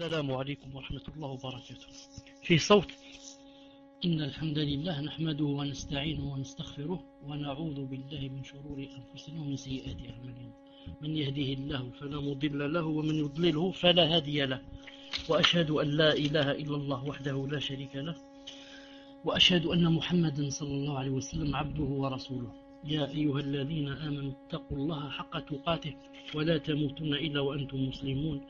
السلام عليكم ورحمة الله وبركاته. في صوت إن الحمد لله نحمده ونستعينه ونستغفره ونعوذ بالله من شرور أنفسنا ومن سيئات أعمالنا. من يهده الله فلا مضل له ومن يضلله فلا هادي له. وأشهد أن لا إله إلا الله وحده لا شريك له وأشهد أن محمدا صلى الله عليه وسلم عبده ورسوله. يا أيها الذين آمنوا اتقوا الله حق تقاته ولا تموتن إلا وأنتم مسلمون.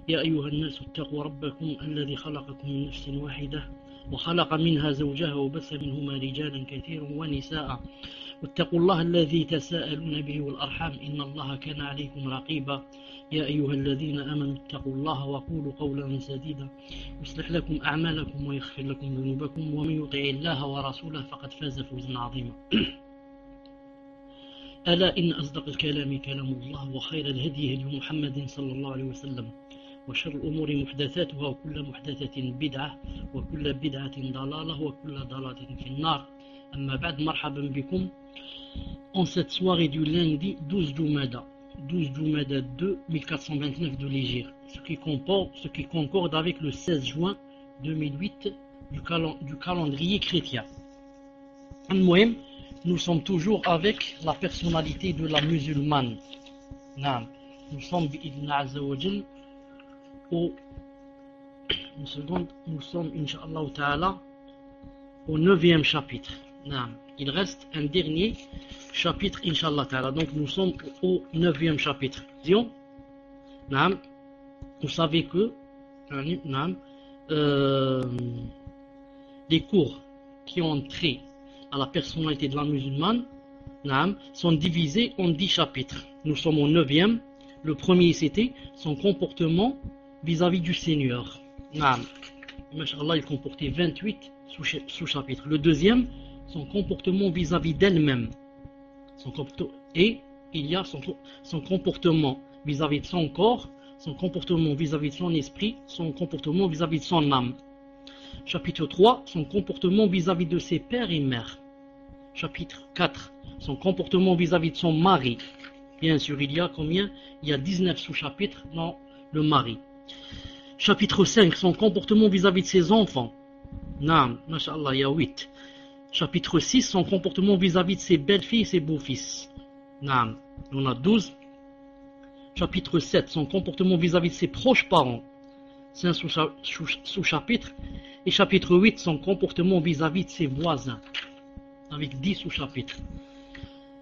يا أيها الناس اتقوا ربكم الذي خلقكم من نفس واحدة وخلق منها زوجها وبث منهما رجالا كثيرا ونساء واتقوا الله الذي تساءلون به والأرحام إن الله كان عليكم رقيبا. يا أيها الذين آمنوا اتقوا الله وقولوا قولا سديدا يصلح لكم أعمالكم ويغفر لكم ذنوبكم ومن يطع الله ورسوله فقد فاز فوزا عظيما. ألا إن أصدق الكلام كلام الله وخير الهدي هدي محمد صلى الله عليه وسلم وشر الأمور محدثاتها وكل محدثة بدعة وكل بدعة ضلالة وكل ضلالة في النار. أما بعد مرحبا بكم en cette soirée du lundi 12 Jumada 2 1429 de l'Hégire, ce qui concorde avec le 16 juin 2008 du calendrier chrétien. Nous sommes toujours avec la personnalité de la musulmane. Nous sommes Inch'Allah Ta'ala au 9e chapitre. Il reste un dernier chapitre Inch'Allah Ta'ala. Donc nous sommes au 9e chapitre. Disons, vous savez que les cours qui ont trait à la personnalité de la musulmane sont divisés en 10 chapitres. Nous sommes au 9e. Le premier c'était son comportement vis-à-vis du Seigneur. Masha'Allah, il comportait 28 sous-chapitres. Le deuxième, son comportement vis-à-vis d'elle-même. Et il y a son comportement vis-à-vis de son corps, son comportement vis-à-vis de son esprit, son comportement vis-à-vis de son âme. Chapitre 3, son comportement vis-à-vis de ses pères et mères. Chapitre 4, son comportement vis-à-vis de son mari. Bien sûr, il y a 19 sous-chapitres dans le mari. Chapitre 5, son comportement vis-à-vis de ses enfants. Masha'Allah, il y a 8. Chapitre 6, son comportement vis-à-vis de ses belles-filles et ses beaux-fils. On a 12. Chapitre 7, son comportement vis-à-vis de ses proches parents. C'est un sous-chapitre. Et chapitre 8, son comportement vis-à-vis de ses voisins. Avec 10 sous-chapitres.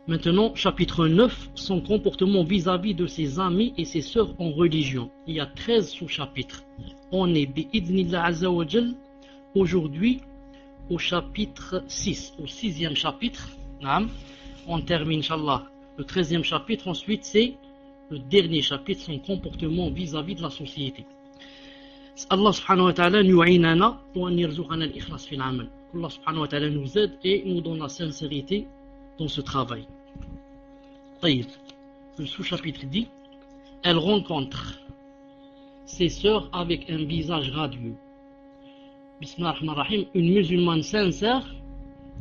Maintenant, chapitre 9, son comportement vis-à-vis de ses amis et ses sœurs en religion. Il y a 13 sous-chapitres. On est bi'idnillah azza wa jal aujourd'hui au chapitre 6, au 6e chapitre. On termine, Inch'Allah, le 13e chapitre. Ensuite, c'est le dernier chapitre, son comportement vis-à-vis de la société. Allah subhanahu wa ta'ala nu'inana wa nirzuqana al-ikhlas fil amal. Allah subhanahu wa ta'ala nous aide et nous donne la sincérité dans ce travail. Le sous-chapitre dit, elle rencontre ses sœurs avec un visage radieux. Bismillahirrahmanirrahim, une musulmane sincère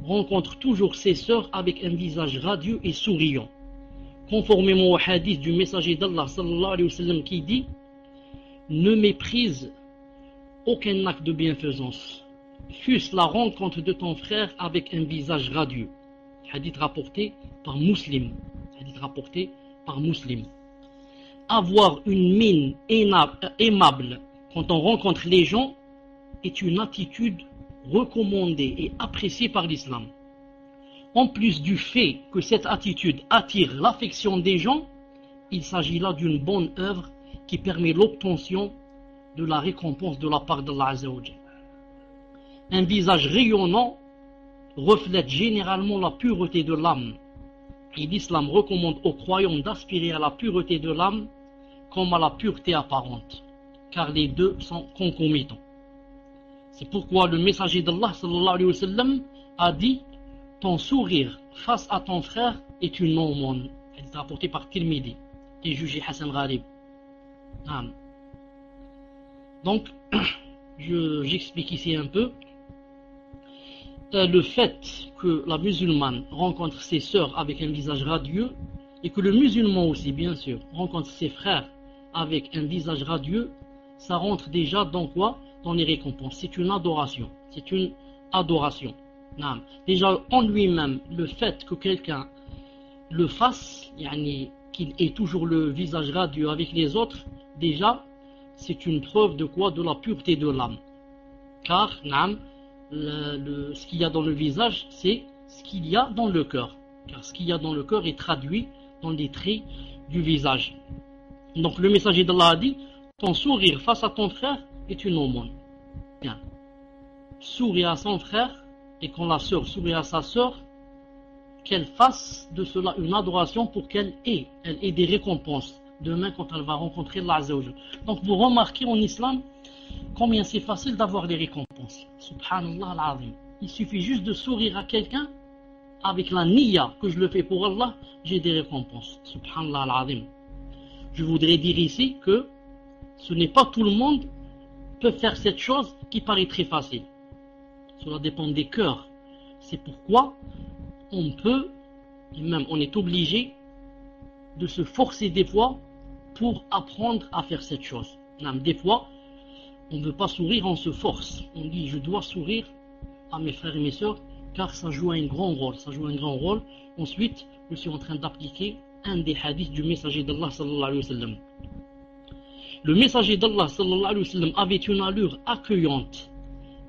rencontre toujours ses sœurs avec un visage radieux et souriant. Conformément au hadith du messager d'Allah sallallahu alayhi wa sallam qui dit, ne méprise aucun acte de bienfaisance, fût-ce la rencontre de ton frère avec un visage radieux. Hadith rapporté par Muslim. Avoir une mine aimable quand on rencontre les gens est une attitude recommandée et appréciée par l'islam. En plus du fait que cette attitude attire l'affection des gens, il s'agit là d'une bonne œuvre qui permet l'obtention de la récompense de la part d'Allah Azza wa Jalla. Un visage rayonnant reflète généralement la pureté de l'âme. Et l'islam recommande aux croyants d'aspirer à la pureté de l'âme comme à la pureté apparente, car les deux sont concomitants. C'est pourquoi le messager d'Allah sallallahu alayhi wa sallam a dit, ton sourire face à ton frère est une aumône. Elle est rapportée par Tirmidhi et jugé Hassan Gharib. Donc, j'explique ici un peu. Le fait que la musulmane rencontre ses sœurs avec un visage radieux et que le musulman aussi, bien sûr, rencontre ses frères avec un visage radieux ça rentre déjà dans quoi? Dans les récompenses. C'est une adoration. C'est une adoration. Naam. Déjà en lui-même, le fait que quelqu'un le fasse, yani, qu'il ait toujours le visage radieux avec les autres, déjà, c'est une preuve de quoi? De la pureté de l'âme. Car, naam, ce qu'il y a dans le visage, c'est ce qu'il y a dans le cœur. Car ce qu'il y a dans le cœur est traduit dans les traits du visage. Donc le messager d'Allah a dit, ton sourire face à ton frère est une aumône. Bien. Sourire à son frère, et quand la sœur sourit à sa sœur, qu'elle fasse de cela une adoration pour qu'elle ait des récompenses demain quand elle va rencontrer Allah Azza wa Jalla. Donc vous remarquez en islam combien c'est facile d'avoir des récompenses. Subhanallah al-Azim. Il suffit juste de sourire à quelqu'un avec la niya que je le fais pour Allah, j'ai des récompenses. Subhanallah al-Azim. Je voudrais dire ici que ce n'est pas tout le monde peut faire cette chose qui paraît très facile. Cela dépend des cœurs. C'est pourquoi on peut, et même on est obligé de se forcer des fois pour apprendre à faire cette chose. Même des fois, on ne veut pas sourire, on se force. On dit je dois sourire à mes frères et mes sœurs car ça joue un grand rôle. Ça joue un grand rôle. Ensuite, je suis en train d'appliquer un des hadiths du messager d'Allah sallallahu alayhi wa sallam. Le messager d'Allah sallallahu alayhi wa sallam avait une allure accueillante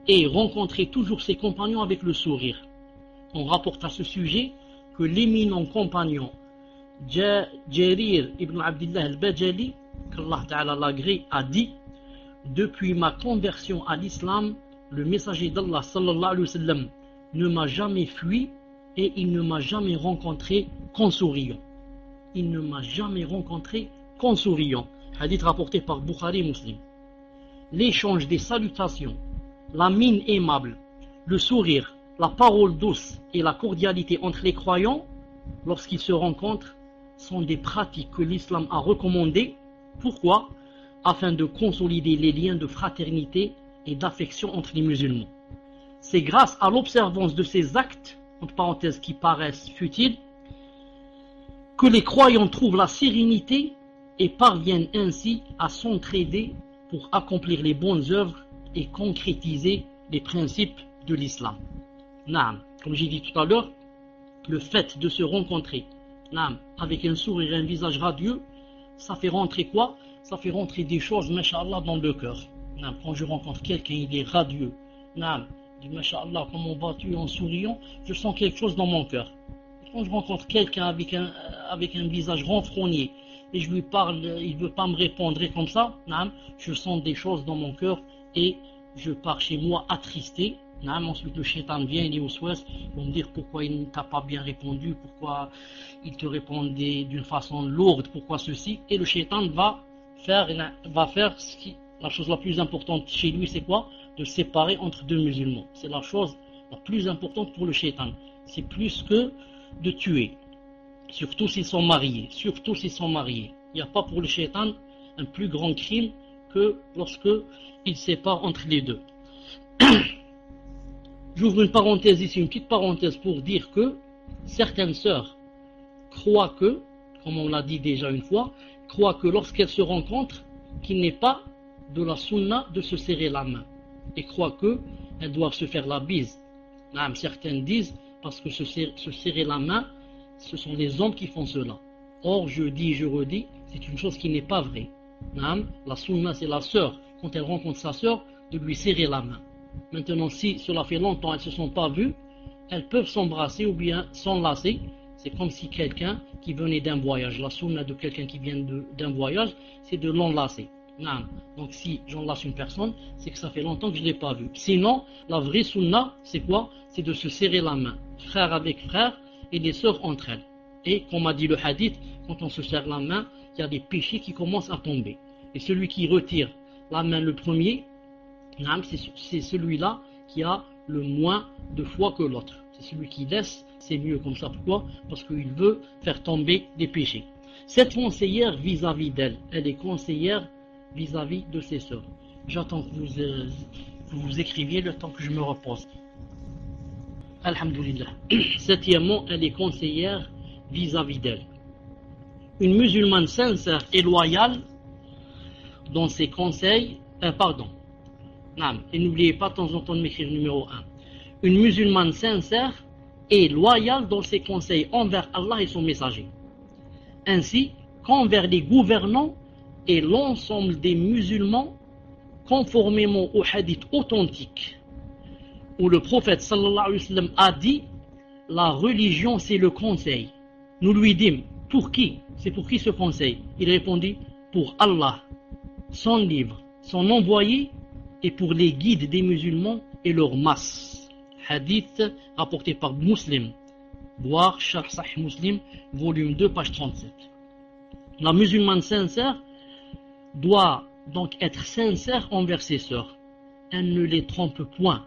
et rencontrait toujours ses compagnons avec le sourire. On rapporte à ce sujet que l'éminent compagnon Jarir ibn Abdullah al-Bajali, qu'Allah Ta'ala l'agrée, a dit: depuis ma conversion à l'islam, le messager d'Allah sallallahu alayhi wa sallam ne m'a jamais fui et il ne m'a jamais rencontré qu'en souriant. Il ne m'a jamais rencontré qu'en souriant. Hadith rapporté par Bukhari et Muslim. L'échange des salutations, la mine aimable, le sourire, la parole douce et la cordialité entre les croyants, lorsqu'ils se rencontrent, sont des pratiques que l'islam a recommandées. Pourquoi? Afin de consolider les liens de fraternité et d'affection entre les musulmans. C'est grâce à l'observance de ces actes, entre parenthèses qui paraissent futiles, que les croyants trouvent la sérénité et parviennent ainsi à s'entraider pour accomplir les bonnes œuvres et concrétiser les principes de l'islam. Naam, comme j'ai dit tout à l'heure, le fait de se rencontrer, naam, avec un sourire et un visage radieux, ça fait rentrer quoi? Ça fait rentrer des choses, masha'Allah, dans le cœur. Naam, quand je rencontre quelqu'un, il est radieux. Naam, je dis masha'Allah, comment vas-tu en souriant? Je sens quelque chose dans mon cœur. Quand je rencontre quelqu'un avec un visage renfrogné et je lui parle, il ne veut pas me répondre et comme ça, naam, je sens des choses dans mon cœur et je pars chez moi attristé. Naam, ensuite le shaitan vient, il est au souhait, il va me dire pourquoi il ne t'a pas bien répondu, pourquoi il te répondait d'une façon lourde, pourquoi ceci, et le shaitan va faire la chose la plus importante chez lui, c'est quoi? De séparer entre deux musulmans. C'est la chose la plus importante pour le shaitan. C'est plus que de tuer, surtout s'ils sont mariés, surtout s'ils sont mariés. Il n'y a pas pour le shaitan un plus grand crime que lorsque il sépare entre les deux. J'ouvre une parenthèse ici, une petite parenthèse pour dire que certaines sœurs croient que, comme on l'a dit déjà une fois, croient que lorsqu'elles se rencontrent, qu'il n'est pas de la sunna de se serrer la main, et croient qu'elles doivent se faire la bise. Certaines disent, parce que se serrer la main, ce sont les hommes qui font cela. Or, je dis, je redis, c'est une chose qui n'est pas vraie. La sunna, c'est la sœur, quand elle rencontre sa sœur, de lui serrer la main. Maintenant, si cela fait longtemps, elles ne se sont pas vues, elles peuvent s'embrasser ou bien s'enlacer. C'est comme si quelqu'un qui venait d'un voyage, la sunna de quelqu'un qui vient d'un voyage, c'est de l'enlacer. Donc si j'enlace une personne, c'est que ça fait longtemps que je ne l'ai pas vue. Sinon, la vraie sunna, c'est quoi? C'est de se serrer la main, frère avec frère, et les sœurs entre elles. Et comme a dit le hadith, quand on se serre la main, il y a des péchés qui commencent à tomber. Et celui qui retire la main le premier, c'est celui-là qui a le moins de foi que l'autre. C'est celui qui laisse, c'est mieux comme ça. Pourquoi? Parce qu'il veut faire tomber des péchés. Cette conseillère vis-à-vis d'elle, elle est conseillère vis-à-vis de ses sœurs. J'attends que vous écriviez le temps que je me repose. Alhamdulillah. Septièmement, elle est conseillère vis-à-vis d'elle. Une musulmane sincère et loyale dans ses conseils, et n'oubliez pas de temps en temps de m'écrire numéro 1. Une musulmane sincère et loyale dans ses conseils envers Allah et son messager, ainsi qu'envers les gouvernants et l'ensemble des musulmans, conformément au hadith authentique où le prophète sallallahu alayhi wa sallam a dit: la religion c'est le conseil. Nous lui dîmes: pour qui? C'est pour qui ce conseil? Il répondit: pour Allah, son livre, son envoyé, et pour les guides des musulmans et leurs masses. Hadith rapporté par Muslim, voir Sharh Sahih Muslim, volume 2, page 37. La musulmane sincère doit donc être sincère envers ses sœurs. Elle ne les trompe point,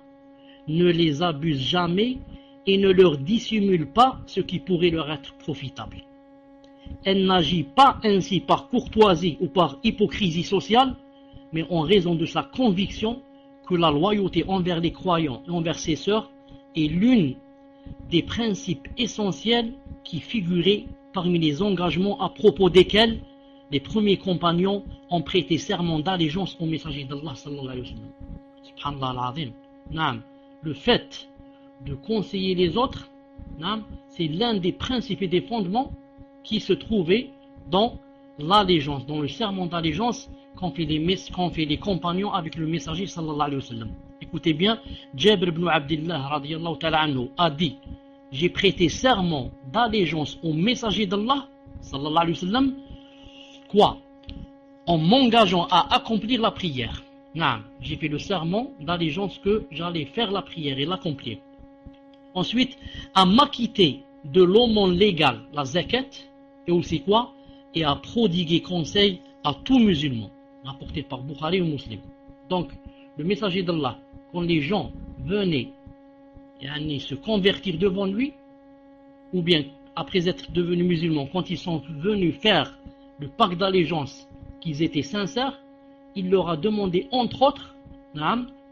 ne les abuse jamais et ne leur dissimule pas ce qui pourrait leur être profitable. Elle n'agit pas ainsi par courtoisie ou par hypocrisie sociale, mais en raison de sa conviction que la loyauté envers les croyants et envers ses sœurs est l'une des principes essentiels qui figuraient parmi les engagements à propos desquels les premiers compagnons ont prêté serment d'allégeance au messager d'Allah sallallahu alayhi wa sallam. Subhanallah al-azim. Naam. Le fait de conseiller les autres, c'est l'un des principes et des fondements qui se trouvaient dans l'allégeance, dans le serment d'allégeance qu'ont fait les compagnons avec le messager sallallahu alayhi wa sallam. Écoutez bien, Jabir ibn Abdillah radiyallahu ta'ala anhu a dit: j'ai prêté serment d'allégeance au messager d'Allah sallallahu alayhi wa sallam, quoi? En m'engageant à accomplir la prière. J'ai fait le serment d'allégeance que j'allais faire la prière et l'accomplir. Ensuite, à m'acquitter de l'aumône légale, la zakat, et aussi quoi? Et à prodiguer conseil à tout musulman, rapporté par Bukhari ou Muslim. Donc, le messager d'Allah, quand les gens venaient se convertir devant lui, ou bien après être devenus musulmans, quand ils sont venus faire le pacte d'allégeance, qu'ils étaient sincères, il leur a demandé entre autres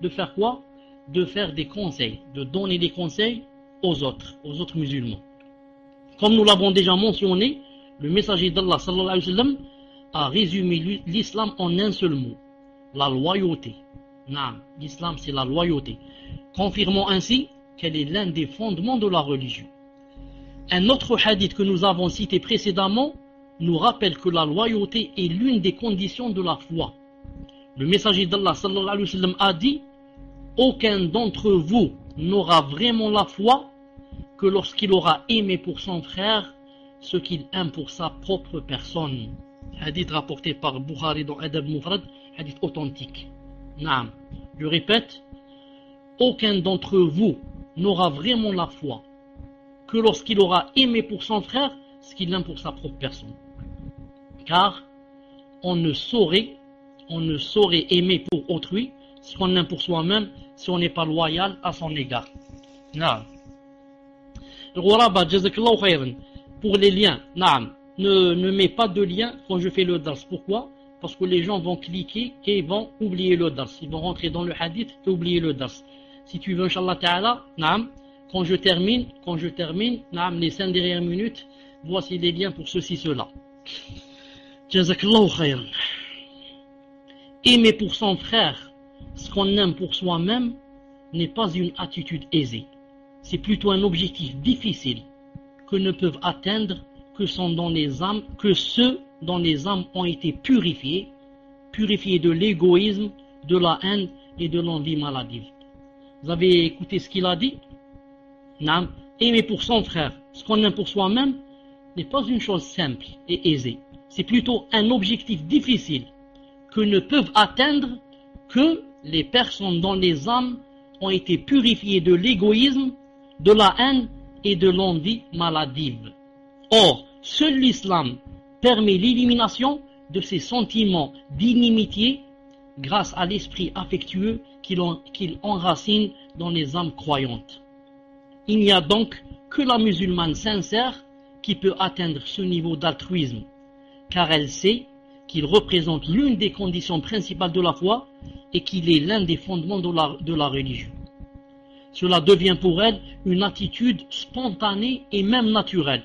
de faire quoi? De faire des conseils, de donner des conseils aux autres musulmans. Comme nous l'avons déjà mentionné, le messager d'Allah sallallahu alayhi wa sallam a résumé l'islam en un seul mot: la loyauté. L'islam c'est la loyauté, confirmant ainsi qu'elle est l'un des fondements de la religion. Un autre hadith que nous avons cité précédemment nous rappelle que la loyauté est l'une des conditions de la foi. Le messager d'Allah sallallahu alayhi wa sallam a dit: aucun d'entre vous n'aura vraiment la foi que lorsqu'il aura aimé pour son frère ce qu'il aime pour sa propre personne. Hadith rapporté par Bukhari dans Adab Mufrad, hadith authentique. Je répète, aucun d'entre vous n'aura vraiment la foi que lorsqu'il aura aimé pour son frère ce qu'il aime pour sa propre personne. Car on ne saurait aimer pour autrui ce qu'on aime pour soi-même si on n'est pas loyal à son égard. Pour les liens, ne mets pas de lien quand je fais le dars. Pourquoi? Parce que les gens vont cliquer et vont oublier le dars. Ils vont rentrer dans le hadith et oublier le dars. Si tu veux, Inch'Allah Ta'ala, quand je termine, les 5 dernières minutes, voici les liens pour ceci, cela. Jazakallahu khayran. Aimer pour son frère ce qu'on aime pour soi-même n'est pas une attitude aisée. C'est plutôt un objectif difficile que ne peuvent atteindre que ceux dont les âmes ont été purifiées de l'égoïsme, de la haine et de l'envie maladive. Vous avez écouté ce qu'il a dit? Aimer pour son frère ce qu'on aime pour soi-même n'est pas une chose simple et aisée. C'est plutôt un objectif difficile que ne peuvent atteindre que les personnes dont les âmes ont été purifiées de l'égoïsme, de la haine et de l'envie maladive. Or, seul l'islam permet l'élimination de ces sentiments d'inimitié grâce à l'esprit affectueux qu'il enracine dans les âmes croyantes. Il n'y a donc que la musulmane sincère qui peut atteindre ce niveau d'altruisme, car elle sait qu'il représente l'une des conditions principales de la foi et qu'il est l'un des fondements de la religion. Cela devient pour elle une attitude spontanée et même naturelle,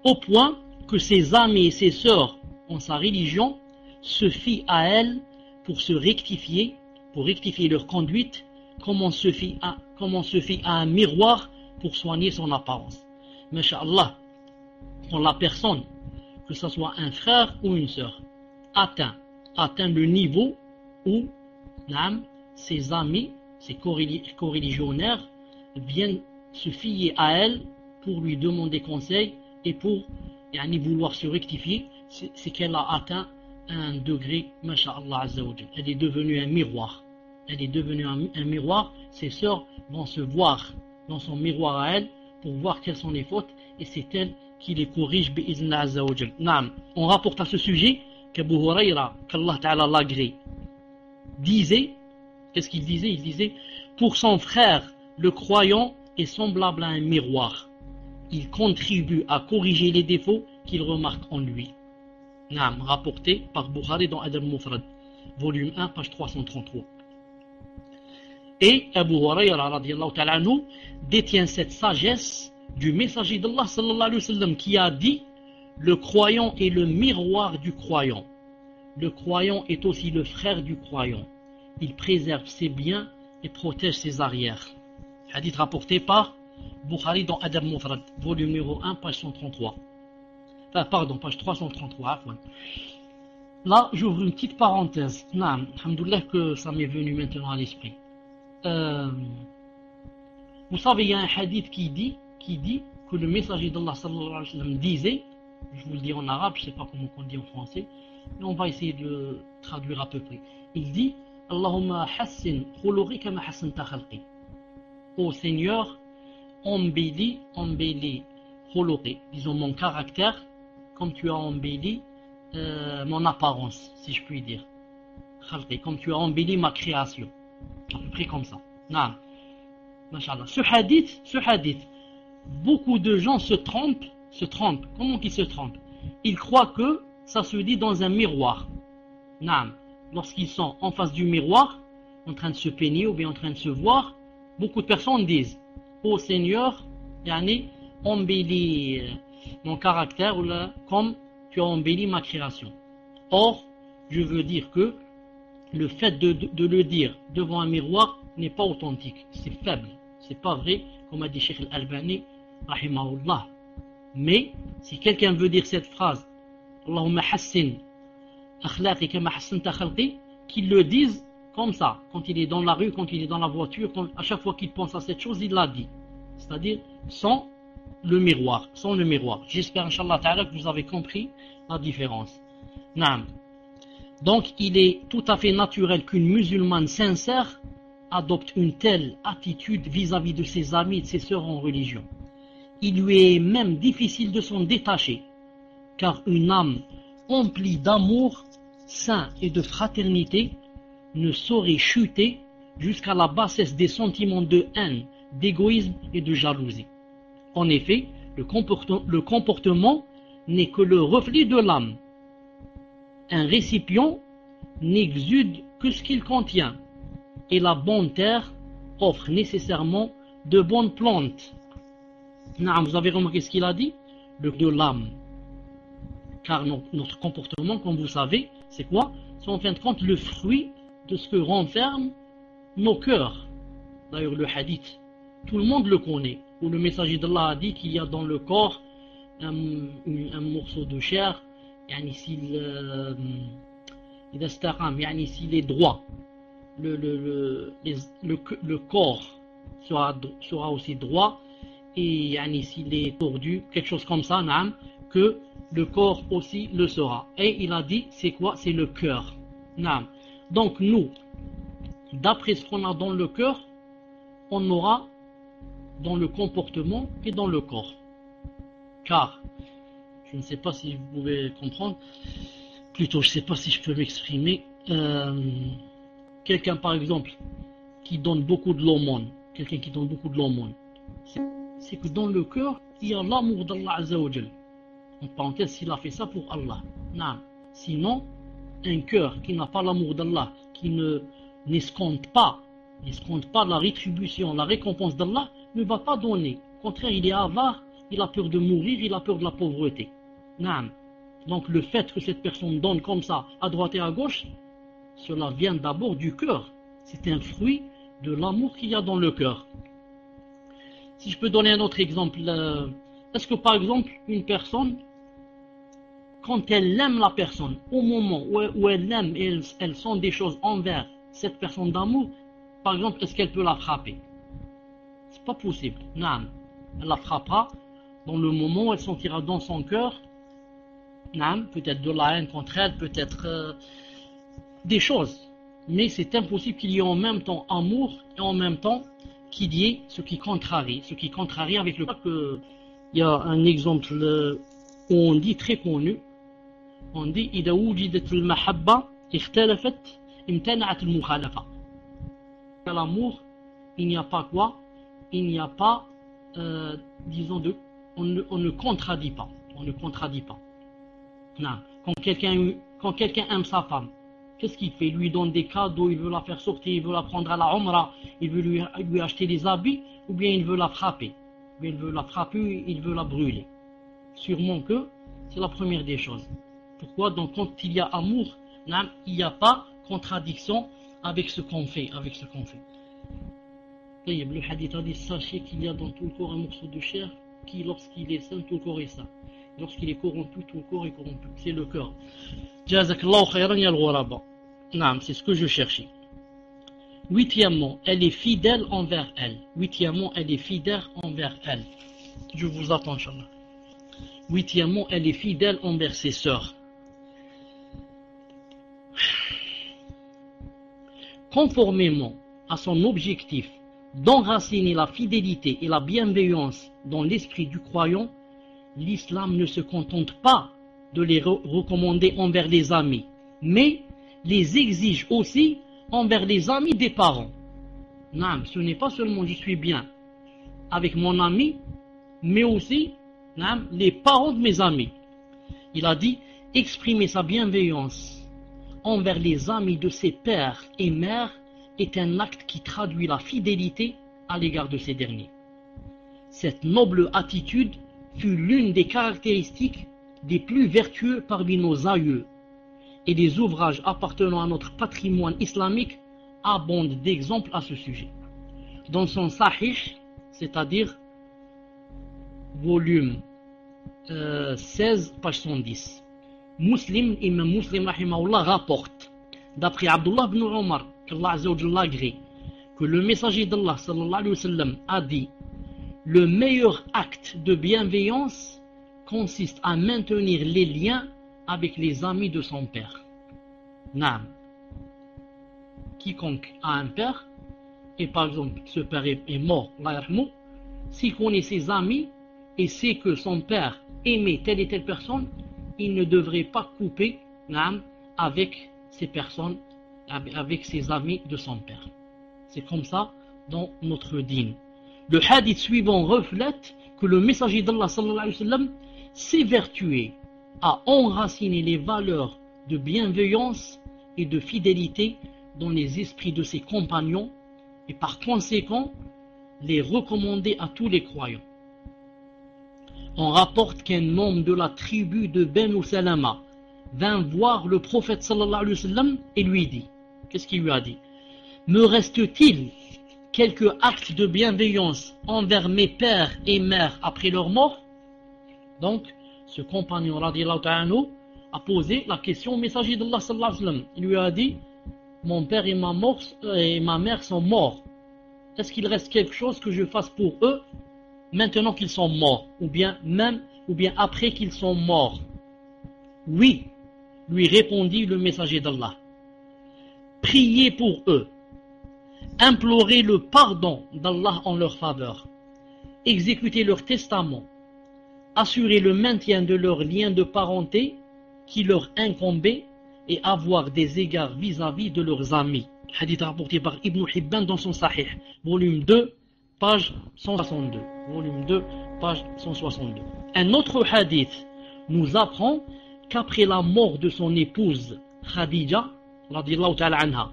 au point que ses amis et ses sœurs en sa religion se fient à elle pour se rectifier, pour rectifier leur conduite, comme on se fait à un miroir pour soigner son apparence. Masha'Allah, quand la personne, que ce soit un frère ou une sœur, atteint le niveau où ses amis, ses coreligionnaires viennent se fier à elle pour lui demander conseil et pour vouloir se rectifier, c'est qu'elle a atteint un degré, masha'Allah Azzawajal. Elle est devenue un miroir. Elle est devenue un miroir. Ses sœurs vont se voir dans son miroir à elle pour voir quelles sont les fautes et c'est elle qui les corrige bi'izna Azzawajal. Naam. On rapporte à ce sujet qu'Abu Hurayra, qu'Allah Ta'ala l'agrée, disait, qu'est-ce qu'il disait? Il disait, pour son frère, le croyant est semblable à un miroir. Il contribue à corriger les défauts qu'il remarque en lui. Naam, rapporté par Bukhari dans Adab Mufrad, volume 1, page 333. Et Abu Hurayra radiyallahu ta'ala anhu détient cette sagesse du messager d'Allah sallallahu alayhi wa sallam qui a dit: le croyant est le miroir du croyant. Le croyant est aussi le frère du croyant. Il préserve ses biens et protège ses arrières. Hadith rapporté par Bukhari dans Adab Mufrad, volume numéro 1, page 133. Enfin, pardon, page 333. Là, j'ouvre une petite parenthèse. Naam, alhamdoulilah que ça m'est venu maintenant à l'esprit. Vous savez, il y a un hadith qui dit que le messager d'Allah sallallahu alayhi wa sallam disait, je vous le dis en arabe, je ne sais pas comment on dit en français, mais on va essayer de le traduire à peu près. Il dit: Allahumma hassin khuluqi kama hassanta khalqi. Ô Seigneur, embellis khuluqi, disons mon caractère, comme tu as embelli mon apparence, si je puis dire. Khalqi, comme tu as embelli ma création. À peu près comme ça. Naam. Masha'Allah. Ce hadith, beaucoup de gens se trompent. Comment qu'ils se trompent? Ils croient que ça se dit dans un miroir. Naam. Lorsqu'ils sont en face du miroir, en train de se peigner ou bien en train de se voir, beaucoup de personnes disent: ô Seigneur, embellis mon caractère, ou là, comme tu as embelli ma création. Or, je veux dire que le fait de le dire devant un miroir n'est pas authentique, c'est faible, c'est pas vrai, comme a dit Cheikh Al-Albani, rahimahullah. Mais, si quelqu'un veut dire cette phrase, Allahumma hassin akhlaqi kama hassanta khalqi, qu'il le dise comme ça, quand il est dans la rue, quand il est dans la voiture, à chaque fois qu'il pense à cette chose, il l'a dit. C'est-à-dire sans le miroir. J'espère, Inch'Allah Ta'ala, que vous avez compris la différence. Naam. Donc, il est tout à fait naturel qu'une musulmane sincère adopte une telle attitude vis-à-vis de ses amis et de ses sœurs en religion. Il lui est même difficile de s'en détacher, car une âme emplie d'amour saint et de fraternité ne saurait chuter jusqu'à la bassesse des sentiments de haine, d'égoïsme et de jalousie. En effet, le comportement n'est que le reflet de l'âme. Un récipient n'exude que ce qu'il contient, et la bonne terre offre nécessairement de bonnes plantes. Vous avez remarqué ce qu'il a dit? De l'âme. Car notre comportement, comme vous savez, c'est quoi? C'est en fin de compte le fruit de ce que renferment nos cœurs. D'ailleurs, le hadith, tout le monde le connaît, où le messager d'Allah a dit qu'il y a dans le corps un morceau de chair, s'il est droit, le corps sera aussi droit, et s'il est tordu, quelque chose comme ça, que le corps aussi le sera. Et il a dit, c'est quoi? C'est le cœur. Donc nous, d'après ce qu'on a dans le cœur, on aura dans le comportement et dans le corps. Car, je ne sais pas si vous pouvez comprendre, plutôt je ne sais pas si je peux m'exprimer, quelqu'un par exemple qui donne beaucoup de l'aumône, c'est que dans le cœur, il y a l'amour d'Allah Azza wa Jal. En parenthèse, s'il a fait ça pour Allah. Sinon, un cœur qui n'a pas l'amour d'Allah, qui n'escompte pas la rétribution, la récompense d'Allah, ne va pas donner. Au contraire, il est avare, il a peur de mourir, il a peur de la pauvreté. Donc le fait que cette personne donne comme ça, à droite et à gauche, cela vient d'abord du cœur. C'est un fruit de l'amour qu'il y a dans le cœur. Si je peux donner un autre exemple, est-ce que par exemple une personne, quand elle aime la personne, au moment où elle l'aime et elle sent des choses envers cette personne d'amour, par exemple, est-ce qu'elle peut la frapper? C'est pas possible. Non, elle la frappera dans le moment où elle sentira dans son cœur, non, peut-être de la haine contre elle, peut-être des choses. Mais c'est impossible qu'il y ait en même temps amour et en même temps qu'il y ait ce qui contrarie avec le fait que il y a un exemple où on dit très connu, on dit إذا وجدت المحبة اختلفت امتنعت المخالفة. L'amour, il n'y a pas quoi? Il n'y a pas, disons, on ne contradit pas. On ne contradit pas. Non. Quand quelqu'un aime sa femme, qu'est-ce qu'il fait? Il lui donne des cadeaux, il veut la faire sortir, il veut la prendre à la Umrah, il veut lui acheter des habits, ou bien il veut la frapper. Ou bien il veut la frapper, il veut la brûler. Sûrement que c'est la première des choses. Pourquoi? Donc quand il y a amour, non, il n'y a pas contradiction avec ce qu'on fait, Le hadith a dit, sachez qu'il y a dans tout le corps un morceau de chair qui, lorsqu'il est sain, tout le corps est sain. Lorsqu'il est corrompu, tout le corps est corrompu. C'est le cœur. Jazakallahu khayran ya al-ghuraba. Naam, c'est ce que je cherchais. Huitièmement, elle est fidèle envers elle. Je vous attends, Inch'Allah. Huitièmement, elle est fidèle envers ses sœurs. Conformément à son objectif d'enraciner la fidélité et la bienveillance dans l'esprit du croyant, l'islam ne se contente pas de les recommander envers les amis, mais les exige aussi envers les amis des parents. Non, ce n'est pas seulement je suis bien avec mon ami, mais aussi non, les parents de mes amis. Il a dit exprimer sa bienveillance envers les amis de ses pères et mères est un acte qui traduit la fidélité à l'égard de ces derniers. Cette noble attitude fut l'une des caractéristiques des plus vertueux parmi nos aïeux, et les ouvrages appartenant à notre patrimoine islamique abondent d'exemples à ce sujet. Dans son Sahih, c'est-à-dire volume 16, page 110, Imam Muslim rahimahullah rapporte, d'après Abdullah ibn Omar, qu'Allah Azza wa Jalla agrée, que le messager d'Allah sallallahu alayhi wa sallam a dit: le meilleur acte de bienveillance consiste à maintenir les liens avec les amis de son père. Naam. Quiconque a un père, et par exemple ce père est mort, s'il connaît ses amis et sait que son père aimait telle et telle personne, il ne devrait pas couper avec ces personnes, avec ses amis de son père. C'est comme ça dans notre dîne. Le hadith suivant reflète que le messager d'Allah sallallahu alayhi wa sallam s'évertuait à enraciner les valeurs de bienveillance et de fidélité dans les esprits de ses compagnons et par conséquent les recommander à tous les croyants. On rapporte qu'un homme de la tribu de Banu Salama vint voir le prophète sallallahu alayhi wa sallam et lui dit, qu'est-ce qu'il lui a dit? Me reste-t-il quelques actes de bienveillance envers mes pères et mères après leur mort? Donc, ce compagnon radiyallahu ta'ala anhu a posé la question au messager d'Allah sallallahu alayhi wa sallam. Il lui a dit, mon père et ma mère sont morts. Est-ce qu'il reste quelque chose que je fasse pour eux maintenant qu'ils sont morts, ou bien après qu'ils sont morts? Oui, lui répondit le messager d'Allah. Priez pour eux, implorez le pardon d'Allah en leur faveur, exécutez leur testament, assurez le maintien de leurs liens de parenté qui leur incombaient et avoir des égards vis-à-vis de leurs amis. Hadith rapporté par Ibn Hibban dans son Sahih, volume 2, page 162. Volume 2, page 162. Un autre hadith nous apprend qu'après la mort de son épouse Khadija, radiyallahu ta'ala anha,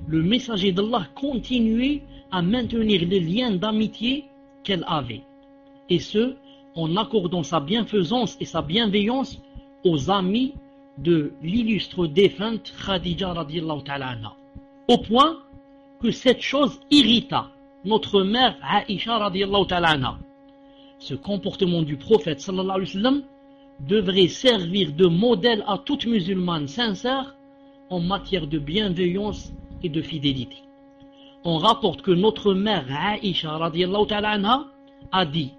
le messager d'Allah continuait à maintenir les liens d'amitié qu'elle avait, et ce, en accordant sa bienfaisance et sa bienveillance aux amis de l'illustre défunte Khadija radiallahu ta'ala anha, au point que cette chose irrita notre mère Aïcha radiallahu ta'ala anha. Ce comportement du prophète sallallahu alayhi wa sallam devrait servir de modèle à toute musulmane sincère en matière de bienveillance et de fidélité. On rapporte que notre mère Aïcha radiallahu ta'ala anha a dit: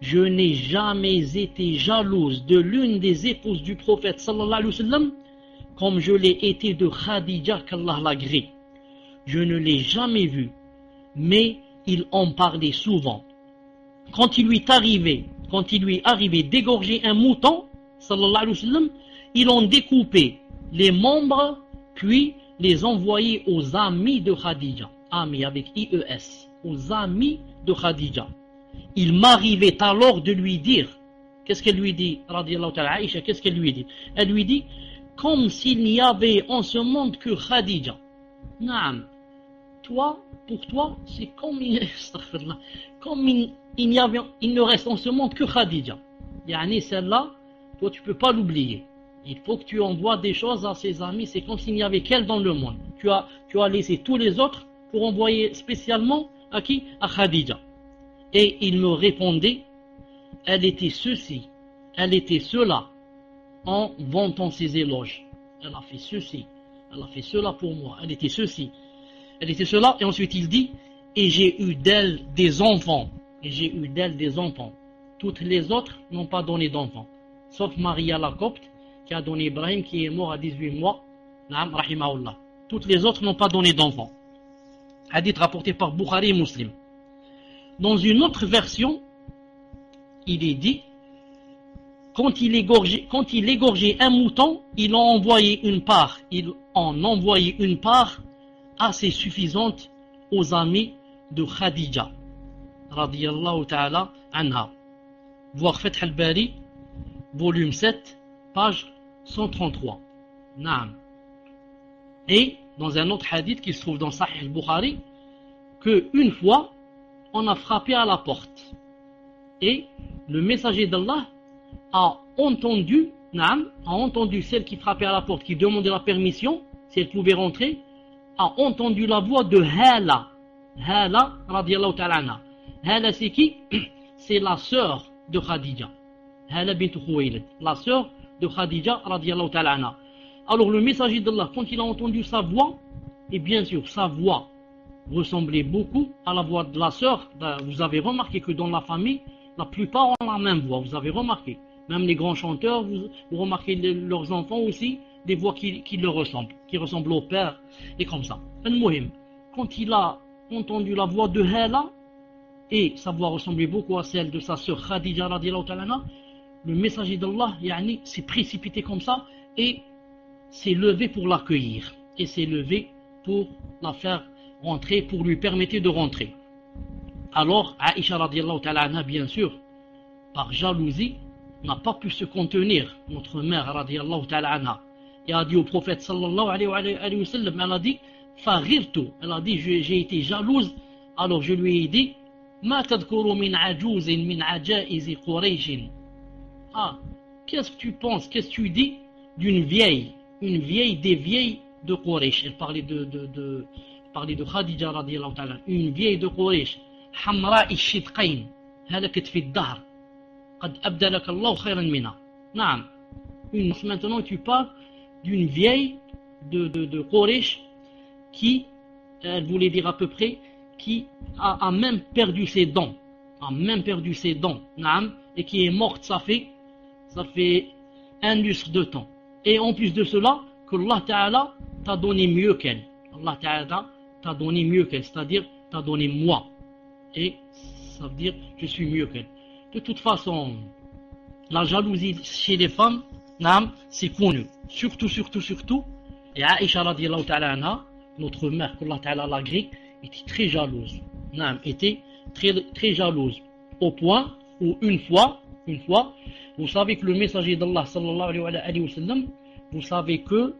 je n'ai jamais été jalouse de l'une des épouses du prophète sallallahu alayhi wa sallam comme je l'ai été de Khadija, qu'Allah l'agrée. Je ne l'ai jamais vue, mais il en parlait souvent. Quand il lui arrivait d'égorger un mouton, sallallahu alayhi wa sallam, il en découpait les membres, puis les envoyait aux amis de Khadija. Amis avec IES, aux amis de Khadija. Il m'arrivait alors de lui dire, qu'est-ce qu'elle lui dit, radiallahu ta'ala Aïcha, qu'est-ce qu'elle lui dit? Elle lui dit, comme s'il n'y avait en ce monde que Khadija. Naam, toi, pour toi, c'est comme il ne reste en ce monde que Khadija. Yani celle-là, toi tu peux pas l'oublier. Il faut que tu envoies des choses à ses amis, c'est comme s'il n'y avait qu'elle dans le monde. Tu as laissé tous les autres pour envoyer spécialement à qui? À Khadija. Et il me répondait, elle était ceci, elle était cela, en vantant ses éloges. Elle a fait ceci, elle a fait cela pour moi, elle était ceci, elle était cela. Et ensuite il dit, et j'ai eu d'elle des enfants, et j'ai eu d'elle des enfants. Toutes les autres n'ont pas donné d'enfants, sauf Maria la Copte, qui a donné Ibrahim, qui est mort à 18 mois, Naam, rahimahullah. Toutes les autres n'ont pas donné d'enfants. Hadith rapporté par Bukhari et Muslim. Dans une autre version, il est dit, quand il égorgeait un mouton, il en envoyait une part assez suffisante aux amis de Khadija, radiyallahu ta'ala anha. Voir Fath al-Bari, volume 7, page 133. Naam. Et dans un autre hadith qui se trouve dans Sahih al-Bukhari, qu'une fois, on a frappé à la porte. Et le messager d'Allah a entendu celle qui frappait à la porte, qui demandait la permission, si elle pouvait rentrer, a entendu la voix de Hala. Hala, radiallahu ta'ala anha. Hala, c'est qui? C'est la sœur de Khadija. Hala bint Khuwaylid, la sœur de Khadija, radiallahu ta'ala anha. Alors le messager d'Allah, quand il a entendu sa voix, et bien sûr sa voix ressemblait beaucoup à la voix de la sœur. Vous avez remarqué que dans la famille, la plupart ont la même voix, vous avez remarqué. Même les grands chanteurs, vous remarquez leurs enfants aussi, des voix qui leur ressemblent, qui ressemblent au père, et comme ça. Quand il a entendu la voix de Hala, et sa voix ressemblait beaucoup à celle de sa sœur Khadija radiallahu ta'ala anha, le messager d'Allah s'est précipité comme ça, et s'est levé pour l'accueillir, et s'est levé pour la faire rentrer, pour lui permettre de rentrer. Alors Aïcha radiallahu ta'ala anha, bien sûr, par jalousie, n'a pas pu se contenir, notre mère radiallahu ta'ala anha, et a dit au prophète sallallahu alayhi wa sallam, elle a dit faghirtu, elle a dit j'ai été jalouse. Alors je lui ai dit ma tadhkuru min ajouzin min ajaiz Quraysh. Ah, qu'est-ce que tu penses, qu'est-ce que tu dis d'une vieille, une vieille des vieilles de Quraysh? Elle parlait de Khadija radiallahu ta'ala, une vieille de Quraysh, hamra ishidqayn halakat fi ad-dahr qad abdalaka Allah khayran minha. Naam. Maintenant tu parles d'une vieille de Quraysh qui, elle voulait dire à peu près, qui a même perdu ses dents, naam, et qui est morte, ça fait un lustre de temps. Et en plus de cela, que Allah Ta'ala t'a donné mieux qu'elle. Allah Ta'ala t'a donné mieux qu'elle, c'est-à-dire t'a donné moi. Et ça veut dire je suis mieux qu'elle. De toute façon, la jalousie chez les femmes, naam, c'est connu. Surtout. Et Aïcha radiallahu ta'ala anha, notre mère, qu'Allah Ta'ala l'agrée, était très jalouse. Naam, était très jalouse. Au point où une fois, vous savez que le messager d'Allah sallallahu alayhi wa sallam, vous savez que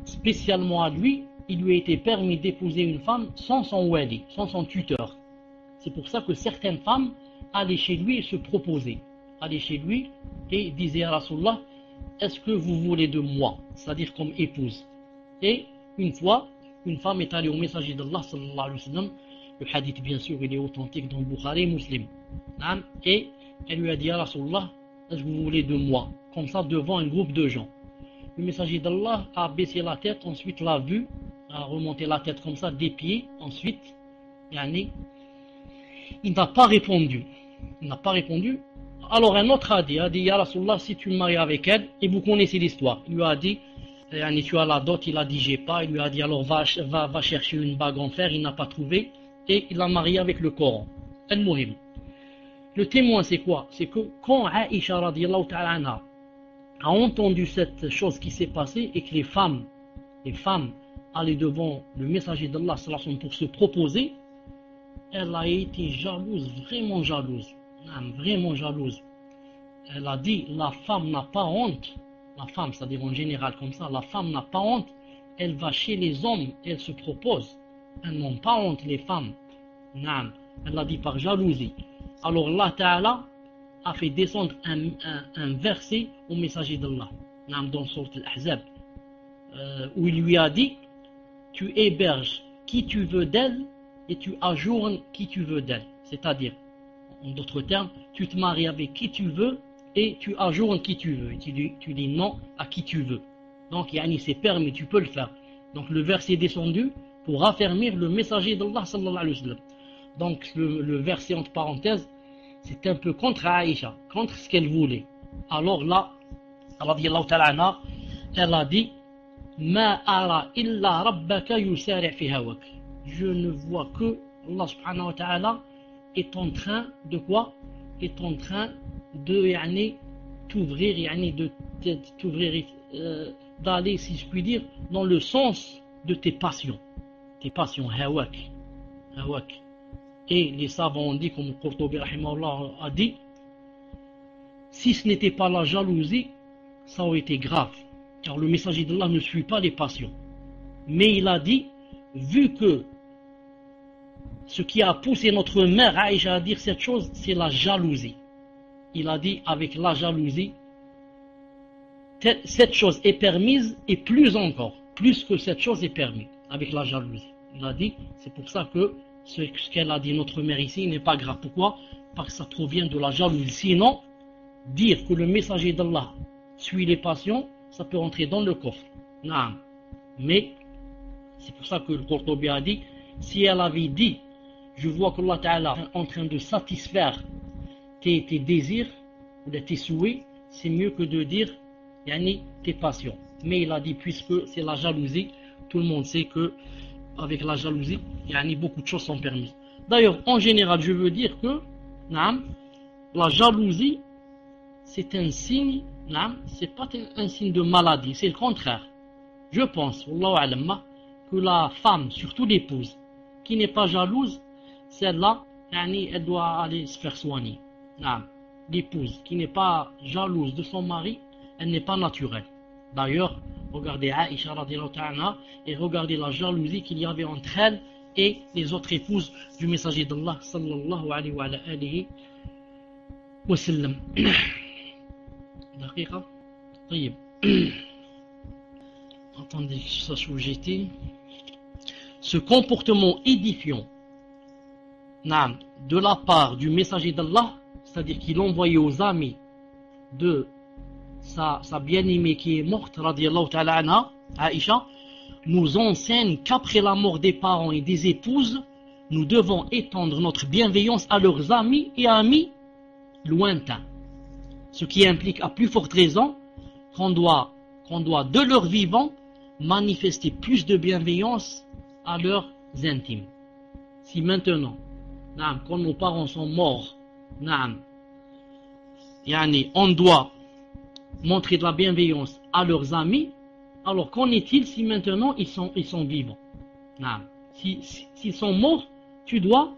spécialement à lui, il lui a été permis d'épouser une femme sans son wali, sans son tuteur. C'est pour ça que certaines femmes allaient chez lui et se proposaient. Allaient chez lui et disaient à Rasulullah, est-ce que vous voulez de moi, c'est-à-dire comme épouse. Et une fois, une femme est allée au messager d'Allah sallallahu alayhi wa sallam, le hadith bien sûr il est authentique dans Bukhari et Muslim, et elle lui a dit, ya Rasulallah, est-ce que vous voulez de moi, comme ça devant un groupe de gens. Le messager d'Allah a baissé la tête, ensuite l'a vu, a remonté la tête comme ça, des pieds, ensuite, il n'a pas répondu. Il n'a pas répondu. Alors un autre a dit, ya Rasulallah, si tu me maries avec elle, et vous connaissez l'histoire, il lui a dit, tu as la dot, il a dit j'ai pas, il lui a dit alors va chercher une bague en fer, il n'a pas trouvé, et il l'a marié avec le Coran. Al-Muhim. Le témoin c'est quoi? C'est que quand Aïcha radiyallahu ta'ala anha a entendu cette chose qui s'est passée et que les femmes allaient devant le messager d'Allah pour se proposer, elle a été jalouse, vraiment jalouse. Vraiment jalouse. Elle a dit, la femme n'a pas honte, la femme, c'est-à-dire en général comme ça, la femme n'a pas honte, elle va chez les hommes, elle se propose, elles n'ont pas honte les femmes. Elle l'a dit par jalousie. Alors Allah Ta'ala a fait descendre un verset au messager d'Allah, dans Sourate Al-Ahzab, où il lui a dit, tu héberges qui tu veux d'elle et tu ajournes qui tu veux d'elle. C'est-à-dire, en d'autres termes, tu te maries avec qui tu veux et tu ajournes qui tu veux. Et tu dis non à qui tu veux. Donc, c'est permis, tu peux le faire. Donc, le verset est descendu pour affermir le messager d'Allah sallallahu alayhi wa sallam. Donc, le verset entre parenthèses, c'est un peu contre Aïcha, contre ce qu'elle voulait. Alors là, radiyallahu ta'ala anha, elle a dit, Ma ara illa rabbaka yusari' fi hawak. Je ne vois que Allah subhanahu wa ta'ala est en train de quoi? Est en train de t'ouvrir, d'aller, si je puis dire, dans le sens de tes passions. Tes passions, hawak. Et les savants ont dit, comme Qurtubi rahimahullah a dit, si ce n'était pas la jalousie, ça aurait été grave. Car le messager d'Allah ne suit pas les passions. Mais il a dit, vu que ce qui a poussé notre mère Aïcha à dire cette chose, c'est la jalousie. Il a dit, avec la jalousie, cette chose est permise et plus encore, plus que cette chose est permise, avec la jalousie. Il a dit, c'est pour ça que ce qu'elle a dit notre mère ici n'est pas grave. Pourquoi? Parce que ça provient de la jalousie. Sinon, dire que le messager d'Allah suit les passions, ça peut entrer dans le coffre. Non. Mais, c'est pour ça que le Qurtubi a dit, si elle avait dit, je vois qu'Allah Ta'ala est en train de satisfaire tes désirs, ou tes souhaits, c'est mieux que de dire, tes passions. Mais il a dit, puisque c'est la jalousie, tout le monde sait que avec la jalousie, beaucoup de choses sont permises. D'ailleurs, en général, je veux dire que la jalousie, c'est un signe, c'est pas un signe de maladie, c'est le contraire. Je pense, wallahu a'lam, que la femme, surtout l'épouse, qui n'est pas jalouse, celle-là, elle doit aller se faire soigner. L'épouse qui n'est pas jalouse de son mari, elle n'est pas naturelle. D'ailleurs, regardez Aïcha radiyallahu ta'ala et regardez la jalousie qu'il y avait entre elle et les autres épouses du messager d'Allah sallallahu alayhi wa sallam. Daqiqa. طيب. Attendez que je sache où j'étais. Ce comportement édifiant de la part du messager d'Allah, c'est-à-dire qu'il envoyait aux amis de sa bien-aimée qui est morte, radiyallahu ta'ala anha, Aïcha, nous enseigne qu'après la mort des parents et des épouses, nous devons étendre notre bienveillance à leurs amis et amis lointains. Ce qui implique à plus forte raison qu'on doit de leur vivant manifester plus de bienveillance à leurs intimes. Si maintenant, quand nos parents sont morts, on doit montrer de la bienveillance à leurs amis, alors qu'en est-il si maintenant ils sont vivants? S'ils sont morts, tu dois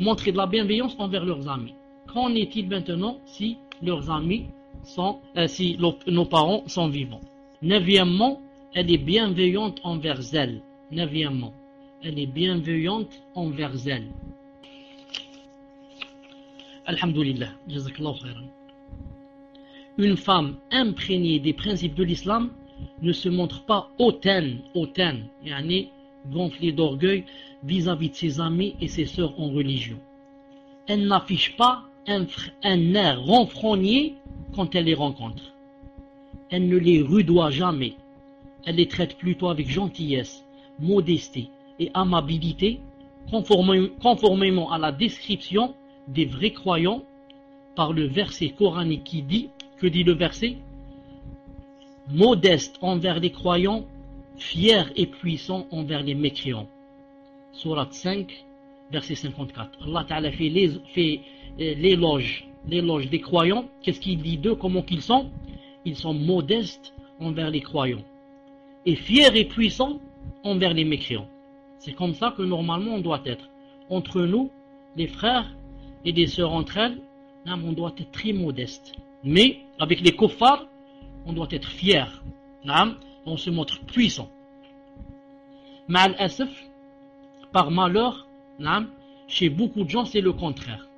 montrer de la bienveillance envers leurs amis. Qu'en est-il maintenant si leurs amis sont, si nos parents sont vivants? Neuvièmement, elle est bienveillante envers elle. Neuvièmement, elle est bienveillante envers elle. Alhamdulillah, jazakallahu khairan. une femme imprégnée des principes de l'islam ne se montre pas hautaine, yani gonflée d'orgueil vis-à-vis de ses amis et ses sœurs en religion. Elle n'affiche pas un air renfrogné quand elle les rencontre. Elle ne les rudoie jamais. Elle les traite plutôt avec gentillesse, modestie et amabilité, conformément à la description des vrais croyants par le verset coranique qui dit, que dit le verset? Modeste envers les croyants, fier et puissant envers les mécréants. Sourate 5, verset 54. Allah Ta'ala fait l'éloge des croyants. Qu'est-ce qu'il dit d'eux? Comment qu'ils sont? Ils sont modestes envers les croyants et fiers et puissants envers les mécréants. C'est comme ça que normalement on doit être. Entre nous, les frères et les sœurs entre elles, on doit être très modeste. Mais avec les kuffars, on doit être fier. On se montre puissant. Ma'al asaf, par malheur, chez beaucoup de gens c'est le contraire.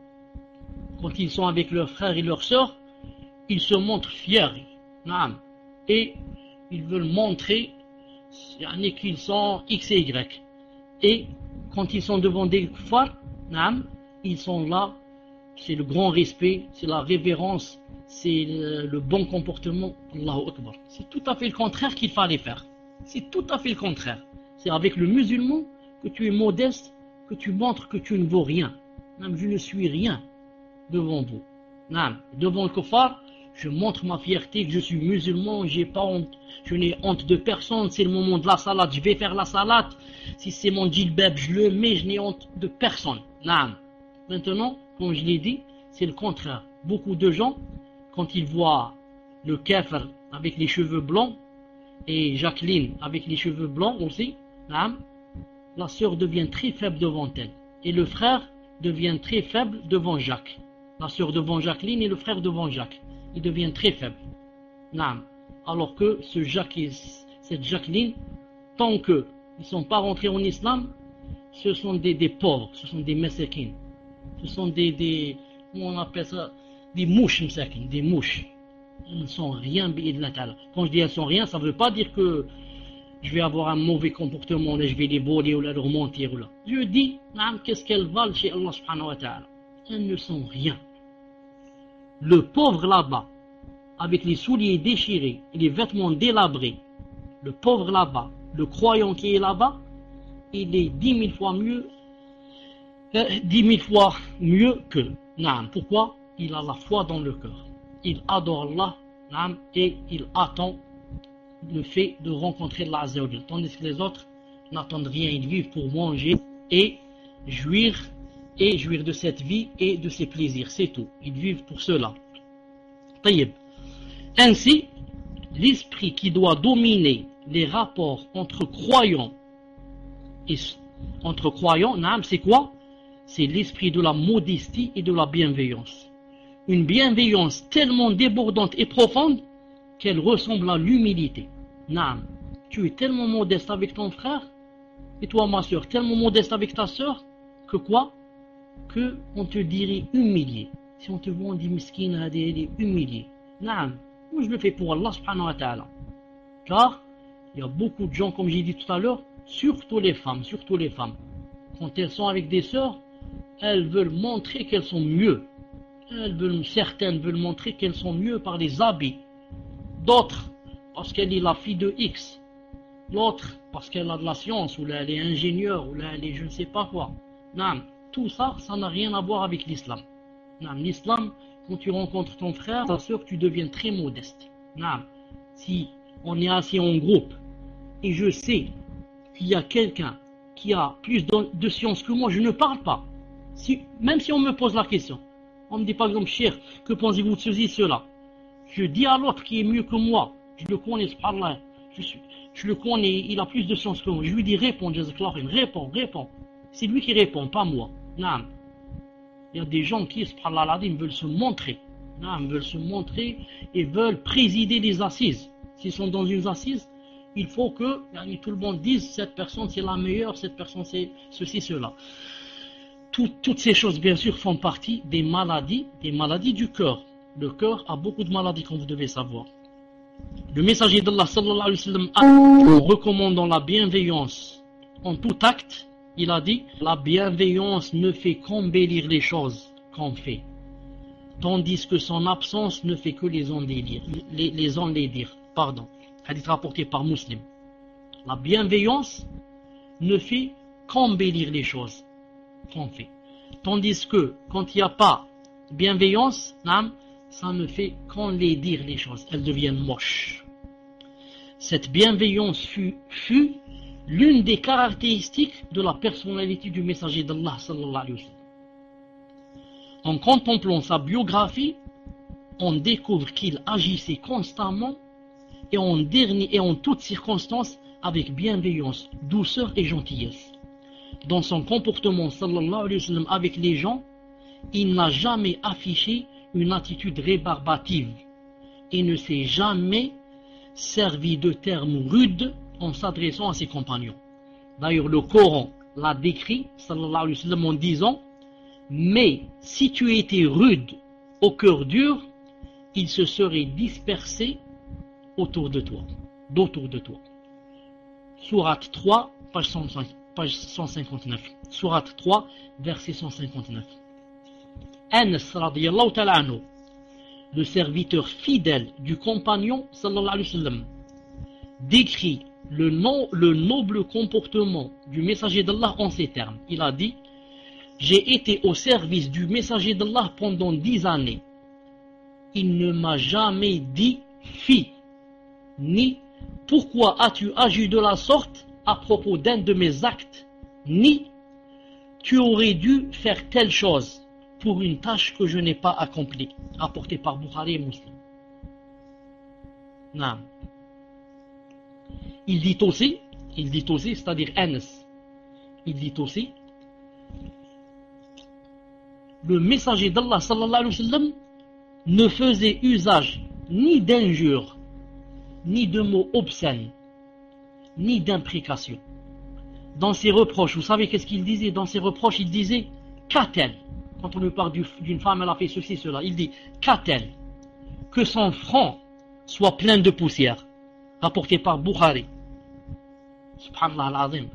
Quand ils sont avec leurs frères et leurs sœurs, ils se montrent fiers. Et ils veulent montrer qu'ils sont X et Y. Et quand ils sont devant des kuffars, ils sont là, c'est le grand respect, c'est la révérence, c'est le bon comportement. Allahu Akbar. C'est tout à fait le contraire qu'il fallait faire. C'est tout à fait le contraire. C'est avec le musulman que tu es modeste, que tu montres que tu ne vaux rien. Je ne suis rien devant vous. Devant le kuffar, je montre ma fierté que je suis musulman, j'ai pas honte, je n'ai honte de personne. C'est le moment de la salade, je vais faire la salade. Si c'est mon djilbab, je le mets, je n'ai honte de personne. Maintenant, comme je l'ai dit, c'est le contraire. Beaucoup de gens, quand ils voient le kafir avec les cheveux blancs et Jacqueline avec les cheveux blancs aussi, la sœur devient très faible devant elle et le frère devient très faible devant Jacques. La sœur devant Jacqueline et le frère devant Jacques. Ils deviennent très faibles. Alors que ce Jacques et cette Jacqueline, tant qu'ils ne sont pas rentrés en islam, ce sont des pauvres, ce sont des mesakines. Ce sont comment on appelle ça? Des mouches, des mouches. Elles ne sont rien, bi'idhnillah ta'ala. Quand je dis elles sont rien, ça ne veut pas dire que je vais avoir un mauvais comportement, et je vais les voler ou leur mentir. Je dis, qu'est-ce qu'elles valent chez Allah subhanahu wa ta'ala? Elles ne sont rien. Le pauvre là-bas, avec les souliers déchirés et les vêtements délabrés, le pauvre là-bas, le croyant qui est là-bas, il est 10 000 fois mieux que. Pourquoi? Il a la foi dans le cœur. Il adore Allah et il attend le fait de rencontrer Allah Azza wa Jal. Tandis que les autres n'attendent rien. Ils vivent pour manger et jouir de cette vie et de ses plaisirs. C'est tout. Ils vivent pour cela. Taïb. Ainsi, l'esprit qui doit dominer les rapports entre croyants, c'est quoi? C'est l'esprit de la modestie et de la bienveillance. Une bienveillance tellement débordante et profonde qu'elle ressemble à l'humilité. Tu es tellement modeste avec ton frère, et toi ma soeur, tellement modeste avec ta soeur, que quoi? Que on te dirait humilié. Si on te voit, on dit miskin, elle est humiliée. Moi je le fais pour Allah subhanahu wa ta'ala. Car il y a beaucoup de gens, comme j'ai dit tout à l'heure, surtout les femmes, quand elles sont avec des sœurs, elles veulent montrer qu'elles sont mieux. Certaines veulent montrer qu'elles sont mieux par les habits. D'autres, parce qu'elle est la fille de X. L'autre, parce qu'elle a de la science, ou là, elle est ingénieure, ou là, elle est je ne sais pas quoi. Tout ça, ça n'a rien à voir avec l'islam. L'islam, quand tu rencontres ton frère, ta soeur, tu deviens très modeste. Si on est assis en groupe, et je sais qu'il y a quelqu'un qui a plus de science que moi, je ne parle pas. Même si on me pose la question, on me dit par exemple, cher, que pensez-vous de ceci, cela? Je dis à l'autre qui est mieux que moi, je le connais, subhanallah, je le connais, il a plus de science que moi. Je lui dis, réponds, réponds. C'est lui qui répond, pas moi. Il y a des gens qui, subhanallah, veulent se montrer. Veulent se montrer et veulent présider les assises. S'ils sont dans une assise, il faut que tout le monde dise, cette personne c'est la meilleure, cette personne c'est ceci, cela. Toutes ces choses, bien sûr, font partie des maladies du cœur. Le cœur a beaucoup de maladies, comme vous devez savoir. Le messager d'Allah sallallahu alayhi wa sallam, en recommandant la bienveillance en tout acte, il a dit: la bienveillance ne fait qu'embellir les choses qu'on fait, tandis que son absence ne fait que les enlaidir. Hadith rapporté par Muslim. La bienveillance ne fait qu'embellir les choses qu'on fait, tandis que quand il n'y a pas bienveillance, ça ne fait qu'enlaidir les choses, elles deviennent moches. Cette bienveillance fut l'une des caractéristiques de la personnalité du messager d'Allah sallallahu alayhi wa sallam. En contemplant sa biographie, on découvre qu'il agissait constamment et en toutes circonstances avec bienveillance, douceur et gentillesse. Dans son comportement sallallahu alayhi wa sallam avec les gens, il n'a jamais affiché une attitude rébarbative et ne s'est jamais servi de termes rudes en s'adressant à ses compagnons. D'ailleurs, le Coran l'a décrit, sallallahu alayhi wa sallam, en disant: mais si tu étais rude, au cœur dur, il se serait dispersé autour de toi. Sourate 3, page 159. Sourate 3, verset 159. Anas radiyallahu ta'ala anhu, le serviteur fidèle du compagnon sallallahu alayhi wa sallam, décrit le noble comportement du messager d'Allah en ces termes. Il a dit: j'ai été au service du messager d'Allah pendant 10 années. Il ne m'a jamais dit fi, ni pourquoi as-tu agi de la sorte à propos d'un de mes actes, ni tu aurais dû faire telle chose pour une tâche que je n'ai pas accomplie. Rapporté par Bukhari et Muslim. Non. Il dit aussi, c'est-à-dire Anas, il dit aussi: le messager d'Allah sallallahu alayhi wa sallam ne faisait usage ni d'injures, ni de mots obscènes, ni d'imprécations. Dans ses reproches, vous savez qu'est-ce qu'il disait? Dans ses reproches, il disait: qu'a-t-elle? Quand on lui parle d'une femme, elle a fait ceci, cela, il dit: qu'a-t-elle? Que son front soit plein de poussière. Rapporté par Bukhari. Subhanallah al-Azim.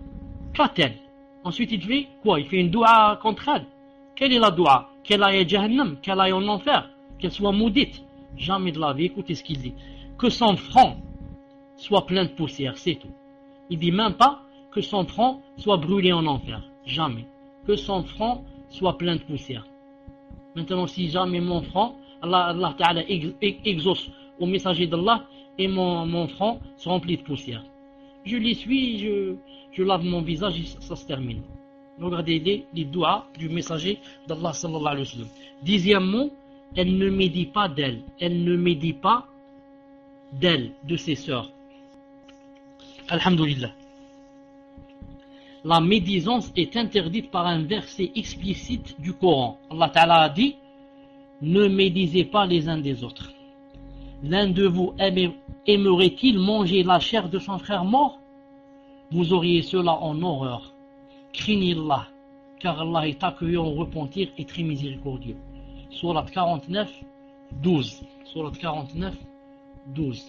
Qu'a-t-elle? Ensuite, il fait quoi? Il fait une doua contre elle. Quelle est la doua? Qu'elle aille à Jahannam, qu'elle aille en enfer, qu'elle soit maudite. Jamais de la vie, écoutez ce qu'il dit. Que son front soit plein de poussière, c'est tout. Il dit même pas que son front soit brûlé en enfer. Jamais. Que son front soit plein de poussière. Maintenant, si jamais mon front, Allah Ta'ala exauce au messager d'Allah et mon front se remplit de poussière, je l'essuie, je lave mon visage et ça se termine. Regardez les doigts du messager d'Allah sallallahu alayhi wa sallam. Dixièmement, elle ne médit pas d'elle. Elle ne médit pas d'elle, de ses sœurs. Alhamdulillah. La médisance est interdite par un verset explicite du Coran. Allah Ta'ala a dit: ne médisez pas les uns des autres. L'un de vous aimerait-il manger la chair de son frère mort? Vous auriez cela en horreur. Craignez Allah, car Allah est accueillant au repentir et très miséricordieux. Sourate 49, 12. Sourate 49, 12.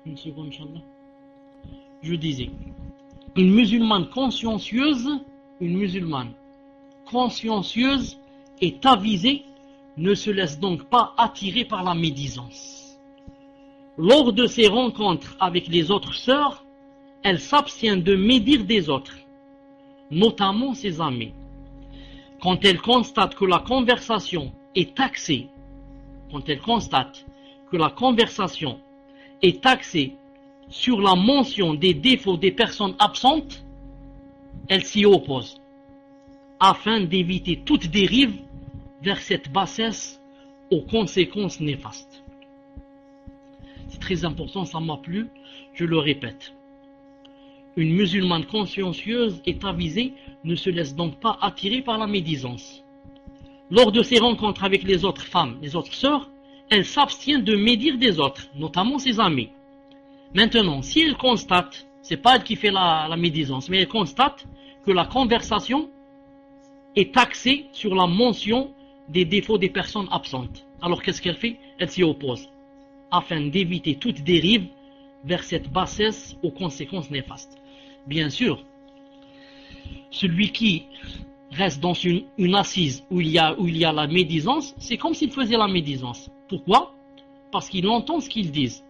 Une seconde, Inch'Allah. Je disais, une musulmane consciencieuse et avisée ne se laisse donc pas attirer par la médisance. Lors de ses rencontres avec les autres sœurs, elle s'abstient de médire des autres, notamment ses amis. Quand elle constate que la conversation est axée, sur la mention des défauts des personnes absentes, elle s'y oppose, afin d'éviter toute dérive vers cette bassesse aux conséquences néfastes. C'est très important, ça m'a plu, je le répète. Une musulmane consciencieuse et avisée ne se laisse donc pas attirer par la médisance. Lors de ses rencontres avec les autres femmes, les autres sœurs, elle s'abstient de médire des autres, notamment ses amis. Maintenant, si elle constate, c'est pas elle qui fait la médisance, mais elle constate que la conversation est axée sur la mention des défauts des personnes absentes. Alors qu'est-ce qu'elle fait? Elle s'y oppose, afin d'éviter toute dérive vers cette bassesse aux conséquences néfastes. Bien sûr, celui qui reste dans une assise où il y a la médisance, c'est comme s'il faisait la médisance. Pourquoi? Parce qu'il entend ce qu'ils disent.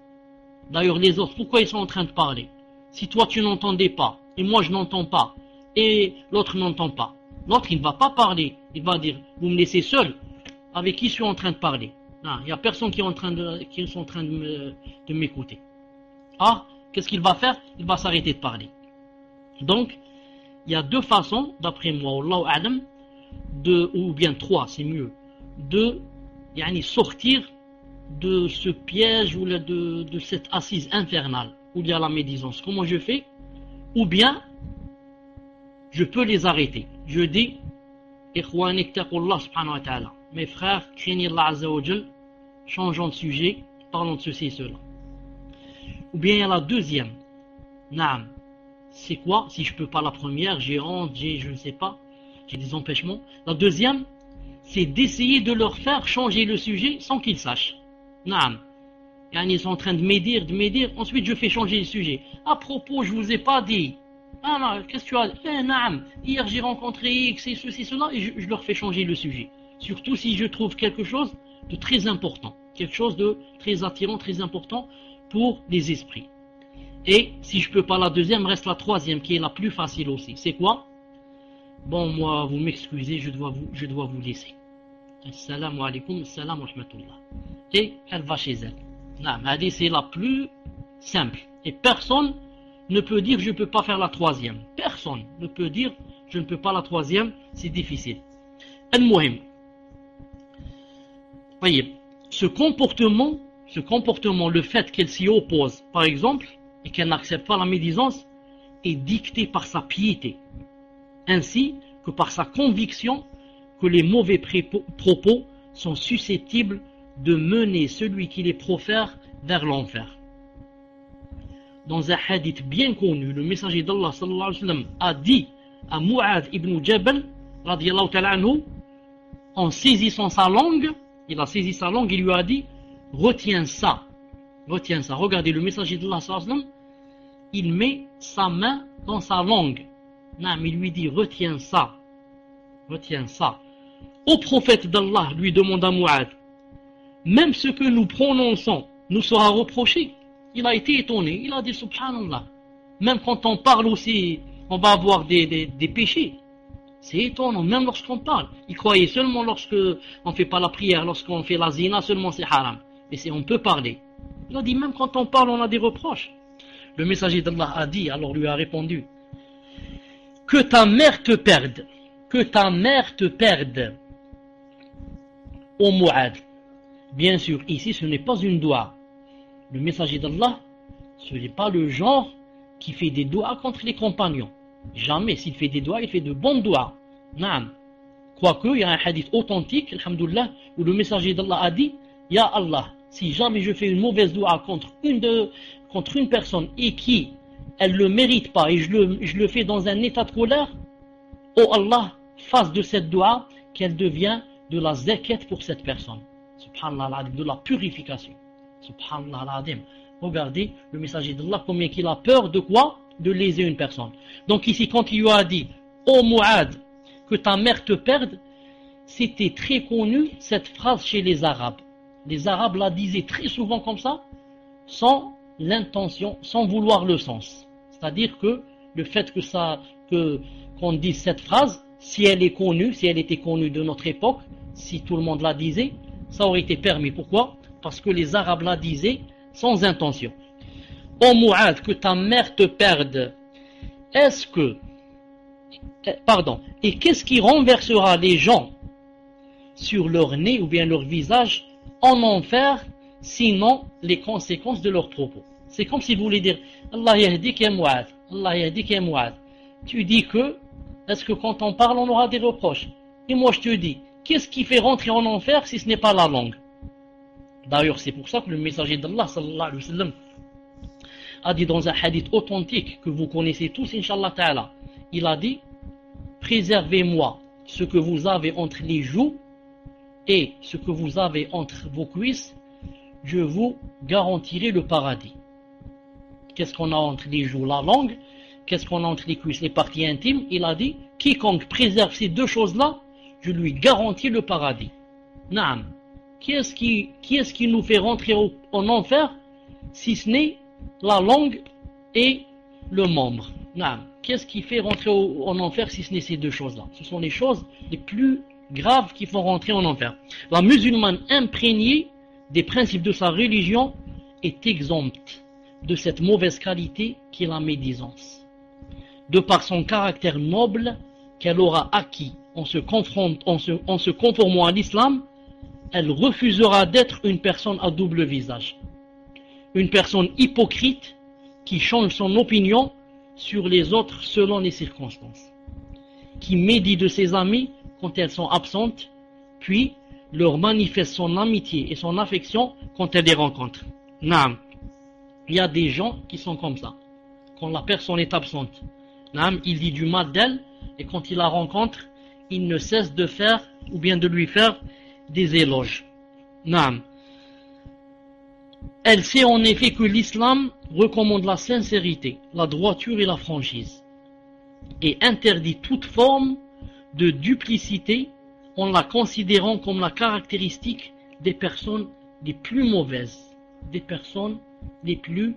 D'ailleurs, les autres, pourquoi ils sont en train de parler? Si toi tu n'entendais pas, et moi je n'entends pas, et l'autre n'entend pas, l'autre il ne va pas parler, il va dire, vous me laissez seul, avec qui je suis en train de parler? Il n'y a personne qui est en train de m'écouter. Ah, qu'est-ce qu'il va faire? Il va s'arrêter de parler. Donc, il y a deux façons, d'après moi, Allahu A'lam, ou bien trois, c'est mieux, de sortir de ce piège ou de cette assise infernale où il y a la médisance. Comment je fais? Ou bien, je peux les arrêter. Je dis, Ikhwanik taqullah subhanahu wa ta'ala. Mes frères, craignez Allah Azza wa Jal, changeons de sujet, parlons de ceci et cela. Ou bien il y a la deuxième. Naam. C'est quoi? Si je peux pas la première, j'ai honte, je ne sais pas, j'ai des empêchements. La deuxième, c'est d'essayer de leur faire changer le sujet sans qu'ils sachent. Naam. Ils sont en train de m'aider, ensuite je fais changer le sujet. À propos, je vous ai pas dit. Ah non, qu'est-ce que tu as dit? Naam. Hier j'ai rencontré X et ceci, cela, et je leur fais changer le sujet. Surtout si je trouve quelque chose de très important, quelque chose de très attirant, très important pour les esprits. Et si je peux pas la deuxième, reste la troisième qui est la plus facile aussi. C'est quoi? Bon, moi, vous m'excusez, je dois vous laisser. Assalamu alaikum, assalamu rahmatullah. Et elle va chez elle. C'est la plus simple. Et personne ne peut dire je ne peux pas faire la troisième. Personne ne peut dire je ne peux pas la troisième, c'est difficile. Al-Muhim. Voyez, ce comportement, le fait qu'elle s'y oppose, par exemple, et qu'elle n'accepte pas la médisance, est dicté par sa piété, ainsi que par sa conviction que les mauvais propos sont susceptibles de mener celui qui les profère vers l'enfer. Dans un hadith bien connu, le messager d'Allah sallallahu alayhi wa sallam a dit à Mu'adh ibn Jabal, radiyallahu ta'ala anhu, en saisissant sa langue, il a saisi sa langue, il lui a dit, retiens ça. Regardez, le messager d'Allah sallallahu alayhi wa sallam, il met sa main dans sa langue. Il lui dit, retiens ça. Au prophète d'Allah, lui demanda Mu'adh, même ce que nous prononçons nous sera reproché. Il a été étonné, il a dit subhanallah, même quand on parle aussi, on va avoir des péchés. C'est étonnant, même lorsqu'on parle. Il croyait seulement lorsqu'on ne fait pas la prière, lorsqu'on fait la zina, seulement c'est haram. Mais on peut parler. Il a dit, même quand on parle, on a des reproches. Le messager d'Allah a dit, alors lui a répondu, que ta mère te perde, ô Mu'adh. Bien sûr, ici ce n'est pas une doua. Le messager d'Allah, ce n'est pas le genre qui fait des doigts contre les compagnons. Jamais, s'il fait des doigts, il fait de bons doigts. Naam. Quoique, il y a un hadith authentique, alhamdoulilah, où le messager d'Allah a dit, Ya Allah, si jamais je fais une mauvaise doua contre une personne et qui, elle ne le mérite pas, et je le fais dans un état de colère, oh Allah, fasse de cette doua qu'elle devient de la zakat pour cette personne. Subhanallah, de la purification. Subhanallah al-Adim. Regardez le messager d'Allah, combien qu'il a peur de quoi? De léser une personne. Donc ici, quand il lui a dit, ô Mu'adh, que ta mère te perde, c'était très connu cette phrase chez les Arabes. Les Arabes la disaient très souvent comme ça, sans l'intention, sans vouloir le sens. C'est-à-dire que le fait qu'on dise cette phrase, si elle était connue de notre époque, si tout le monde la disait, ça aurait été permis. Pourquoi? Parce que les Arabes la disaient sans intention. Ô Mu'adh, que ta mère te perde, et qu'est-ce qui renversera les gens sur leur nez ou bien leur visage en enfer, sinon les conséquences de leurs propos? C'est comme si vous voulez dire, Allah yahdik ya Mu'adh, Allah yahdik ya Mu'adh. Tu dis que, est-ce que quand on parle on aura des reproches? Et moi je te dis, qu'est-ce qui fait rentrer en enfer si ce n'est pas la langue? D'ailleurs, c'est pour ça que le messager d'Allah sallallahu alayhi wa sallam a dit dans un hadith authentique que vous connaissez tous, Inch'Allah ta'ala, il a dit, préservez-moi ce que vous avez entre les joues et ce que vous avez entre vos cuisses, je vous garantirai le paradis. Qu'est-ce qu'on a entre les joues? La langue. Qu'est-ce qu'on a entre les cuisses? Les parties intimes. Il a dit, quiconque préserve ces deux choses-là, je lui garantis le paradis. Naam. Qui est-ce qui nous fait rentrer en enfer, si ce n'est la langue et le membre? Naam. Qu'est-ce qui fait rentrer en enfer, si ce n'est ces deux choses-là? Ce sont les choses les plus graves qui font rentrer en enfer. La musulmane imprégnée des principes de sa religion est exempte de cette mauvaise qualité qui est la médisance. De par son caractère noble qu'elle aura acquis en se conformant à l'islam, elle refusera d'être une personne à double visage. Une personne hypocrite qui change son opinion sur les autres selon les circonstances. Qui médit de ses amis quand elles sont absentes, puis leur manifeste son amitié et son affection quand elle les rencontre. Naam. Il y a des gens qui sont comme ça. Quand la personne est absente, naam, il dit du mal d'elle, et quand il la rencontre, il ne cesse de faire, ou bien de lui faire, des éloges. Naam. Elle sait en effet que l'islam recommande la sincérité, la droiture et la franchise, et interdit toute forme de duplicité en la considérant comme la caractéristique des personnes les plus mauvaises. Des personnes les plus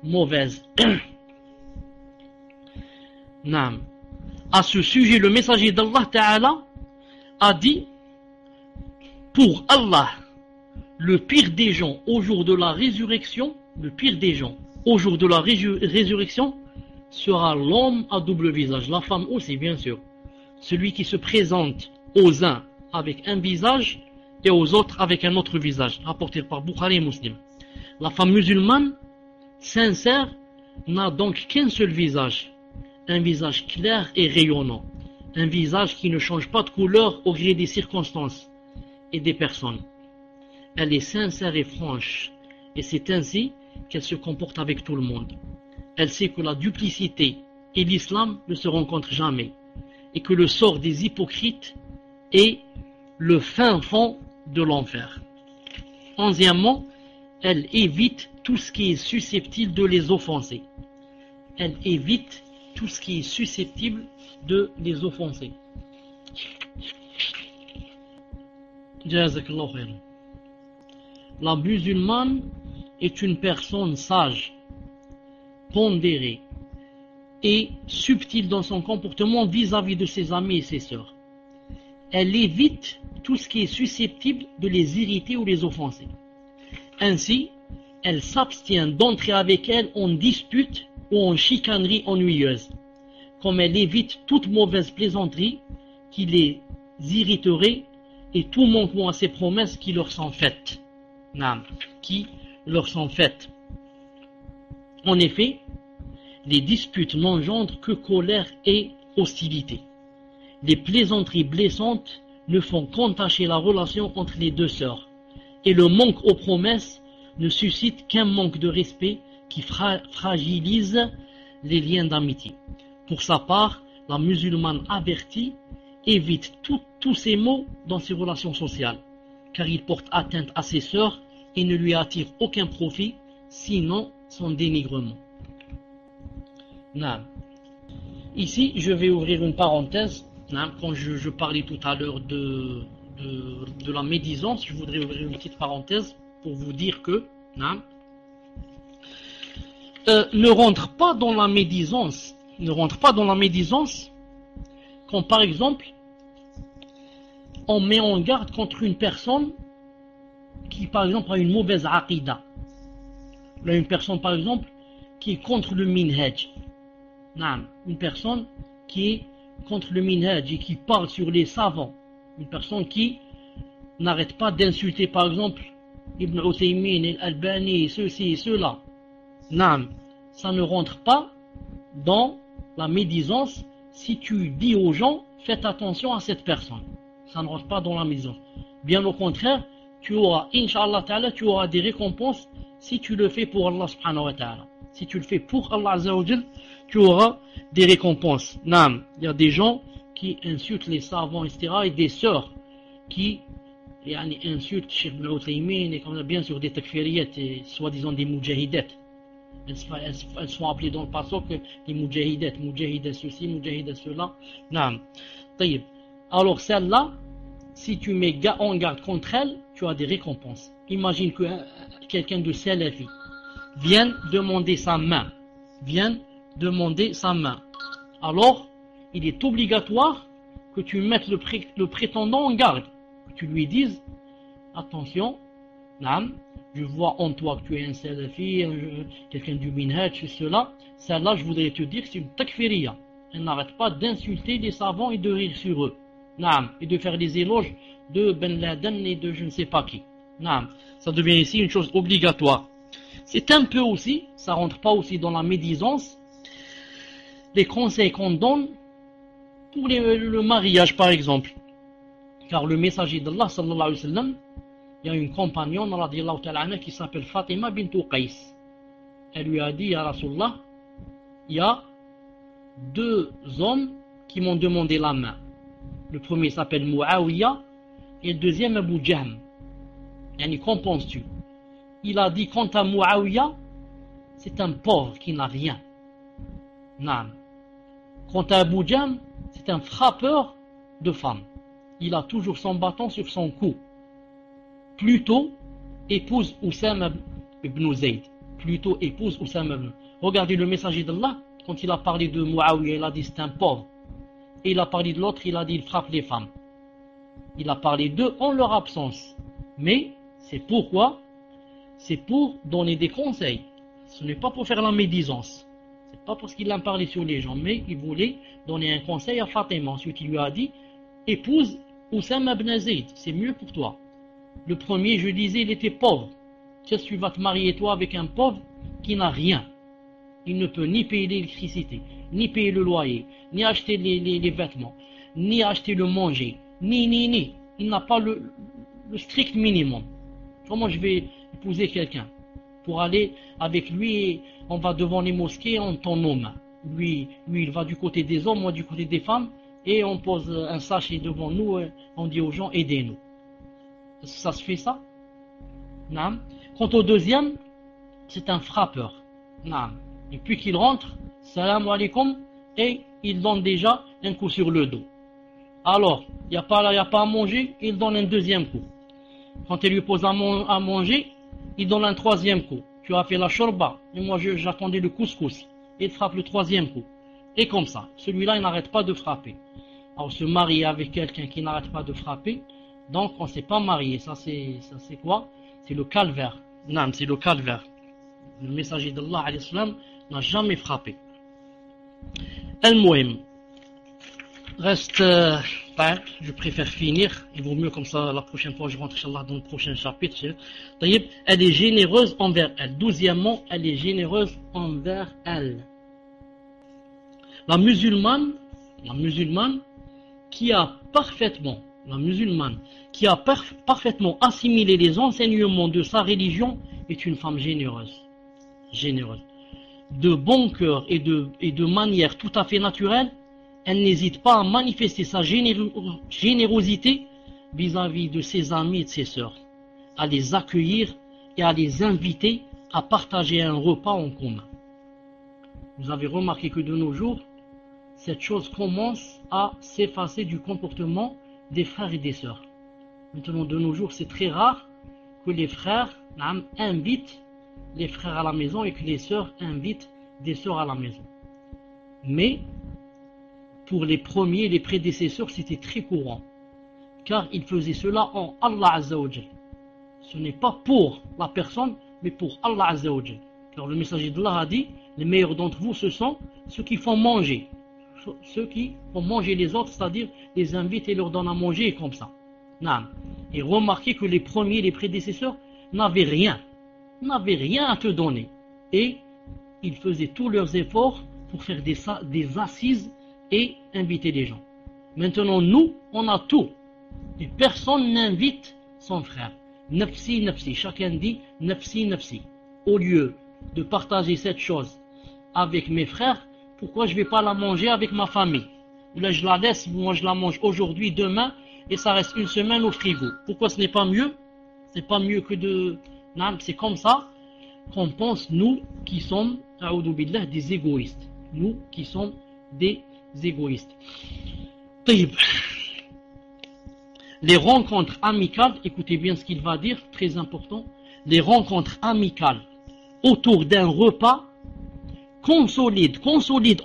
mauvaises. Naam. À ce sujet, le messager d'Allah Ta'ala a dit: pour Allah, le pire des gens au jour de la résurrection, le pire des gens au jour de la résurrection sera l'homme à double visage, la femme aussi bien sûr, celui qui se présente aux uns avec un visage et aux autres avec un autre visage, rapporté par Bukhari et Muslim. La femme musulmane sincère n'a donc qu'un seul visage, un visage clair et rayonnant, un visage qui ne change pas de couleur au gré des circonstances et des personnes. Elle est sincère et franche, et c'est ainsi qu'elle se comporte avec tout le monde. Elle sait que la duplicité et l'islam ne se rencontrent jamais, et que le sort des hypocrites est le fin fond de l'enfer. 11e, elle évite tout ce qui est susceptible de les offenser. Elle évite tout ce qui est susceptible de les offenser. Jazakallahu khairan. La musulmane est une personne sage, pondérée et subtile dans son comportement vis-à-vis de ses amis et ses sœurs. Elle évite tout ce qui est susceptible de les irriter ou les offenser. Ainsi, elle s'abstient d'entrer avec elles en dispute ou en chicanerie ennuyeuse, comme elle évite toute mauvaise plaisanterie qui les irriterait et tout manquement à ses promesses qui leur sont faites. En effet, les disputes n'engendrent que colère et hostilité. Les plaisanteries blessantes ne font qu'entacher la relation entre les deux sœurs, et le manque aux promesses ne suscite qu'un manque de respect qui fragilise les liens d'amitié. Pour sa part, la musulmane avertie évite tous ces maux dans ses relations sociales, car il porte atteinte à ses sœurs et ne lui attire aucun profit, sinon son dénigrement. Ici, je vais ouvrir une parenthèse. Quand je parlais tout à l'heure de la médisance, je voudrais ouvrir une petite parenthèse pour vous dire que ne rentre pas dans la médisance quand par exemple on met en garde contre une personne qui par exemple a une mauvaise aqida. Là, une personne par exemple qui est contre le minhaj, une personne qui est contre le minhaj et qui parle sur les savants, une personne qui n'arrête pas d'insulter par exemple Ibn Uthaymin, Al-Albani, ceux-ci et ceux-là. Ça ne rentre pas dans la médisance si tu dis aux gens faites attention à cette personne. Ça ne rentre pas dans la médisance. Bien au contraire, tu auras, Inch'Allah Ta'ala, tu auras des récompenses si tu le fais pour Allah Subhanahu wa Ta'ala. Si tu le fais pour Allah Azza wa Jal, tu auras des récompenses. Il y a des gens qui insultent les savants, etc. et des sœurs qui يعني insulte Cheikh Ibn Uthaymin et comme bien sûr des takfiriyat, soi-disant des mujahidat. Elles sont appelées dans le passage que les mujahidat, mujahidat ceci, mujahidat cela. Non. Alors celle-là, si tu mets en garde contre elle, tu as des récompenses. Imagine que quelqu'un de salafi vienne demander sa main. Alors, il est obligatoire que tu mettes le prétendant en garde. Que tu lui dises, attention, je vois en toi que tu es un salafi, quelqu'un du minhaj, cela. Celle-là, je voudrais te dire que c'est une takfiriya. Elle n'arrête pas d'insulter les savants et de rire sur eux. Et de faire des éloges de Ben Laden et de je ne sais pas qui. Ça devient ici une chose obligatoire. C'est un peu aussi, ça rentre pas aussi dans la médisance, les conseils qu'on donne pour le mariage par exemple. Car le messager d'Allah sallallahu alayhi wa sallam, il y a une compagnonne radiallahu ta'ala anha qui s'appelle Fatima bint Qais. Elle lui a dit, ya Rasulallah, il y a deux hommes qui m'ont demandé la main. Le premier s'appelle Muawiyah et le deuxième Abu Jahm. Yani, qu'en penses-tu? Il a dit, quant à Muawiyah, c'est un pauvre qui n'a rien. Quant à Abu Jahm, c'est un frappeur de femmes. Il a toujours son bâton sur son cou. Plutôt épouse Oussama ibn Zayd. Regardez le messager d'Allah, quand il a parlé de Muawiyah, il a dit c'est un pauvre. Et il a parlé de l'autre, il a dit il frappe les femmes. Il a parlé d'eux en leur absence. Mais c'est pourquoi? C'est pour donner des conseils. Ce n'est pas pour faire la médisance. C'est pas parce qu'il a parlé sur les gens, mais il voulait donner un conseil à Fatima. Ensuite, il lui a dit épouse Oussama ibn Zayd, c'est mieux pour toi. Le premier, je disais, il était pauvre. Qu'est-ce que tu vas te marier toi avec un pauvre qui n'a rien? Il ne peut ni payer l'électricité, ni payer le loyer, ni acheter les vêtements, ni acheter le manger, ni. Il n'a pas le strict minimum. Comment je vais épouser quelqu'un? Pour aller avec lui, on va devant les mosquées en ton nom. Lui, il va du côté des hommes, moi du côté des femmes, et on pose un sachet devant nous, et on dit aux gens, aidez-nous. Est-ce que ça se fait ça? Non. Quant au deuxième, c'est un frappeur. Non. Et puis qu'il rentre, salam alaikum, et il donne déjà un coup sur le dos. Alors, il n'y a pas à manger, il donne un deuxième coup. Quand il lui pose à manger, il donne un troisième coup. Tu as fait la shorba, et moi j'attendais le couscous. Il frappe le troisième coup. Et comme ça, celui-là il n'arrête pas de frapper. Alors se marier avec quelqu'un qui n'arrête pas de frapper, donc on ne s'est pas marié. Ça c'est quoi? C'est le calvaire. Non, c'est le calvaire. Le messager d'Allah alayhi salam n'a jamais frappé. Al-Muhim. Reste, je préfère finir, il vaut mieux comme ça, la prochaine fois je rentre Inch'Allah dans le prochain chapitre. Elle est généreuse envers elle. 12e, elle est généreuse envers elle. La musulmane qui a parfaitement assimilé les enseignements de sa religion est une femme généreuse. De bon cœur et de manière tout à fait naturelle, elle n'hésite pas à manifester sa générosité vis-à-vis de ses amis et de ses sœurs, à les accueillir et à les inviter à partager un repas en commun. Vous avez remarqué que de nos jours, cette chose commence à s'effacer du comportement des frères et des sœurs. Maintenant, de nos jours, c'est très rare que les frères invitent les frères à la maison et que les sœurs invitent des sœurs à la maison. Mais, pour les premiers, les prédécesseurs, c'était très courant. Car ils faisaient cela en Allah Azza wa Jal. Ce n'est pas pour la personne, mais pour Allah Azza wa Jal. Car le messager d'Allah a dit, les meilleurs d'entre vous, ce sont ceux qui font manger. Ceux qui font manger les autres, c'est-à-dire les invitent et leur donnent à manger comme ça. Et remarquez que les premiers, les prédécesseurs, n'avaient rien à te donner. Et ils faisaient tous leurs efforts pour faire des assises et inviter les gens. Maintenant, nous, on a tout. Et personne n'invite son frère. Nafsi, nafsi. Chacun dit nafsi, nafsi. Au lieu de partager cette chose avec mes frères, pourquoi je ne vais pas la manger avec ma famille? Là, je la laisse, moi je la mange aujourd'hui, demain, et ça reste une semaine au frigo. Pourquoi ce n'est pas mieux? C'est pas mieux que de... Non, c'est comme ça qu'on pense, nous qui sommes, a'oudou billah, des égoïstes. Nous qui sommes des égoïstes. Taïb. Les rencontres amicales, écoutez bien ce qu'il va dire, très important. Les rencontres amicales autour d'un repas consolident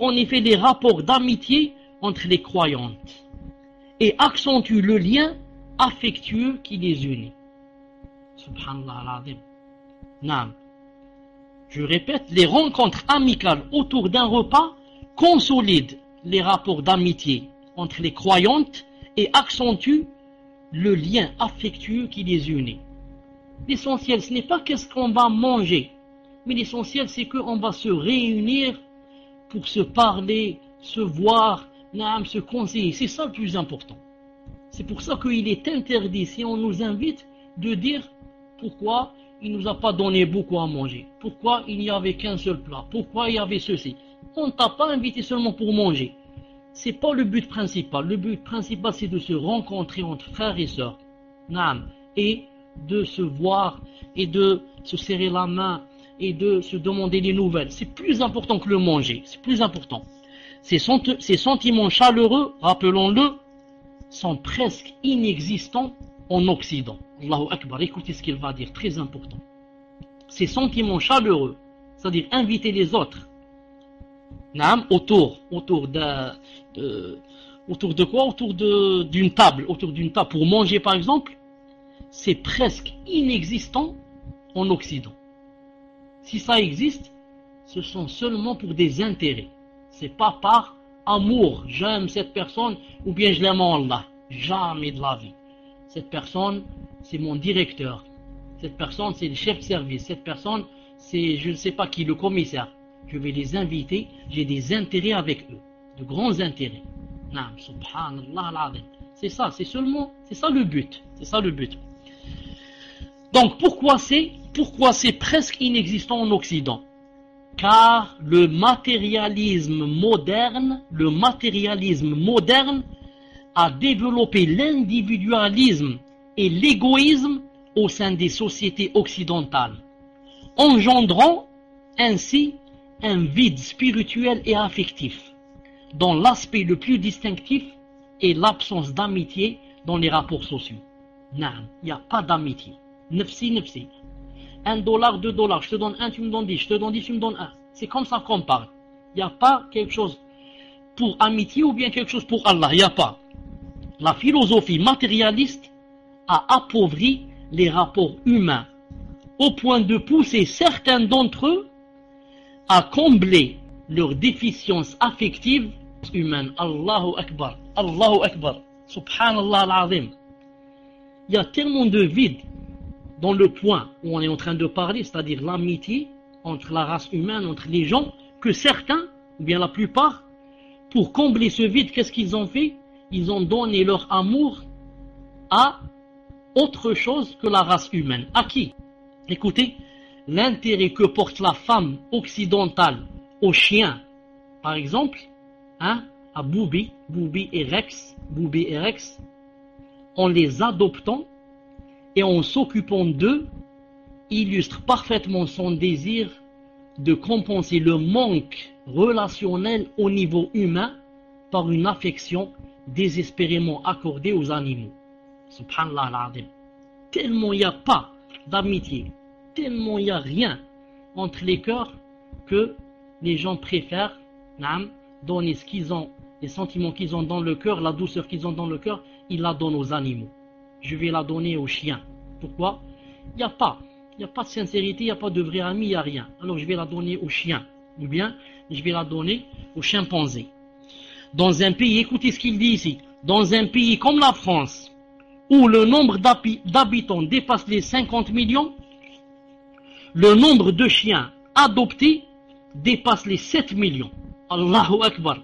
en effet les rapports d'amitié entre les croyantes et accentuent le lien affectueux qui les unit. Subhanallah al-Azim. Naam. Je répète, les rencontres amicales autour d'un repas consolident les rapports d'amitié entre les croyantes et accentuent le lien affectueux qui les unit. L'essentiel, ce n'est pas qu'est-ce qu'on va manger, mais l'essentiel, c'est qu'on va se réunir pour se parler, se voir, se conseiller. C'est ça le plus important. C'est pour ça qu'il est interdit, si on nous invite, de dire pourquoi il ne nous a pas donné beaucoup à manger, pourquoi il n'y avait qu'un seul plat, pourquoi il y avait ceci. On ne t'a pas invité seulement pour manger. C'est pas le but principal. Le but principal, c'est de se rencontrer entre frères et sœurs, et de se voir et de se serrer la main et de se demander des nouvelles. C'est plus important que le manger. C'est plus important. Ces sentiments chaleureux, rappelons-le, sont presque inexistants en Occident. Allahu Akbar, écoutez ce qu'il va dire, très important. Ces sentiments chaleureux, c'est-à-dire inviter les autres, autour de quoi? Autour d'une table, pour manger par exemple, c'est presque inexistant en Occident. Si ça existe, ce sont seulement pour des intérêts. C'est pas par amour, j'aime cette personne ou bien je l'aime en Allah. Jamais de la vie. Cette personne, c'est mon directeur. Cette personne, c'est le chef de service. Cette personne, c'est je ne sais pas qui, le commissaire. Je vais les inviter, j'ai des intérêts avec eux, de grands intérêts. Naam, subhanallah al-azim. C'est ça le but. C'est ça le but. Donc pourquoi c'est presque inexistant en Occident? Car le matérialisme moderne a développé l'individualisme et l'égoïsme au sein des sociétés occidentales, engendrant ainsi un vide spirituel et affectif, dont l'aspect le plus distinctif est l'absence d'amitié dans les rapports sociaux. Non, il n'y a pas d'amitié. Nefsi. $1, $2, je te donne 1, tu me donnes 10, je te donne 10, tu me donnes 1. C'est comme ça qu'on parle. Il n'y a pas quelque chose pour amitié ou bien quelque chose pour Allah. Il n'y a pas. La philosophie matérialiste a appauvri les rapports humains au point de pousser certains d'entre eux à combler leurs déficiences affectives humaines. Allahu Akbar. Allahu Akbar. Subhanallah al-Azim. Il y a tellement de vide dans le point où on est en train de parler, c'est-à-dire l'amitié entre la race humaine, entre les gens, que certains, ou bien la plupart, pour combler ce vide, qu'est-ce qu'ils ont fait? Ils ont donné leur amour à autre chose que la race humaine. À qui? Écoutez, l'intérêt que porte la femme occidentale aux chiens, par exemple, à Boubi et Rex, en les adoptant et en s'occupant d'eux, illustre parfaitement son désir de compenser le manque relationnel au niveau humain par une affection désespérément accordée aux animaux. Subhanallah al-Azim. Tellement il n'y a pas d'amitié, tellement il n'y a rien entre les cœurs que les gens préfèrent donner ce qu'ils ont, les sentiments qu'ils ont dans le cœur, la douceur qu'ils ont dans le cœur, ils la donnent aux animaux. Je vais la donner aux chiens. Pourquoi? Il n'y a pas de sincérité, il n'y a pas de vrai ami, il n'y a rien. Alors je vais la donner aux chiens, ou bien je vais la donner aux chimpanzés. Dans un pays, écoutez ce qu'il dit ici, dans un pays comme la France, où le nombre d'habitants dépasse les 50 millions, le nombre de chiens adoptés dépasse les 7 millions. Allahu Akbar.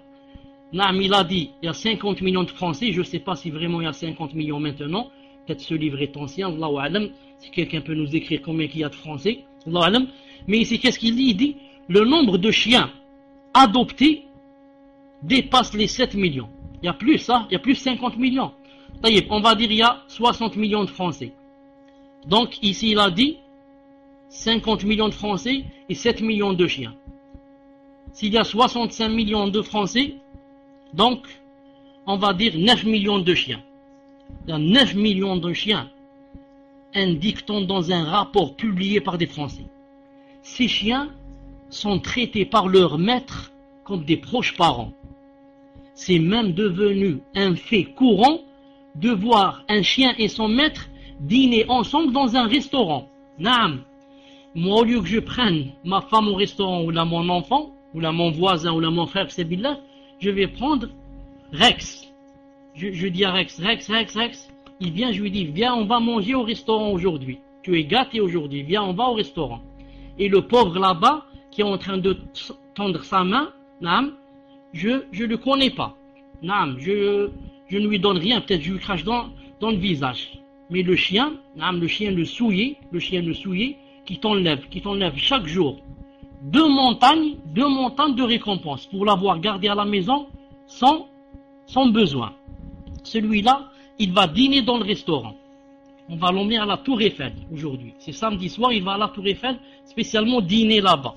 Naam, il a dit, il y a 50 millions de Français, je ne sais pas si vraiment il y a 50 millions maintenant, peut-être ce livre est ancien, Allahu Alam, si quelqu'un peut nous écrire combien il y a de Français, Allahu Alam. Mais ici, qu'est-ce qu'il dit? Il dit, le nombre de chiens adoptés dépasse les 7 millions. Il y a plus, il y a plus 50 millions. On va dire il y a 60 millions de Français. Donc ici il a dit 50 millions de Français et 7 millions de chiens. S'il y a 65 millions de Français, donc on va dire 9 millions de chiens. Il y a 9 millions de chiens, indiquant dans un rapport publié par des Français. Ces chiens sont traités par leur maître comme des proches parents. C'est même devenu un fait courant de voir un chien et son maître dîner ensemble dans un restaurant. Naam. Moi, au lieu que je prenne ma femme au restaurant, ou là mon enfant, ou là mon voisin, ou là mon frère, je vais prendre Rex. Je dis à Rex, il vient, je lui dis, viens, on va manger au restaurant aujourd'hui. Tu es gâté aujourd'hui, viens, on va au restaurant. Et le pauvre là-bas, qui est en train de tendre sa main, naam, je ne le connais pas. Naam, je ne lui donne rien, peut-être je lui crache dans le visage. Mais le chien, naam, le chien le souillé, qui t'enlève chaque jour deux montagnes de récompenses pour l'avoir gardé à la maison sans besoin. Celui-là, il va dîner dans le restaurant. On va l'emmener à la Tour Eiffel aujourd'hui. C'est samedi soir, il va à la Tour Eiffel, spécialement dîner là-bas.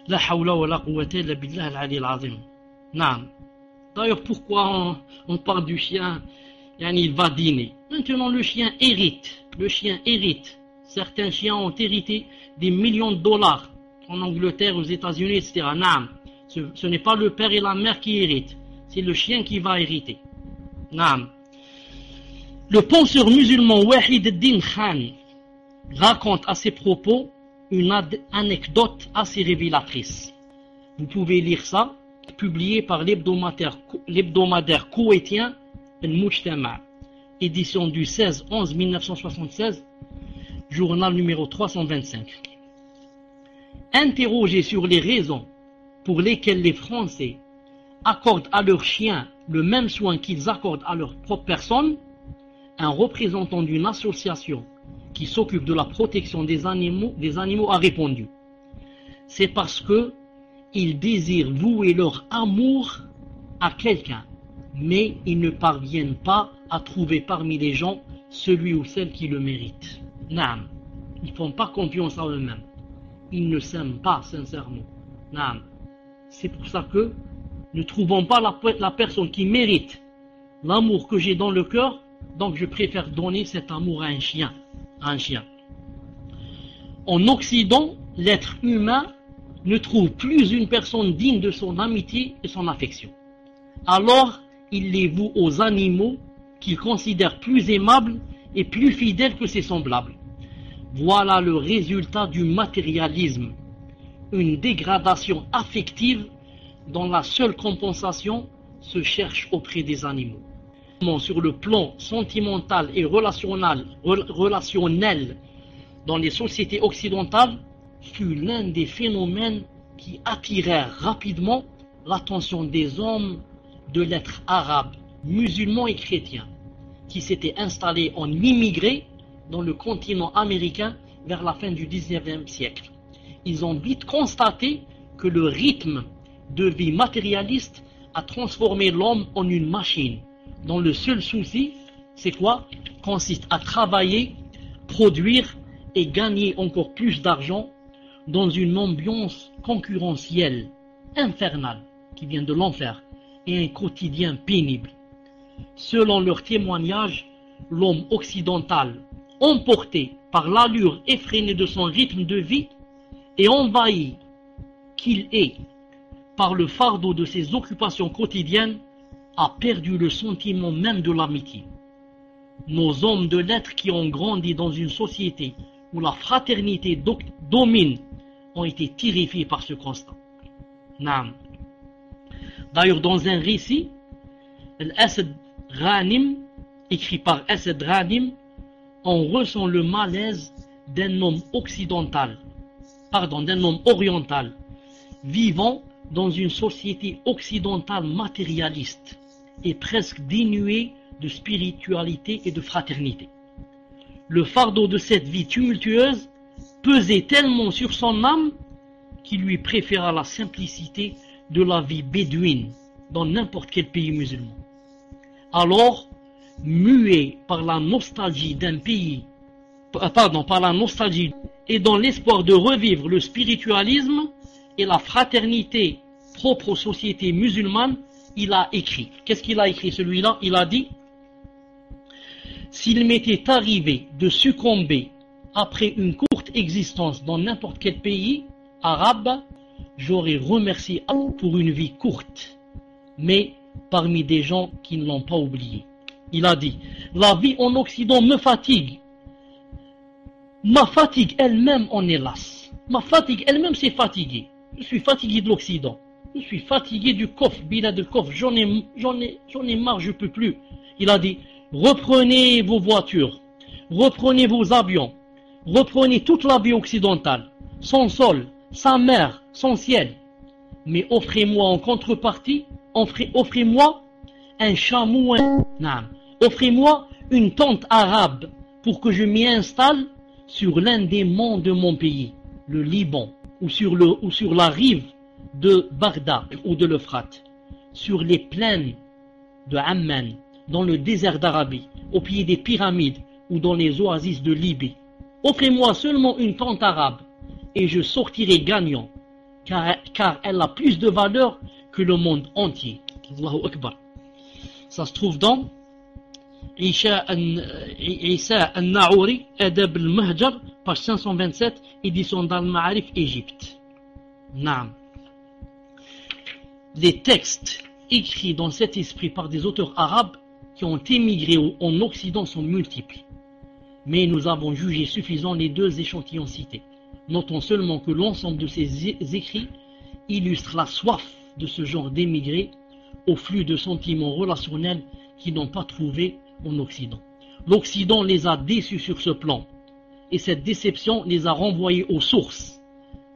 La hawla wa la quwwata illa billah al-ali al-azim. Naam. D'ailleurs, pourquoi on parle du chien? Il va dîner. Maintenant, le chien hérite. Certains chiens ont hérité des millions de dollars en Angleterre, aux États-Unis, etc. Naam. Ce n'est pas le père et la mère qui héritent. C'est le chien qui va hériter. Naam. Le penseur musulman Wahid ad-Din Khan raconte à ses propos une anecdote assez révélatrice. Vous pouvez lire ça, publié par l'hebdomadaire koweïtien Al-Mujtama, édition du 16-11-1976, journal numéro 325. Interrogé sur les raisons pour lesquelles les Français accordent à leurs chiens le même soin qu'ils accordent à leur propre personne, un représentant d'une association qui s'occupe de la protection des animaux a répondu: c'est parce que ils désirent vouer leur amour à quelqu'un, mais ils ne parviennent pas à trouver parmi les gens celui ou celle qui le mérite. Naam. Ils ne font pas confiance à eux-mêmes. Ils ne s'aiment pas sincèrement. Naam. C'est pour ça que ne trouvons pas la personne qui mérite l'amour que j'ai dans le cœur, donc je préfère donner cet amour à un chien. En Occident, l'être humain ne trouve plus une personne digne de son amitié et son affection. Alors, il les voue aux animaux qu'il considère plus aimables et plus fidèles que ses semblables. Voilà le résultat du matérialisme, une dégradation affective dont la seule compensation se cherche auprès des animaux. Sur le plan sentimental et relationnel dans les sociétés occidentales, fut l'un des phénomènes qui attirèrent rapidement l'attention des hommes de l'être arabe, musulmans et chrétiens, qui s'étaient installés en immigrés dans le continent américain vers la fin du XIXe siècle. Ils ont vite constaté que le rythme de vie matérialiste a transformé l'homme en une machine, dont le seul souci, c'est quoi? Consiste à travailler, produire et gagner encore plus d'argent dans une ambiance concurrentielle, infernale, qui vient de l'enfer, et un quotidien pénible. Selon leur témoignage, l'homme occidental, emporté par l'allure effrénée de son rythme de vie et envahi qu'il est par le fardeau de ses occupations quotidiennes, a perdu le sentiment même de l'amitié. Nos hommes de lettres qui ont grandi dans une société où la fraternité domine ont été terrifiés par ce constat. Naam. D'ailleurs, dans un récit, Al-Asad Ghanim, écrit par Asad Ghanim, on ressent le malaise d'un homme oriental, vivant dans une société occidentale matérialiste et presque dénuée de spiritualité et de fraternité. Le fardeau de cette vie tumultueuse pesait tellement sur son âme qu'il lui préféra la simplicité de la vie bédouine dans n'importe quel pays musulman. Alors, muets par la nostalgie d'un pays, par la nostalgie et dans l'espoir de revivre le spiritualisme et la fraternité propre aux sociétés musulmanes, il a écrit. Qu'est-ce qu'il a écrit celui-là? Il a dit: s'il m'était arrivé de succomber après une courte existence dans n'importe quel pays arabe, j'aurais remercié Allah pour une vie courte, mais parmi des gens qui ne l'ont pas oublié. Il a dit: la vie en Occident me fatigue. Ma fatigue elle-même en est lasse. Ma fatigue elle-même s'est fatiguée. Je suis fatigué de l'Occident. Je suis fatigué du coffre, bila de coffre. J'en ai marre, je peux plus. Il a dit: reprenez vos voitures, reprenez vos avions, reprenez toute la vie occidentale, son sol, sa mer, son ciel. Mais offrez-moi en contrepartie, offrez-moi un chameau, offrez-moi une tente arabe pour que je m'y installe sur l'un des monts de mon pays, le Liban, ou sur la rive de Bagdad ou de l'Euphrate, sur les plaines de Amman, dans le désert d'Arabie, au pied des pyramides ou dans les oasis de Libye. Offrez-moi seulement une tente arabe et je sortirai gagnant, car elle a plus de valeur que le monde entier. Allahu Akbar. Ça se trouve dans Isa al-Naouri, Adab al-Mahjar, page 527, édition d'Al-Ma'arif, Égypte. Naam. Les textes écrits dans cet esprit par des auteurs arabes qui ont émigré en Occident sont multiples. Mais nous avons jugé suffisant les deux échantillons cités. Notons seulement que l'ensemble de ces écrits illustre la soif de ce genre d'émigrés au flux de sentiments relationnels qu'ils n'ont pas trouvé en Occident. L'Occident les a déçus sur ce plan, et cette déception les a renvoyés aux sources,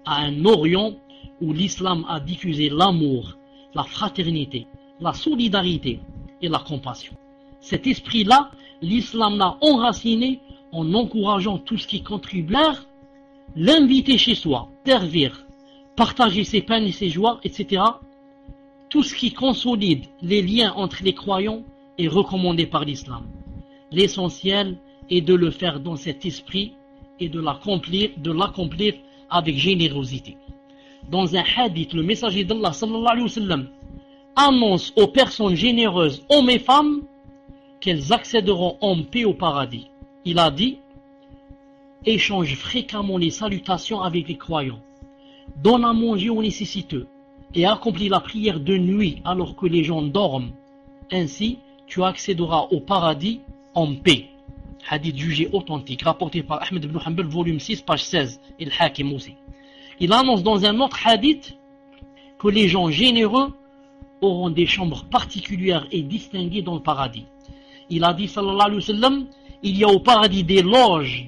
à un Orient où l'islam a diffusé l'amour, la fraternité, la solidarité et la compassion. Cet esprit-là, l'islam l'a enraciné en encourageant tout ce qui contribue, l'inviter chez soi, servir, partager ses peines et ses joies, etc. Tout ce qui consolide les liens entre les croyants est recommandé par l'islam. L'essentiel est de le faire dans cet esprit et de l'accomplir avec générosité. Dans un hadith, le messager d'Allah sallallahu alayhi wa sallam annonce aux personnes généreuses, hommes et femmes, qu'elles accéderont en paix au paradis. Il a dit: échange fréquemment les salutations avec les croyants, donne à manger aux nécessiteux et accomplis la prière de nuit alors que les gens dorment. Ainsi, tu accéderas au paradis en paix. Hadith jugé authentique, rapporté par Ahmed ibn Hanbal, volume 6, page 16, et le Hakim aussi. Il annonce dans un autre hadith que les gens généreux auront des chambres particulières et distinguées dans le paradis. Il a dit, sallallahu alayhi wa sallam, il y a au paradis des loges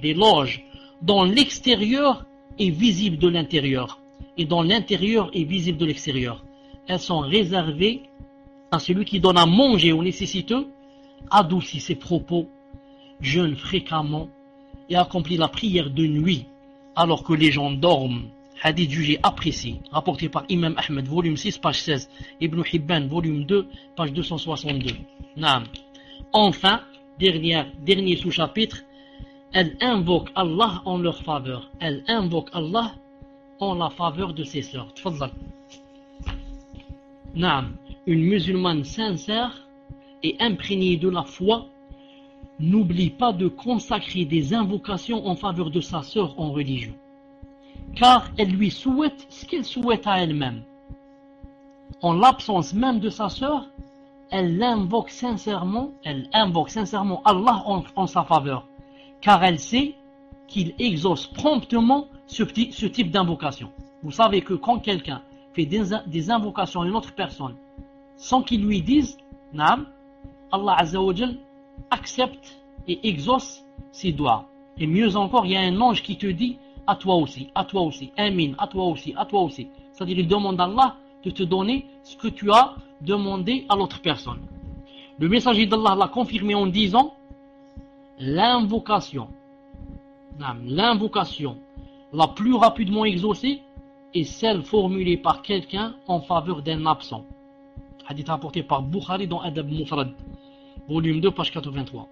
dont l'extérieur est visible de l'intérieur et dont l'intérieur est visible de l'extérieur. Elles sont réservées à celui qui donne à manger aux nécessiteux, adoucit ses propos, jeûne fréquemment et accomplit la prière de nuit alors que les gens dorment. Hadith jugé apprécié, rapporté par Imam Ahmed, volume 6, page 16, Ibn Hibban, volume 2, page 262. Naam. Enfin, dernier sous-chapitre, elle invoque Allah en leur faveur. Elle invoque Allah en la faveur de ses sœurs. Tfadal. Naam. Une musulmane sincère et imprégnée de la foi n'oublie pas de consacrer des invocations en faveur de sa sœur en religion, car elle lui souhaite ce qu'elle souhaite à elle-même. En l'absence même de sa sœur, elle invoque sincèrement Allah en sa faveur, car elle sait qu'il exauce promptement ce type d'invocation. Vous savez que quand quelqu'un fait des invocations à une autre personne sans qu'il lui dise, Naam, Allah Azza wa Jal accepte et exauce ses doigts. Et mieux encore, il y a un ange qui te dit, à toi aussi, amin, à toi aussi. C'est-à-dire, il demande à Allah de te donner ce que tu as demandé à l'autre personne. Le messager d'Allah l'a confirmé en disant, l'invocation la plus rapidement exaucée est celle formulée par quelqu'un en faveur d'un absent. Hadith rapporté par Bukhari dans Adab Mufrad. volume 2, page 83.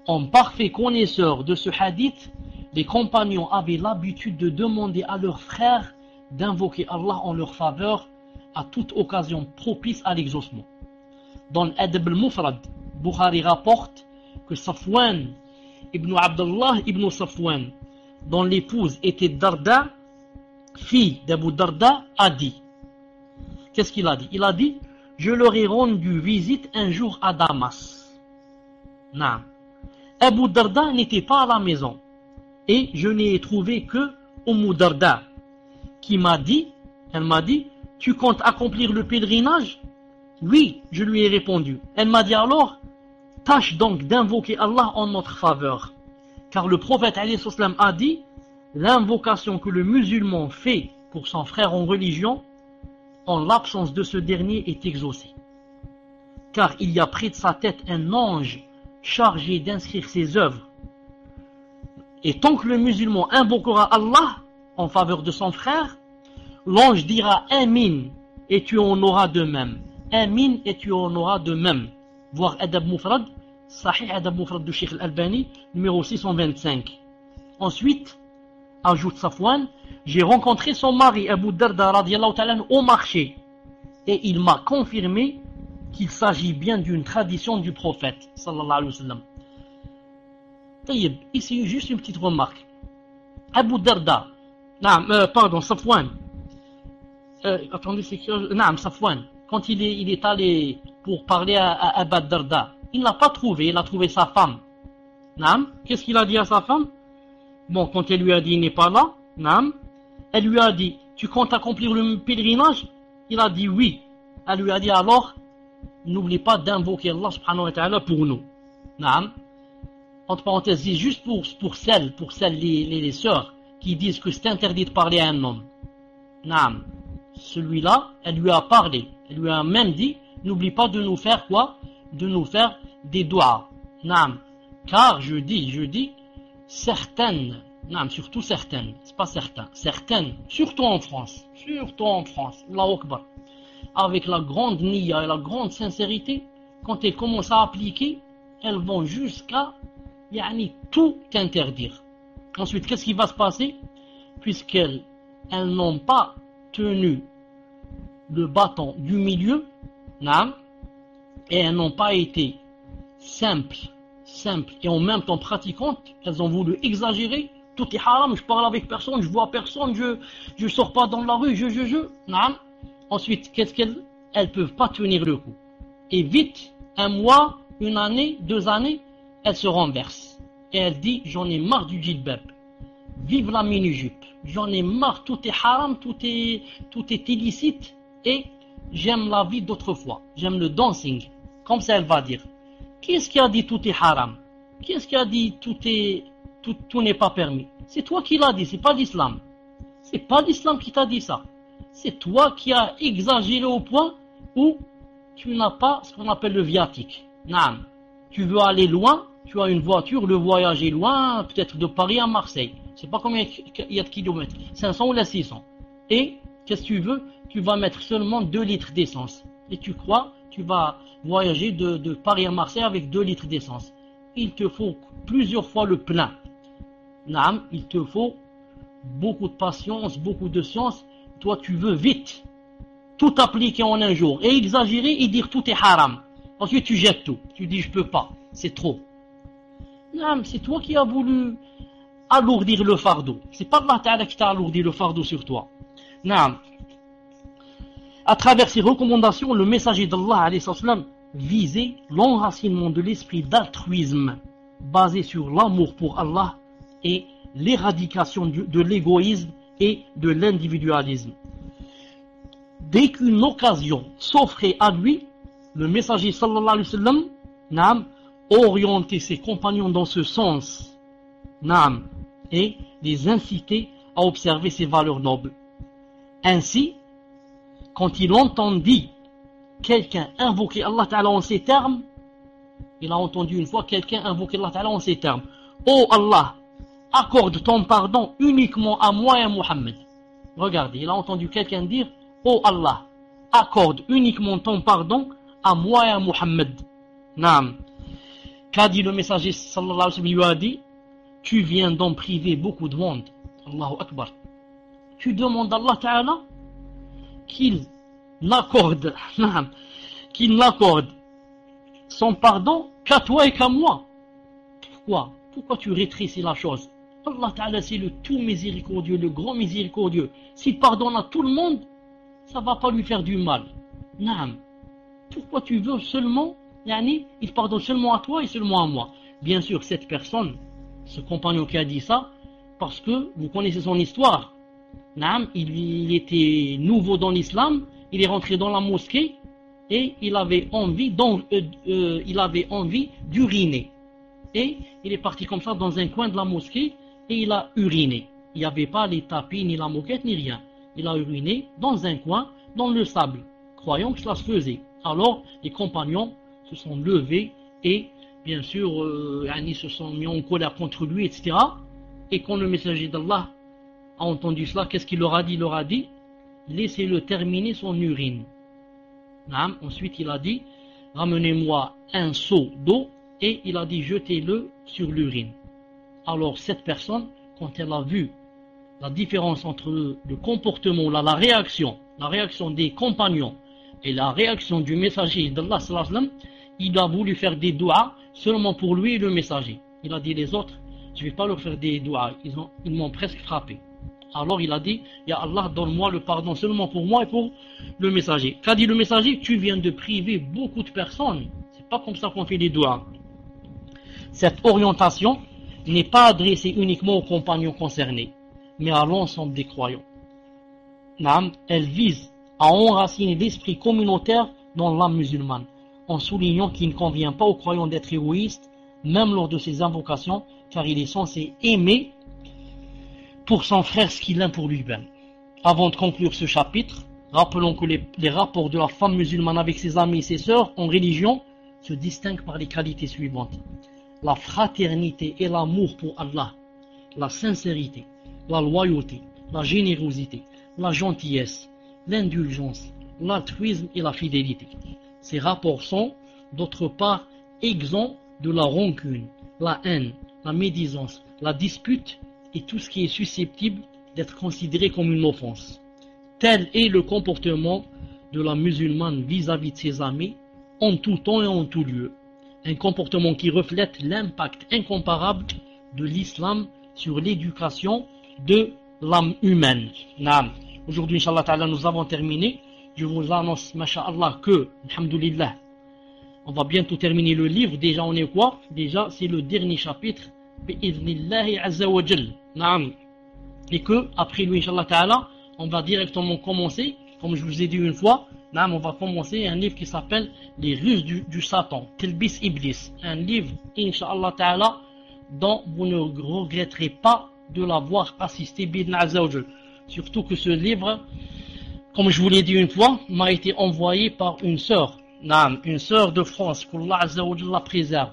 En parfait connaisseur de ce hadith, les compagnons avaient l'habitude de demander à leurs frères d'invoquer Allah en leur faveur à toute occasion propice à l'exaucement. Dans l'Adab al-Mufrad, Bukhari rapporte que Safwan ibn Abdullah ibn Safwan, dont l'épouse était Darda, fille d'Abu Darda, a dit. Qu'est-ce qu'il a dit? Il a dit: je leur ai rendu visite un jour à Damas. Non. Abu Darda n'était pas à la maison et je n'ai trouvé que Darda qui m'a dit, elle m'a dit: tu comptes accomplir le pèlerinage? Oui, je lui ai répondu. Elle m'a dit alors: tâche donc d'invoquer Allah en notre faveur, car le prophète alayhi salam a dit: l'invocation que le musulman fait pour son frère en religion, en l'absence de ce dernier, est exaucée, car il y a près de sa tête un ange chargé d'inscrire ses œuvres. Et tant que le musulman invoquera Allah en faveur de son frère, l'ange dira Amin, et tu en auras de même. Amin, et tu en auras de même. Voir Adab Mufrad, Sahih Adab Mufrad de Sheikh Al-Albani, numéro 625. Ensuite, ajoute Safwan, j'ai rencontré son mari Abu Darda radiyallahu ta'ala au marché, et il m'a confirmé qu'il s'agit bien d'une tradition du prophète sallallahu alayhi wa sallam. Taïb, ici juste une petite remarque. Abu Darda, Safwan, attendez, c'est que Safwan, quand il est allé pour parler à Abu Darda, il n'a pas trouvé, il a trouvé sa femme. Qu'est-ce qu'il a dit à sa femme? Bon, quand elle lui a dit il n'est pas là, elle lui a dit: tu comptes accomplir le pèlerinage? Il a dit oui. Elle lui a dit alors: n'oublie pas d'invoquer Allah subhanahu wa ta'ala pour nous. Entre parenthèses, c'est juste pour celles les sœurs qui disent que c'est interdit de parler à un homme. Celui-là, elle lui a parlé. Elle lui a même dit: n'oublie pas de nous faire quoi? De nous faire des doigts. Car je dis, certaines, surtout certaines, c'est pas certain, certaines, surtout en France, Allahu Akbar, avec la grande niya et la grande sincérité, quand elles commencent à appliquer, elles vont jusqu'à tout interdire. Ensuite, qu'est-ce qui va se passer? Puisqu'elles n'ont pas tenu le bâton du milieu, et elles n'ont pas été simples et en même temps pratiquantes, elles ont voulu exagérer. Tout est haram, je parle avec personne, je vois personne, je sors pas dans la rue, Ensuite, qu'est-ce qu'elles peuvent pas tenir le coup. Et vite, un mois, une année, 2 années, elles se renversent. Et elle dit: j'en ai marre du djilbab. Vive la mini-jupe. J'en ai marre, tout est haram, tout est illicite. Et j'aime la vie d'autrefois. J'aime le dancing. Comme ça, elle va dire. Qu'est-ce qui a dit tout est haram? Qu'est-ce qui a dit tout n'est pas permis? C'est toi qui l'as dit, c'est pas l'islam. C'est pas l'islam qui t'a dit ça. C'est toi qui as exagéré au point où tu n'as pas ce qu'on appelle le viatique. Tu veux aller loin, tu as une voiture, le voyage est loin, peut-être de Paris à Marseille. Je sais pas combien il y a de kilomètres, 500 ou 600. Et qu'est-ce que tu veux? Tu vas mettre seulement 2 litres d'essence. Et tu crois, tu vas voyager de Paris à Marseille avec 2 litres d'essence. Il te faut plusieurs fois le plein. Il te faut beaucoup de patience, beaucoup de science. Toi, tu veux vite tout appliquer en un jour et exagérer et dire tout est haram. Ensuite, tu jettes tout. Tu dis je peux pas, c'est trop. C'est toi qui as voulu alourdir le fardeau. C'est pas Allah Ta'ala qui t'a alourdi le fardeau sur toi. À travers ces recommandations, le messager d'Allah alayhi salam visait l'enracinement de l'esprit d'altruisme basé sur l'amour pour Allah et l'éradication de l'égoïsme et de l'individualisme. Dès qu'une occasion s'offrait à lui, le messager sallallahu alayhi wa sallam orientait ses compagnons dans ce sens et les incitait à observer ces valeurs nobles. Ainsi, quand il entendit quelqu'un invoquer Allah Ta'ala en ces termes, il a entendu une fois quelqu'un invoquer Allah Ta'ala en ces termes: oh Allah, accorde ton pardon uniquement à moi et à Muhammad. Regardez, il a entendu quelqu'un dire: oh Allah, accorde uniquement ton pardon à moi et à Muhammad. Naam. Qu'a dit le messager sallallahu alayhi wa sallam, il lui a dit, tu viens d'en priver beaucoup de monde. Allahu Akbar. Tu demandes à Allah Ta'ala qu'il l'accorde, qu'il l'accorde son pardon qu'à toi et qu'à moi. Pourquoi tu rétrécis la chose? Allah Ta'ala c'est le tout miséricordieux, le grand miséricordieux. S'il pardonne à tout le monde, ça va pas lui faire du mal. Naam. Pourquoi tu veux seulement, il pardonne seulement à toi et seulement à moi? Bien sûr, cette personne, ce compagnon qui a dit ça, parce que vous connaissez son histoire. Naam, il était nouveau dans l'islam, il est rentré dans la mosquée et il avait envie d'uriner. Et il est parti comme ça dans un coin de la mosquée et il a uriné. Il n'y avait pas les tapis, ni la moquette, ni rien. Il a uriné dans un coin, dans le sable, croyant que cela se faisait. Alors, les compagnons se sont levés et, bien sûr, ils se sont mis en colère contre lui, etc. Et quand le messager d'Allah a entendu cela, qu'est-ce qu'il leur a dit? Il leur a dit, laissez-le terminer son urine. Ensuite, il a dit, ramenez-moi un seau d'eau, et il a dit, jetez-le sur l'urine. Alors, cette personne, quand elle a vu la différence entre le comportement, la réaction des compagnons et la réaction du messager d'Allah, il a voulu faire des doigts seulement pour lui et le messager. Il a dit, les autres, je ne vais pas leur faire des doigts, ils m'ont presque frappé. Alors il a dit, Ya Allah, donne-moi le pardon seulement pour moi et pour le messager. Qu'a dit le messager? Tu viens de priver beaucoup de personnes. C'est pas comme ça qu'on fait les doigts. Cette orientation n'est pas adressée uniquement aux compagnons concernés, mais à l'ensemble des croyants. Elle vise à enraciner l'esprit communautaire dans l'âme musulmane, en soulignant qu'il ne convient pas aux croyants d'être égoïstes, même lors de ses invocations, car il est censé aimer pour son frère ce qu'il aime pour lui-même. Avant de conclure ce chapitre, rappelons que les rapports de la femme musulmane avec ses amis et ses sœurs en religion se distinguent par les qualités suivantes: la fraternité et l'amour pour Allah, la sincérité, la loyauté, la générosité, la gentillesse, l'indulgence, l'altruisme et la fidélité. Ces rapports sont, d'autre part, exempts de la rancune, la haine, la médisance, la dispute et tout ce qui est susceptible d'être considéré comme une offense. Tel est le comportement de la musulmane vis-à-vis de ses amis, en tout temps et en tout lieu. Un comportement qui reflète l'impact incomparable de l'islam sur l'éducation de l'âme humaine. Aujourd'hui, Inch'Allah Ta'ala, nous avons terminé. Je vous annonce, Masha'Allah, que, alhamdulillah, on va bientôt terminer le livre. Déjà, on est quoi? Déjà, c'est le dernier chapitre. Bi'idhnillahi azza wa jal. Et que, après lui, Inch'Allah Ta'ala, on va directement commencer, comme je vous ai dit une fois, on va commencer un livre qui s'appelle Les ruses du Satan, Tilbis Iblis. Un livre, Inch'Allah Ta'ala, dont vous ne regretterez pas de l'avoir assisté, Bidn azza wa jal. Surtout que ce livre, comme je vous l'ai dit une fois, m'a été envoyé par une sœur de France, qu'Allah azza wa jal la préserve,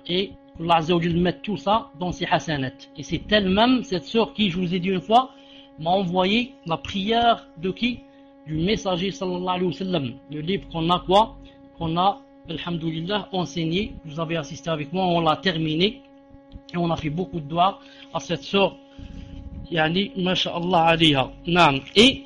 et qu'Allah azza wa jal mette tout ça dans ses hasanat. Et c'est elle-même, cette sœur qui, je vous ai dit une fois, m'a envoyé la prière de qui? Du messager sallallahu alayhi wa sallam. Le livre qu'on a, alhamdulillah, enseigné. Vous avez assisté avec moi, on l'a terminé. Et on a fait beaucoup de doigts à cette sœur. Masha'Allah alayha. Et,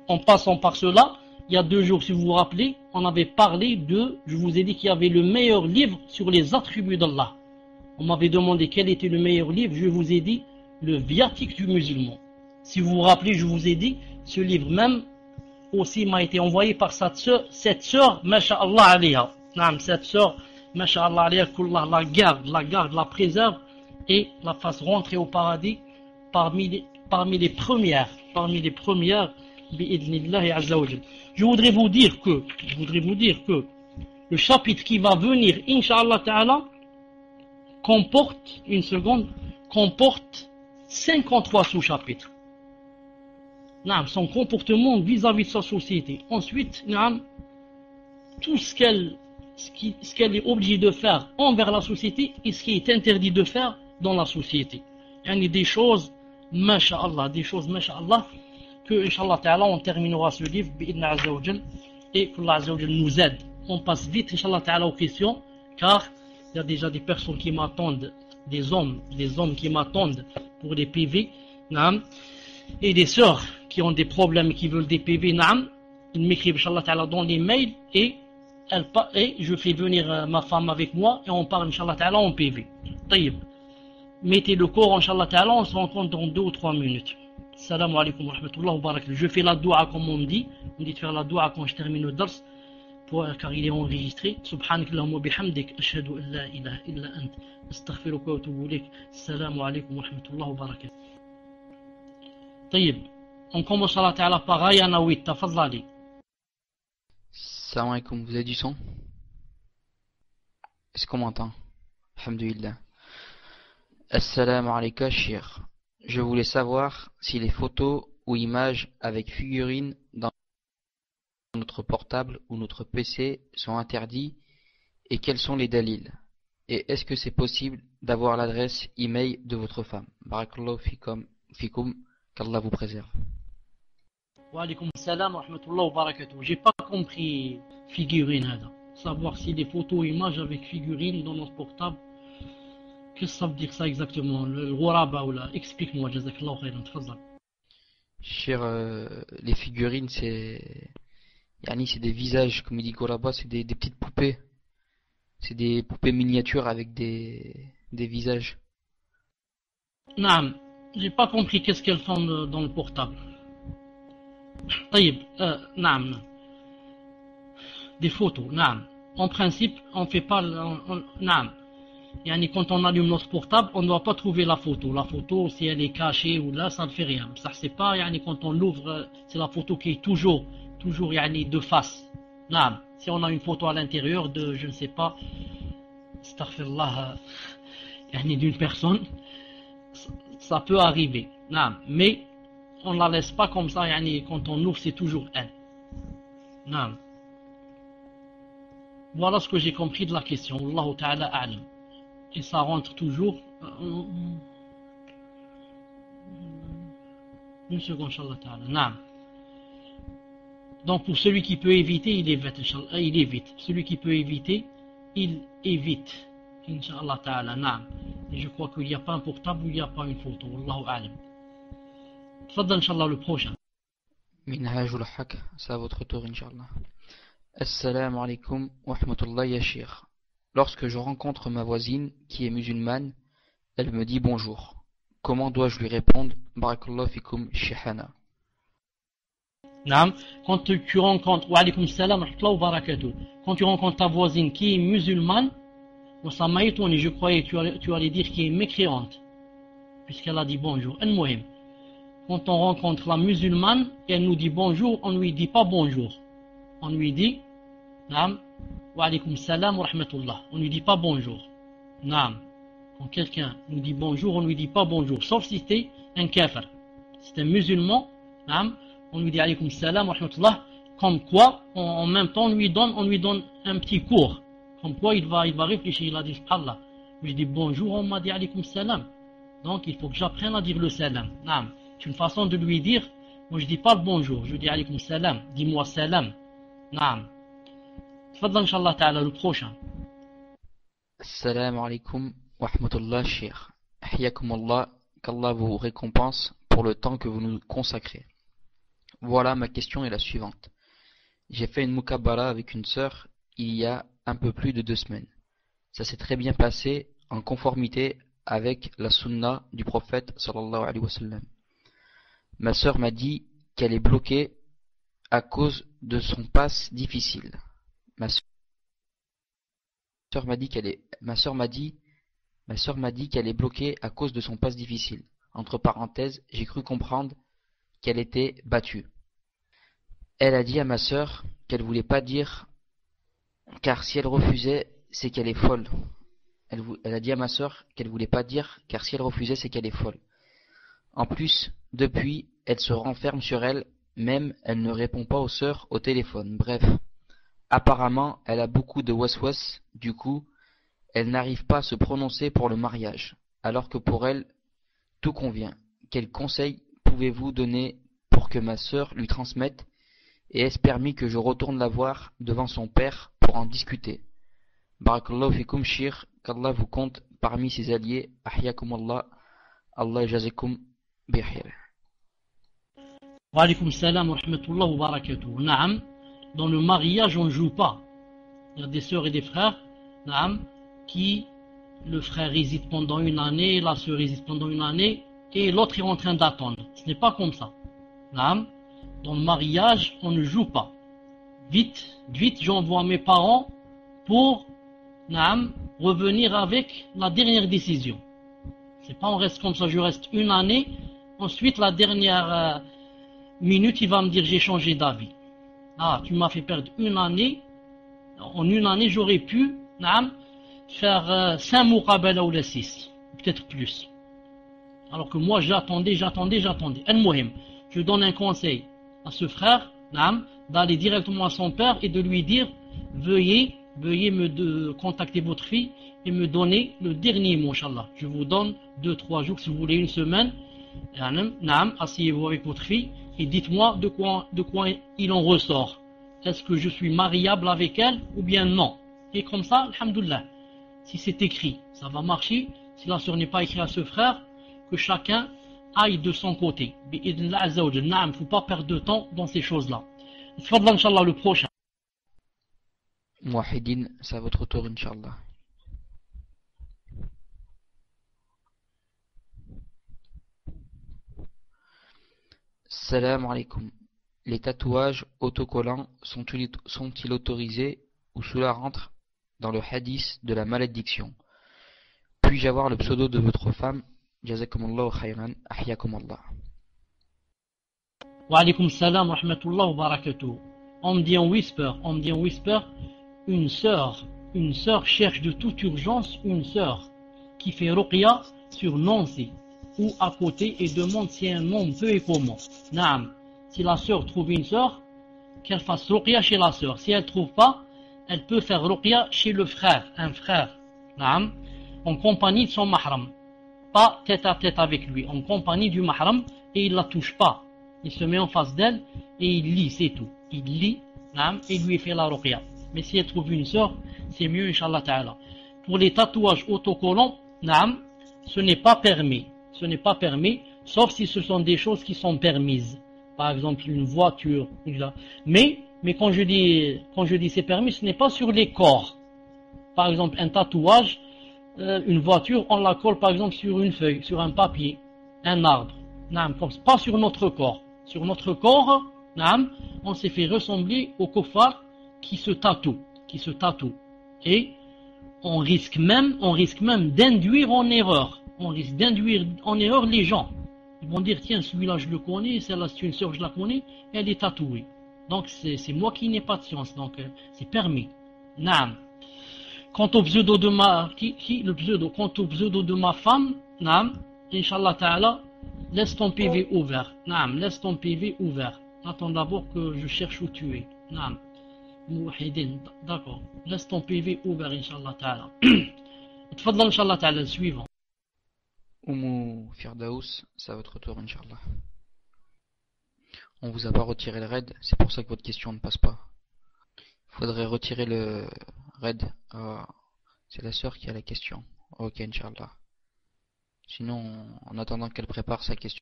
en passant par cela, il y a 2 jours, si vous vous rappelez, on avait parlé je vous ai dit qu'il y avait le meilleur livre sur les attributs d'Allah. On m'avait demandé quel était le meilleur livre, je vous ai dit, le viatique du musulman. Si vous vous rappelez, je vous ai dit, ce livre même, aussi m'a été envoyé par cette sœur, Masha'Allah alayha. Cette sœur, Masha'Allah alayha, qu'Allah la garde, la préserve, et la fasse rentrer au paradis parmi les premières, bi'idhnillahi azza wa jal. Je voudrais vous dire que le chapitre qui va venir, Inch'Allah Ta'ala, comporte 53 sous-chapitres. Son comportement vis-à-vis de sa société. Ensuite, tout ce qu'elle est obligée de faire envers la société et ce qui est interdit de faire dans la société. Des choses, masha'Allah, que, Inch'Allah Ta'ala, on terminera ce livre, bi'idhna azza wa jal, et que Allah azza wa jal nous aide on passe vite, Inch'Allah Ta'ala, aux questions, car il y a déjà des personnes qui m'attendent, des hommes qui m'attendent pour des PV, naam, et des sœurs qui ont des problèmes, qui veulent des PV, naam, ils m'écrivent, Inch'Allah Ta'ala, dans les mails, et je fais venir ma femme avec moi, et on parle, Inch'Allah Ta'ala, en PV. Taïb. Mettez le corps, Inch'Allah Ta'ala, on se rencontre dans 2 ou 3 minutes. Salam alaikum wa rahmatullah wa barakatuh. Je fais la doua comme on me dit de faire la doua quand je termine le dars, car il est enregistré. Subhanakallahumma bihamdik, ashhadu an la ilaha illa ant, astaghfiruka wa atubu ilayk. Salam alaikum wa rahmatullah wa barakatuh. Taïb, on commence Allah Ta'ala par Aya Nawit, tafadlali. Salam alaikum, vous avez du son? Est-ce qu'on m'entend? Alhamdulillah. Assalamu alaikum, shir. Je voulais savoir si les photos ou images avec figurines dans notre portable ou notre PC sont interdits et quels sont les dalils. Et est-ce que c'est possible d'avoir l'adresse email de votre femme? Barakallahu fikum, qu'Allah vous préserve. Wa alaykum salam wa rahmatullah wa barakatuh. J'ai pas compris figurine, hada. Savoir si les photos ou images avec figurines dans notre portable. Qu'est-ce que ça veut dire ça exactement? Le ghuraba ou là? Explique-moi, jazakallahu khairan, tfadal. Cher, les figurines, c'est des visages, comme il dit Ghuraba, c'est des petites poupées. C'est des poupées miniatures avec des visages. Naam, j'ai pas compris qu'est-ce qu'elles font dans le portable. Taïb, naam. Des photos, naam. En principe, on fait pas, naam. Quand on allume notre portable, on ne doit pas trouver la photo. La photo, si elle est cachée ou là, ça ne fait rien. Ça, c'est pas, quand on l'ouvre, c'est la photo qui est toujours de face. Là, si on a une photo à l'intérieur de, je ne sais pas, astaghfirullah, d'une personne, ça peut arriver. Là, mais on ne la laisse pas comme ça, quand on ouvre, c'est toujours elle. Là. Voilà ce que j'ai compris de la question. Allahu Ta'ala a'lam. Et ça rentre toujours. Une seconde, Inch'Allah Ta'ala. Naam. Donc, pour celui qui peut éviter, il évite, Inch'Allah. Il évite. Celui qui peut éviter, il évite. Inch'Allah Ta'ala. Naam. Et je crois qu'il n'y a pas un portable où il n'y a pas une photo. Wallahu a'lam. Tfadal, Inch'Allah, le prochain. Minhajul Haq, c'est à votre tour, Inch'Allah. Assalamu alaikum wa rahmatullah ya shir. Lorsque je rencontre ma voisine qui est musulmane, elle me dit bonjour. Comment dois-je lui répondre? Barakallahu fikum shihana. Naam. Quand tu rencontres, wa alaykum salam wa rahmatullah wa barakatuh. Quand tu rencontres ta voisine qui est musulmane, ça m'a étonné, je croyais que tu allais dire qu'elle est mécréante, puisqu'elle a dit bonjour. Al-Muhim. Quand on rencontre la musulmane et elle nous dit bonjour, on ne lui dit pas bonjour. On lui dit, naam. Wa alaykum salam wa rahmatullah. On ne lui dit pas bonjour. Naam. Quand quelqu'un nous dit bonjour, on ne lui dit pas bonjour. Sauf si c'est un kafir. Si c'est un musulman, naam, on lui dit alaykum salam wa rahmatullah. Comme quoi, en même temps, on lui donne un petit cours. Comme quoi, il va réfléchir. Il a dit, Allah. Je dis bonjour, on m'a dit alaykum salam. Donc, il faut que j'apprenne à dire le salam. Naam. C'est une façon de lui dire, moi je dis pas le bonjour, je dis alaykum salam. Dis-moi salam. Naam. Tfadal, Inch'Allah Ta'ala, le prochain. Assalamu alaikum wa rahmatullah shir. Ahyakum Allah, qu'Allah vous récompense pour le temps que vous nous consacrez. Voilà, ma question est la suivante. J'ai fait une mukabbara avec une sœur il y a un peu plus de 2 semaines. Ça s'est très bien passé en conformité avec la sunna du prophète sallallahu alayhi wa sallam. Ma sœur m'a dit qu'elle est bloquée à cause de son pass difficile. Ma sœur m'a dit qu'elle est bloquée à cause de son passe difficile. Entre parenthèses, j'ai cru comprendre qu'elle était battue. Elle a dit à ma sœur qu'elle voulait pas dire, car si elle refusait, c'est qu'elle est folle. Elle a dit à ma sœur qu'elle voulait pas dire, car si elle refusait, c'est qu'elle est folle. En plus, depuis, elle se renferme sur elle, même elle ne répond pas aux sœurs au téléphone. Bref. Apparemment, elle a beaucoup de waswas, du coup, elle n'arrive pas à se prononcer pour le mariage, alors que pour elle, tout convient. Quels conseils pouvez-vous donner pour que ma sœur lui transmette, et est-ce permis que je retourne la voir devant son père pour en discuter. Barakallahu fikum shir, qu'Allah vous compte parmi ses alliés. Ahyakum Allah, Allah jazakum bihir. Wa alaykum salam wa rahmatullah wa barakatuh. Naam, dans le mariage, on ne joue pas. Il y a des sœurs et des frères, naam, qui, le frère hésite pendant une année, la sœur hésite pendant une année, et l'autre est en train d'attendre. Ce n'est pas comme ça. Naam, dans le mariage, on ne joue pas. Vite, j'envoie mes parents pour, naam, revenir avec la dernière décision. C'est pas on reste comme ça, je reste une année, ensuite la dernière minute, il va me dire j'ai changé d'avis. Ah, tu m'as fait perdre une année. En une année, j'aurais pu, naam, faire 5 muqabala ou 6, peut-être plus. Alors que moi, j'attendais. Al-Muhim, je donne un conseil à ce frère, naam, d'aller directement à son père et de lui dire veuillez contacter votre fille et me donner le dernier mot, Inch'Allah. Je vous donne 2-3 jours, si vous voulez, une semaine. Naam, asseyez-vous avec votre fille et dites-moi de quoi il en ressort. Est-ce que je suis mariable avec elle ou bien non? Et comme ça, alhamdoulilah, si c'est écrit, ça va marcher. Si la sœur n'est pas écrite à ce frère, que chacun aille de son côté. Il ne faut pas perdre de temps dans ces choses-là. Tfadla, Inch'Allah, le prochain. Mouahidine, c'est à votre tour, Inch'Allah. Salam alaikum. Les tatouages autocollants sont-ils autorisés ou cela rentre dans le hadith de la malédiction? Puis-je avoir le pseudo de votre femme? Jazakumullahu khayran, ahyakumallah. Wa alaykum salam wa rahmatullah wa barakatuh. On me dit en whisper, une sœur cherche de toute urgence une sœur qui fait ruqya sur Nancy ou à côté et demande si un nom peut et comment. Naam. Si la sœur trouve une sœur, qu'elle fasse ruqya chez la sœur. Si elle ne trouve pas, elle peut faire ruqya chez le frère, un frère. Naam. En compagnie de son mahram. Pas tête à tête avec lui, en compagnie du mahram, et il ne la touche pas. Il se met en face d'elle et il lit, c'est tout. Il lit, naam, et lui fait la ruqya. Mais si elle trouve une sœur, c'est mieux, Inch'Allah Ta'ala. Pour les tatouages autocollants, naam, ce n'est pas permis. Ce n'est pas permis, sauf si ce sont des choses qui sont permises. Par exemple, une voiture. Mais quand je dis c'est permis, ce n'est pas sur les corps. Par exemple, un tatouage, une voiture, on la colle par exemple sur une feuille, sur un papier, un arbre. Naam, pas sur notre corps. Sur notre corps, naam, on s'est fait ressembler aux kuffar qui se tatouent. Et on risque même d'induire en erreur. On risque d'induire en erreur les gens. Ils vont dire, tiens, celui-là je le connais, celle-là c'est une sœur, je la connais, elle est tatouée. Donc c'est moi qui n'ai pas de science, donc c'est permis. Naam. Quant au pseudo de ma femme, naam, Inch'Allah Ta'ala, laisse ton PV ouvert. Naam, laisse ton PV ouvert. Attends d'abord que je cherche où tu es. Naam. Mouhidin, d'accord. Laisse ton PV ouvert, Inch'Allah Ta'ala. Tfadla, Inch'Allah Ta'ala, le suivant. Oumou Firdaous, c'est à votre tour, Inch'Allah. On vous a pas retiré le raid, c'est pour ça que votre question ne passe pas. Il faudrait retirer le raid. C'est la sœur qui a la question. Ok, Inch'Allah. Sinon, en attendant qu'elle prépare sa question,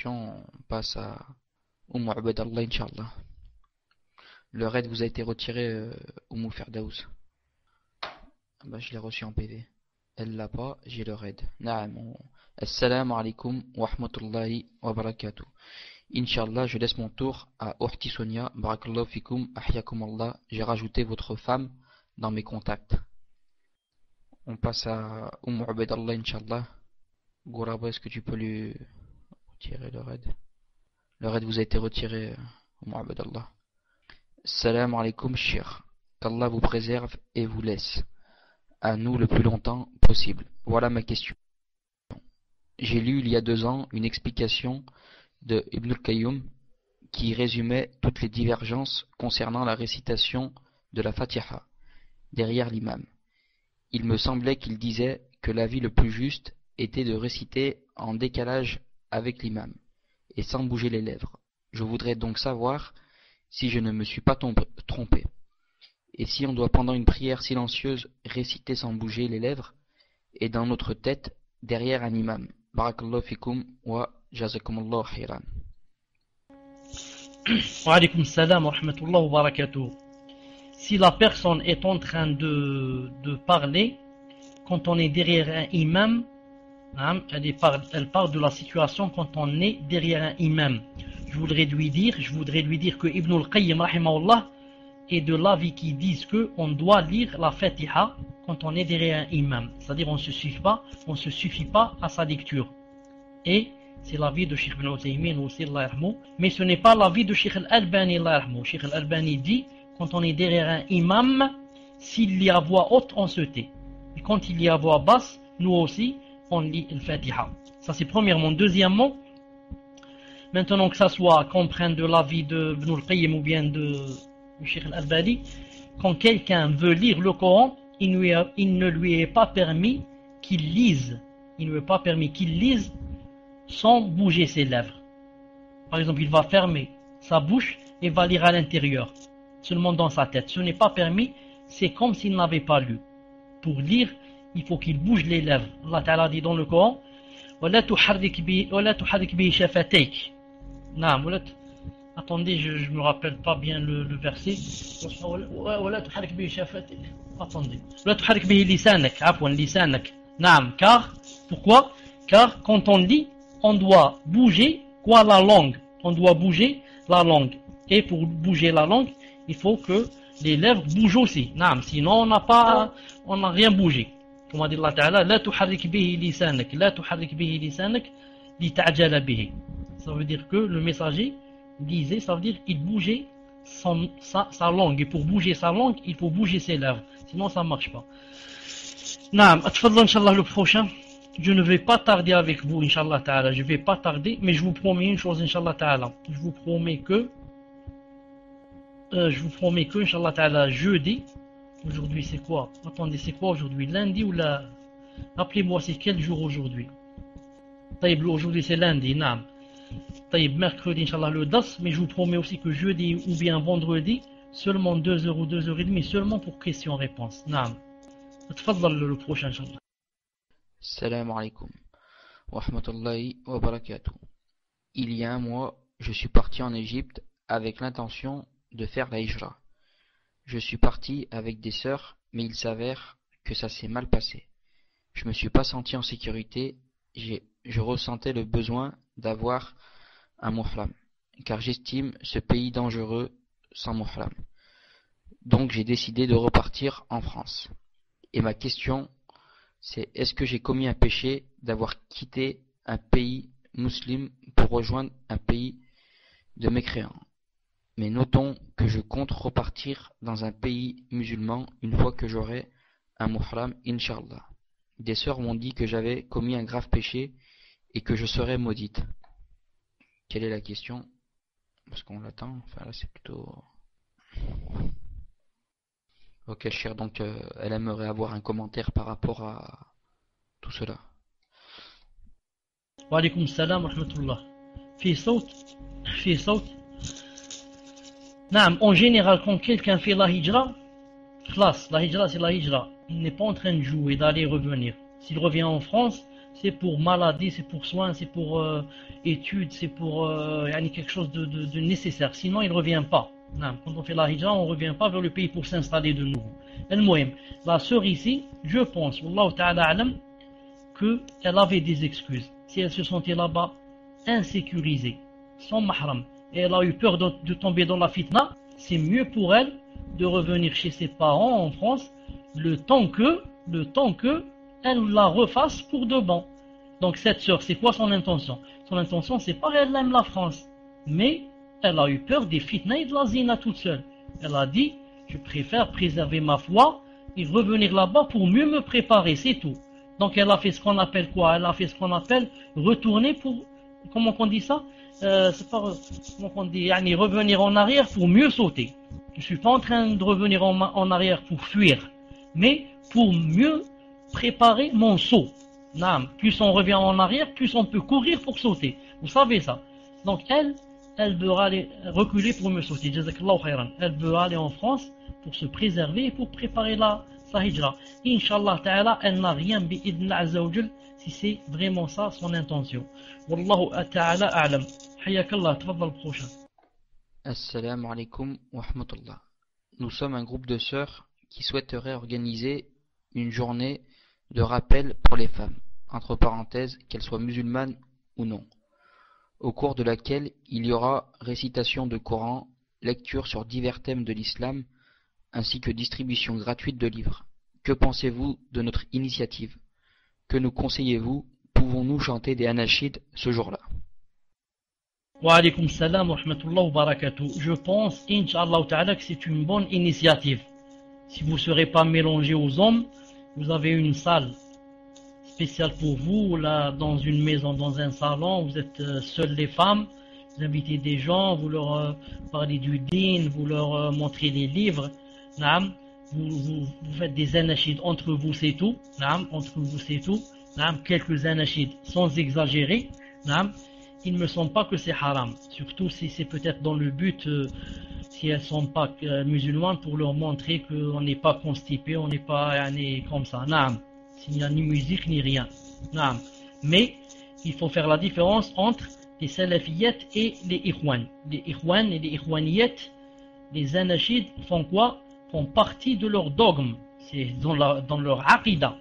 on passe à Oumou Abedallah, Inch'Allah. Le raid vous a été retiré, Oumou Firdaous. Bah, je l'ai reçu en PV. Elle l'a pas, j'ai le raid. Naam. Assalamu alaikum wa rahmatullahi wa barakatuh. Inch'Allah, je laisse mon tour à Uhti Sonia. Barakallahu fikum, ahyakum Allah. J'ai rajouté votre femme dans mes contacts. On passe à Abedallah, Inch'Allah. Gouraba, est-ce que tu peux lui retirer le raid? Le raid vous a été retiré, Abedallah. Salam alaikum, shir. Qu'Allah vous préserve et vous laisse à nous le plus longtemps possible. Voilà ma question. J'ai lu il y a 2 ans une explication de Ibn al-Qayyum qui résumait toutes les divergences concernant la récitation de la Fatiha derrière l'imam. Il me semblait qu'il disait que l'avis le plus juste était de réciter en décalage avec l'imam et sans bouger les lèvres. Je voudrais donc savoir si je ne me suis pas trompé. Et si on doit pendant une prière silencieuse réciter sans bouger les lèvres et dans notre tête derrière un imam. Barakallahu fikum wa jazakumullahu khairan. Wa alaykum salam wa rahmatullahi wa barakatuh. Si la personne est en train de parler, quand on est derrière un imam, elle parle de la situation quand on est derrière un imam. Je voudrais lui dire que Ibn al-Qayyim rahimahullah est de l'avis qui disent qu'on doit lire la Fatiha quand on est derrière un imam. C'est-à-dire on ne se suffit pas à sa lecture. Et c'est l'avis de Cheikh Ibn Uthaymin aussi, mais ce n'est pas l'avis de Cheikh Al-Albani. Cheikh Al-Albani dit quand on est derrière un imam, s'il y a voix haute, on se tait. Et quand il y a voix basse, nous aussi, on lit le Fatiha. Ça c'est premièrement. Deuxièmement, maintenant que ça soit qu'on prenne de l'avis de Ibn al-Qayyim ou bien de Cheikh Al-Albani, quand quelqu'un veut lire le Coran, il ne lui est pas permis qu'il lise. Il ne lui est pas permis qu'il lise sans bouger ses lèvres. Par exemple, il va fermer sa bouche et va lire à l'intérieur, seulement dans sa tête. Ce n'est pas permis, c'est comme s'il n'avait pas lu. Pour lire, il faut qu'il bouge les lèvres. Allah Ta'ala dit dans le Coran وَلَا تُحَرِّكْ بِهِ شَفَتَيْكَ. Attendez, je me rappelle pas bien le verset. وَلَا تُحَرِّكْ بِهِ شَفَتَيْكَ. Attendez. وَلَا تُحَرِّكْ بِهِ لِسَانَكَ. عفوا لِسَانَكَ. Car, pourquoi? Car quand on lit, on doit bouger quoi? La langue. On doit bouger la langue. Et pour bouger la langue, il faut que les lèvres bougent aussi. Sinon on n'a rien bougé. Comme a dit Allah Ta'ala, لا تحرك به لسانك, لا تحرك به لسانك لتعجل به. Ça veut dire que le messager disait, ça veut dire qu'il bougeait sa langue. Et pour bouger sa langue, il faut bouger ses lèvres. Sinon ça ne marche pas. Atfadla Inch'Allah le prochain. Je ne vais pas tarder avec vous, Inch'Allah Ta'ala. Je ne vais pas tarder, mais je vous promets une chose, Inch'Allah Ta'ala. Je vous promets que, Inch'Allah Ta'ala, jeudi, aujourd'hui c'est quoi? Attendez, c'est quoi aujourd'hui? Lundi ou la... Rappelez-moi, c'est quel jour aujourd'hui? Taïb, aujourd'hui c'est lundi, naam. Taïb, mercredi, Inch'Allah, le DAS, mais je vous promets aussi que jeudi ou bien vendredi, seulement 2 heures ou 2 heures et demie, seulement pour questions-réponses. Naam. Tfadal le prochain, Inch'Allah. Salam alaikum wa rahmatullahi wa barakatuh. Il y a un mois, je suis parti en Égypte avec l'intention de faire la hijra. Je suis parti avec des sœurs, mais il s'avère que ça s'est mal passé. Je me suis pas senti en sécurité, je ressentais le besoin d'avoir un muhram, car j'estime ce pays dangereux sans muhram. Donc j'ai décidé de repartir en France. Et ma question, c'est est-ce que j'ai commis un péché d'avoir quitté un pays musulman pour rejoindre un pays de mécréants? Mais notons que je compte repartir dans un pays musulman une fois que j'aurai un muhram, Inch'Allah. Des sœurs m'ont dit que j'avais commis un grave péché et que je serais maudite. Quelle est la question? Parce qu'on l'attend, enfin là c'est plutôt... Ok, cher, donc elle aimerait avoir un commentaire par rapport à tout cela. Wa alaykum salam wa rahmatullah. Fi saut. En général, quand quelqu'un fait la hijra, la hijra c'est la hijra. Il n'est pas en train de jouer, d'aller et revenir. S'il revient en France, c'est pour maladie, c'est pour soins, c'est pour études, c'est pour quelque chose de nécessaire. Sinon, il ne revient pas. Quand on fait la hijra, on ne revient pas vers le pays pour s'installer de nouveau. La sœur ici, je pense, Wallahu ta'ala alam, qu'elle avait des excuses. Si elle se sentait là-bas insécurisée, sans mahram, et elle a eu peur de tomber dans la fitna, c'est mieux pour elle de revenir chez ses parents en France le temps que elle la refasse pour de bon. Donc cette sœur, c'est quoi son intention? Son intention, c'est pas elle aime la France, mais elle a eu peur des fitna et de la zina toute seule. Elle a dit, je préfère préserver ma foi et revenir là-bas pour mieux me préparer, c'est tout. Donc elle a fait ce qu'on appelle quoi? Elle a fait ce qu'on appelle retourner pour, comment on dit ça? C'est pas, comment on dit, revenir en arrière pour mieux sauter. Je suis pas en train de revenir en arrière pour fuir, mais pour mieux préparer mon saut. Plus on revient en arrière, plus on peut courir pour sauter. Vous savez ça. Donc elle elle veut aller reculer pour me sauter. Jazakallahu khayran. Elle veut aller en France pour se préserver et pour préparer sa hijra. Inch'Allah ta'ala, elle n'a rien bi'idna azza wa jal si c'est vraiment ça son intention. Wallahu ta'ala a'lam. Hayakallah, tfaddal prochain. Assalamu alaikum wa rahmatullah. Nous sommes un groupe de sœurs qui souhaiteraient organiser une journée de rappel pour les femmes, entre parenthèses, qu'elles soient musulmanes ou non, au cours de laquelle il y aura récitation de Coran, lecture sur divers thèmes de l'islam, ainsi que distribution gratuite de livres. Que pensez-vous de notre initiative? Que nous conseillez-vous? Pouvons-nous chanter des anachid ce jour-là? Wa alaykum salam wa rahmatullah wa barakatuh. Je pense, Inch'Allah ta'ala, que c'est une bonne initiative. Si vous ne serez pas mélangé aux hommes, vous avez une salle spéciale pour vous, là, dans une maison, dans un salon, vous êtes seules les femmes, vous invitez des gens, vous leur parlez du din, vous leur montrez les livres, vous faites des anachid entre vous, c'est tout, entre vous, c'est tout, quelques anachid sans exagérer, il ne me semble pas que c'est haram, surtout si c'est peut-être dans le but, si elles ne sont pas musulmanes, pour leur montrer qu'on n'est pas constipé, on n'est pas comme ça, s'il n'y a ni musique ni rien. Mais il faut faire la différence entre les salafiyettes et les ikhwan. Les ikhwan et les ikhwaniyettes, les anachid font quoi? Font partie de leur dogme, c'est dans leur aqida.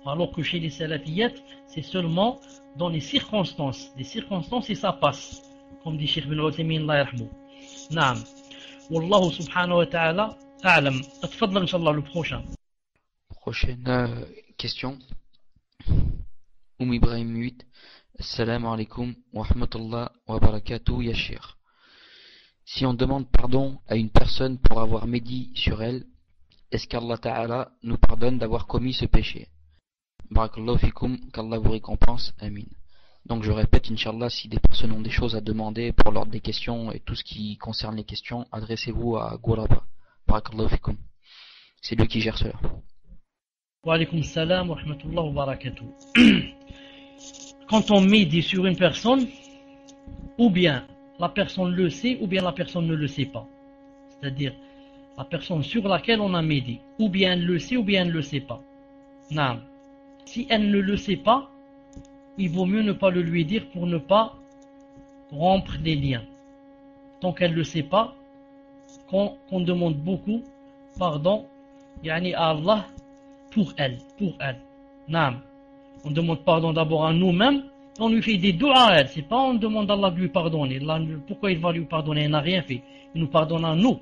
Alors que chez les salafiyettes, c'est seulement dans les circonstances. Les circonstances et ça passe. Comme dit Cheikh bin Uthaymin, Allah yarhamou. Naam. Wallahu subhanahu wa ta'ala a'lam. Tafadhal inshallah le prochain. Prochaine question. Ibrahim 8. Assalamu alaikum wa rahmatullah wa barakatuh ya Cheikh. Si on demande pardon à une personne pour avoir médit sur elle, est-ce qu'Allah Ta'ala nous pardonne d'avoir commis ce péché? Barakallahu fikum, qu'Allah vous récompense, amin. Donc je répète, Inch'Allah, si des personnes ont des choses à demander pour l'ordre des questions et tout ce qui concerne les questions, adressez-vous à Gouraba. Barakallahu fikum. C'est lui qui gère cela. Wa alaykum salam wa rahmatullah wa barakatuh. Quand on médit sur une personne, ou bien la personne le sait, ou bien la personne ne le sait pas. C'est-à-dire, la personne sur laquelle on a médit, ou bien elle le sait, ou bien elle ne le sait pas. Naam. Si elle ne le sait pas, il vaut mieux ne pas le lui dire pour ne pas rompre des liens. Tant qu'elle ne le sait pas, qu'on demande beaucoup pardon à Allah pour elle. Naam. On demande pardon d'abord à nous-mêmes, on lui fait des doigts à elle. C'est pas on demande à Allah de lui pardonner. Allah, pourquoi il va lui pardonner? Il n'a rien fait. Il nous pardonne à nous.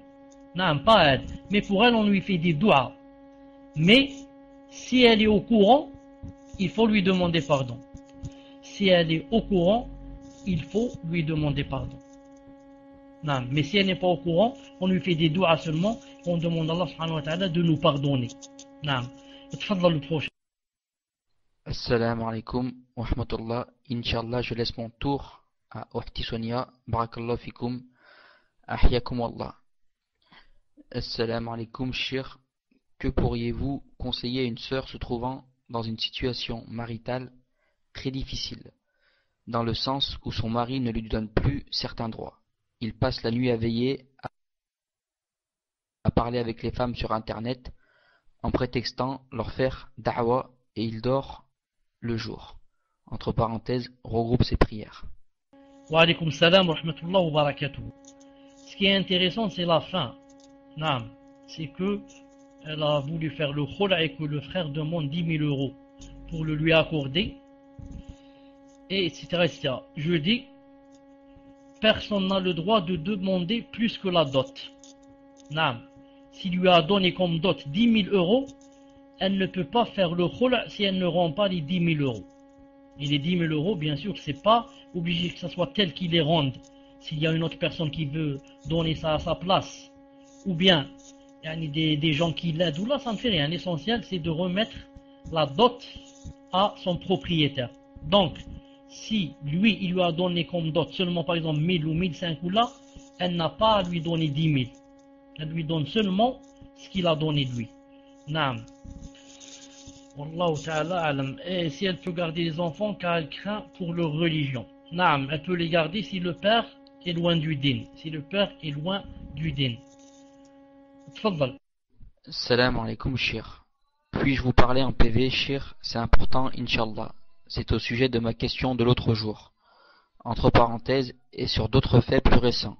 Naam, pas à elle. Mais pour elle, on lui fait des doigts. Mais si elle est au courant, il faut lui demander pardon. Si elle est au courant, il faut lui demander pardon. Non, mais si elle n'est pas au courant, on lui fait des doigts seulement, on demande à Allah subhanahu wa ta'ala de nous pardonner. Non. Tfadhal le prochain. Assalamu alaikum wa rahmatullah. Inch'Allah, je laisse mon tour à Uhti Sonia. Barakallahu fikum. Ahyakum Allah. Assalamu alaikum, Cheikh. Que pourriez-vous conseiller à une sœur se trouvant dans une situation maritale très difficile, dans le sens où son mari ne lui donne plus certains droits? Il passe la nuit à veiller, à parler avec les femmes sur internet, en prétextant leur faire da'wa, et il dort le jour. Entre parenthèses, regroupe ses prières. Wa alaykum salam wa rahmatullah wa barakatuh. Ce qui est intéressant, c'est la fin. Naam. C'est que elle a voulu faire le khula et que le frère demande 10 000 euros pour le lui accorder, et etc. Je dis, personne n'a le droit de demander plus que la dot. Naam. S'il lui a donné comme dot 10 000 euros, elle ne peut pas faire le khula si elle ne rend pas les 10 000 euros. Et les 10 000 euros, bien sûr, c'est pas obligé que ce soit tel qu'il les rende. S'il y a une autre personne qui veut donner ça à sa place, ou bien des gens qui l'aident, ou là, ça ne fait rien. L'essentiel, c'est de remettre la dot à son propriétaire. Donc, si lui, il lui a donné comme dot seulement, par exemple, 1000 ou 1005 ou là, elle n'a pas à lui donner 10 000. Elle lui donne seulement ce qu'il a donné de lui. Naam. Wallahu ta'ala alam. Et si elle peut garder les enfants car elle craint pour leur religion. Naam, elle peut les garder si le père est loin du din. Si le père est loin du din. Tfaddal. Salam alaikum, Shir. Puis-je vous parler en PV, Shir? C'est important, Inch'Allah. C'est au sujet de ma question de l'autre jour. Entre parenthèses, et sur d'autres faits plus récents.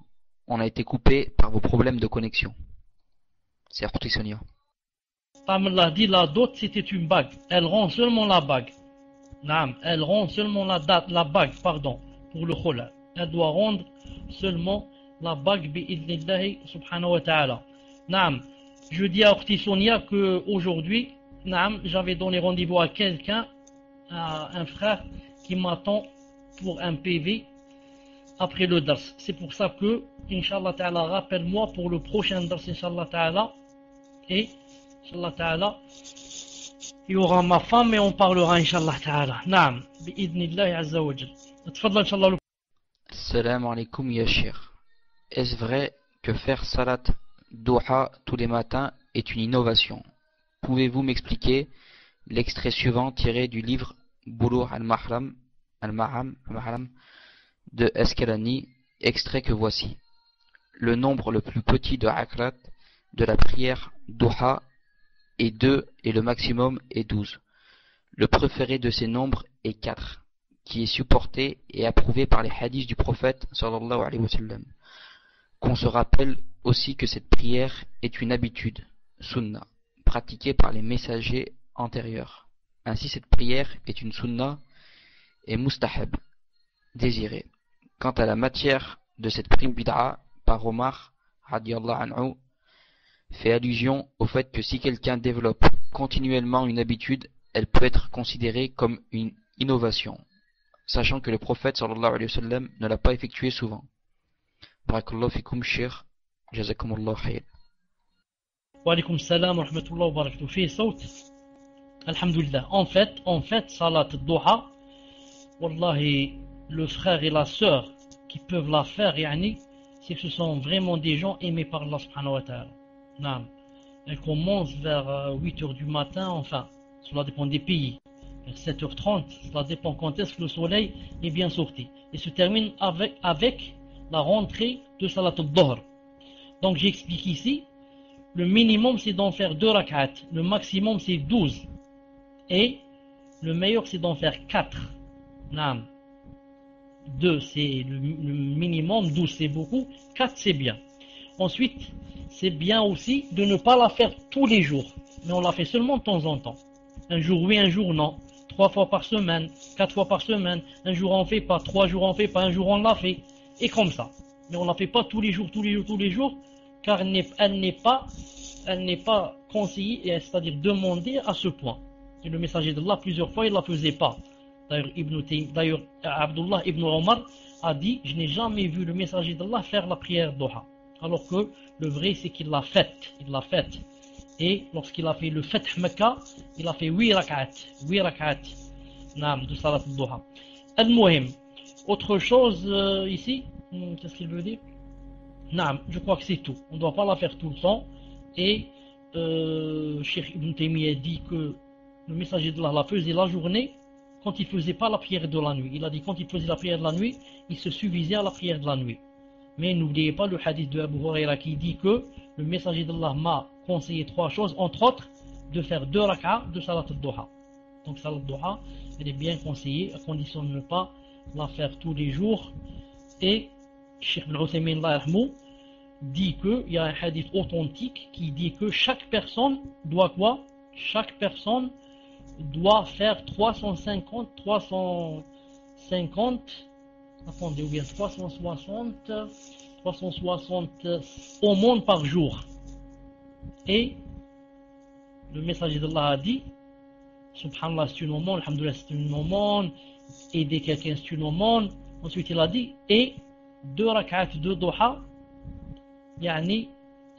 On a été coupé par vos problèmes de connexion. C'est Arthur Sonia. Allah dit la dot c'était une bague. Elle rend seulement la bague. Naam, elle rend seulement la bague, pardon, pour le khula. Elle doit rendre seulement la bague bi'idnillahi subhanahu wa ta'ala. Naam, je dis à Arthur Sonia que aujourd'hui, naam, j'avais donné rendez-vous à quelqu'un, à un frère qui m'attend pour un PV après le dars. C'est pour ça que, Inch'Allah ta'ala, rappelle-moi pour le prochain dars, Inch'Allah ta'ala. Et, Inch'Allah ta'ala, il y aura ma femme et on parlera, Inch'Allah ta'ala. Naam, bi'idnillahi azza wa jal. Tfadla, Inch'Allah. Salam alaikum, Yashir. Est-ce vrai que faire salat duha tous les matins est une innovation? Pouvez-vous m'expliquer l'extrait suivant tiré du livre Boulour al-Mahram de Eskelani, extrait que voici. Le nombre le plus petit de rak'at de la prière duha est 2 et le maximum est 12. Le préféré de ces nombres est 4, qui est supporté et approuvé par les hadiths du prophète sallallahu alayhi wa sallam. Qu'on se rappelle aussi que cette prière est une habitude, sunna, pratiquée par les messagers antérieurs. Ainsi cette prière est une sunna et mustahab, désirée. Quant à la matière de cette prime bid'a par Omar radiyallahu anhu, fait allusion au fait que si quelqu'un développe continuellement une habitude, elle peut être considérée comme une innovation, sachant que le prophète sallallahu alayhi wa sallam ne l'a pas effectuée souvent. Barakallahu fikum, Shir. Jazakumullahu khayr. Wa alaykum salam wa rahmatullahi wa barakatuh. Fi saut. Alhamdulillah. En fait, salat duha, wallahi, le frère et la sœur qui peuvent la faire, yani, c'est que ce sont vraiment des gens aimés par Allah subhanahu wa ta'ala. Naam. Elle commence vers 8h du matin, enfin, cela dépend des pays. Vers 7h30, cela dépend quand est-ce que le soleil est bien sorti. Et se termine avec la rentrée de salat al-dhuhr. Donc j'explique ici, le minimum c'est d'en faire 2 rak'at, le maximum c'est 12. Et le meilleur c'est d'en faire 4. Naam. 2 c'est le minimum, 12 c'est beaucoup, 4 c'est bien. Ensuite, c'est bien aussi de ne pas la faire tous les jours, mais on la fait seulement de temps en temps. Un jour oui, un jour non. 3 fois par semaine, 4 fois par semaine. Un jour on fait pas, 3 jours on fait pas, un jour on la fait. Et comme ça. Mais on la fait pas tous les jours, car elle n'est pas conseillée, c'est-à-dire demandée à ce point. Et le messager d'Allah, plusieurs fois, il la faisait pas. D'ailleurs, Abdullah ibn Omar a dit, je n'ai jamais vu le messager d'Allah faire la prière duha. Alors que le vrai, c'est qu'il l'a faite. Et lorsqu'il a fait le Fath Mecca, il a fait 8 rak'at. De salat al-duha. Al-Muhim. Autre chose ici, qu'est-ce qu'il veut dire? Naam, je crois que c'est tout. On ne doit pas la faire tout le temps. Et Cheikh Ibn Taymiyyah dit que le messager d'Allah la faisait la journée quand il ne faisait pas la prière de la nuit. Il a dit quand il faisait la prière de la nuit, il se suffisait à la prière de la nuit. Mais n'oubliez pas le hadith de Abu Huraira qui dit que le messager d'Allah m'a conseillé 3 choses, entre autres, de faire 2 rak'at de salat al-duha. Donc salat al-duha, elle est bien conseillée, à condition de ne pas la faire tous les jours. Et Cheikh Ibn Uthaymin dit qu'il y a un hadith authentique qui dit que chaque personne doit quoi? Chaque personne doit faire 350, attendez, ou bien 360 aumônes par jour. Et le messager d'Allah a dit, subhanallah c'est une aumône, alhamdoulilah c'est une aumône, aider quelqu'un c'est une aumône. Ensuite il a dit, et 2 rak'at de duha, yani,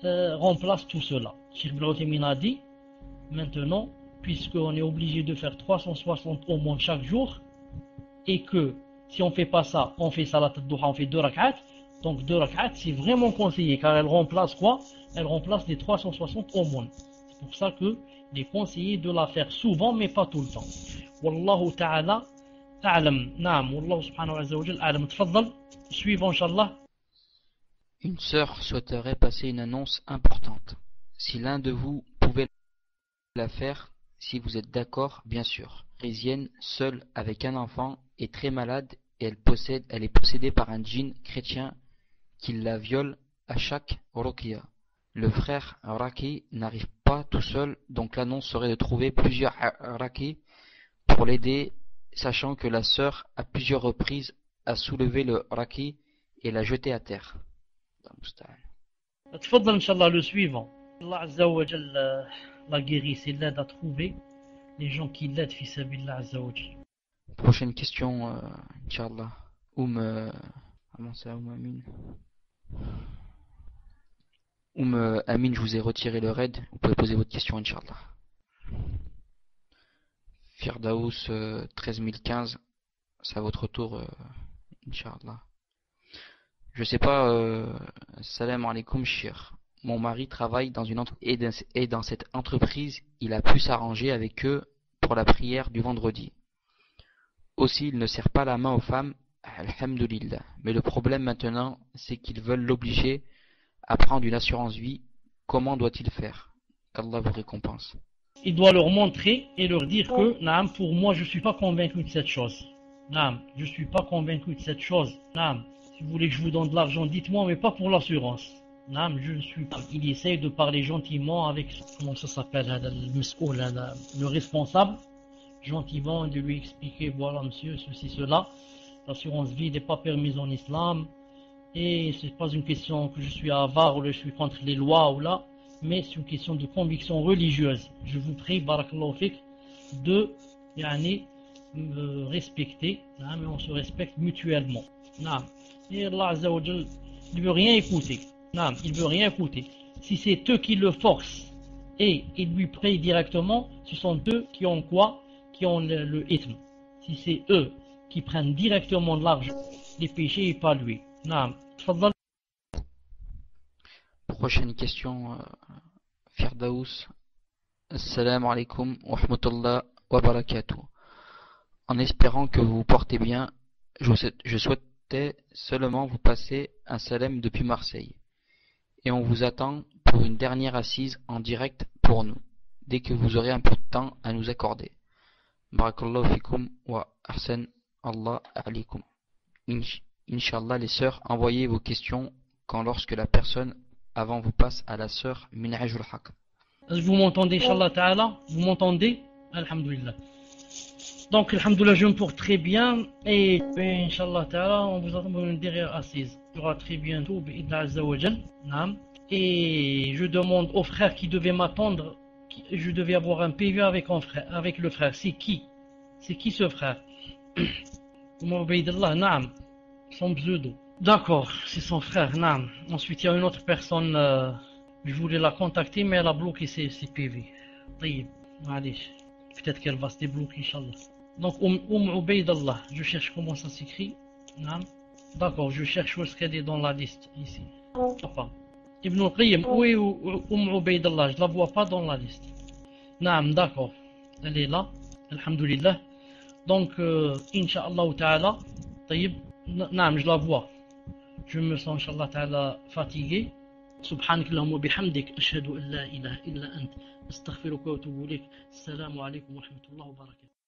remplace tout cela. Cheikh Ibn Uthaymin a dit, maintenant, puisqu'on est obligé de faire 360 aumônes chaque jour, et que si on ne fait pas ça, on fait salat al-duha, on fait 2 rak'at, donc 2 rak'at c'est vraiment conseillé, car elle remplace quoi? Elle remplace les 360 aumônes. C'est pour ça qu'il est conseillé de la faire souvent, mais pas tout le temps. Wallahu ta'ala a'lam. Naam, wallahu subhanahu wa ta'ala a'lam. Tfaddal, suivons, inshallah. Une sœur souhaiterait passer une annonce importante. Si l'un de vous pouvait la faire, si vous êtes d'accord, bien sûr. Parisienne, seule, avec un enfant, est très malade et elle est possédée par un djinn chrétien qui la viole à chaque ruqya. Le frère Raki n'arrive pas tout seul, donc l'annonce serait de trouver plusieurs Raki pour l'aider, sachant que la sœur, à plusieurs reprises, a soulevé le Raki et l'a jeté à terre. تفضل إن شاء الله le suivant. Allah Azza wa Jal la guérisse et l'aide à trouver les gens qui l'aident fi sabilillah Azza wa Jal. Prochaine question, Inch'Allah. Comment ça, Amin? Amin, je vous ai retiré le raid. Vous pouvez poser votre question, Inch'Allah. Firdaous 13015, c'est à votre tour, Inch'Allah. Je sais pas, salam alaikum shir. Mon mari travaille dans une entreprise et dans cette entreprise, il a pu s'arranger avec eux pour la prière du vendredi. Aussi, il ne serre pas la main aux femmes, alhamdulillah. Mais le problème maintenant, c'est qu'ils veulent l'obliger à prendre une assurance vie. Comment doit-il faire? Qu'Allah vous récompense. Il doit leur montrer et leur dire que, naam, pour moi, je suis pas convaincu de cette chose. Naam, je suis pas convaincu de cette chose. Naam, si vous voulez que je vous donne de l'argent, dites-moi, mais pas pour l'assurance. Naam, je ne suis pas. Il essaye de parler gentiment avec, comment ça s'appelle, le responsable, gentiment, de lui expliquer, voilà monsieur, ceci, cela. L'assurance vie n'est pas permise en islam. Et c'est pas une question que je suis avare ou je suis contre les lois ou là, mais c'est une question de conviction religieuse. Je vous prie, barakallahu fik, de me respecter, mais on se respecte mutuellement. Et Allah Azza wa Jal, il veut rien écouter. Il veut rien écouter. Si c'est eux qui le forcent et ils lui prient directement, ce sont eux qui ont quoi? Qui ont le ithme. Si c'est eux qui prennent directement de l'argent, les péchés et pas lui. Prochaine question, Firdaous. Assalamu alaikum wa rahmatullah wa barakatuh. En espérant que vous vous portez bien, je souhaitais seulement vous passer un salam depuis Marseille. Et on vous attend pour une dernière assise en direct pour nous, dès que vous aurez un peu de temps à nous accorder. Barakallahu fikum wa ahsan Allah alikum. Inch'Allah, les sœurs, envoyez vos questions lorsque la personne avant vous passe à la sœur Minhajul Haq. Vous m'entendez, Inch'Allah Ta'ala? Vous m'entendez? Alhamdulillah. Donc, Alhamdulillah, je me porte très bien. Et Inch'Allah Ta'ala, on vous attend pour une dernière assise. Il y aura très bientôt, bi'idna Azza wa Jal. Et je demande aux frères qui devaient m'attendre, je devais avoir un PV avec le frère. C'est qui? C'est qui ce frère? Ubaydallah, naam. Son pseudo. D'accord, c'est son frère, naam. Ensuite, il y a une autre personne, je voulais la contacter, mais elle a bloqué ses PV. Allez, peut-être qu'elle va se débloquer, Inch'Allah. Donc, Ubaydallah, je cherche comment ça s'écrit. Naam. D'accord, je cherche où est-ce qu'elle est dans la liste, ici. Papa. Ibn al-Qayyim, où est Ubaydallah? Je la vois pas dans la liste. Naam, d'accord. Elle est là, alhamdulillah. Donc, Inch'Allah Ta'ala, taïb, naam, je la vois. Je me sens, Inch'Allah Ta'ala, fatigué. سبحانك اللهم وبحمدك أشهد أن لا إله إلا أنت أستغفرك وأتوب إليك السلام عليكم ورحمة الله وبركاته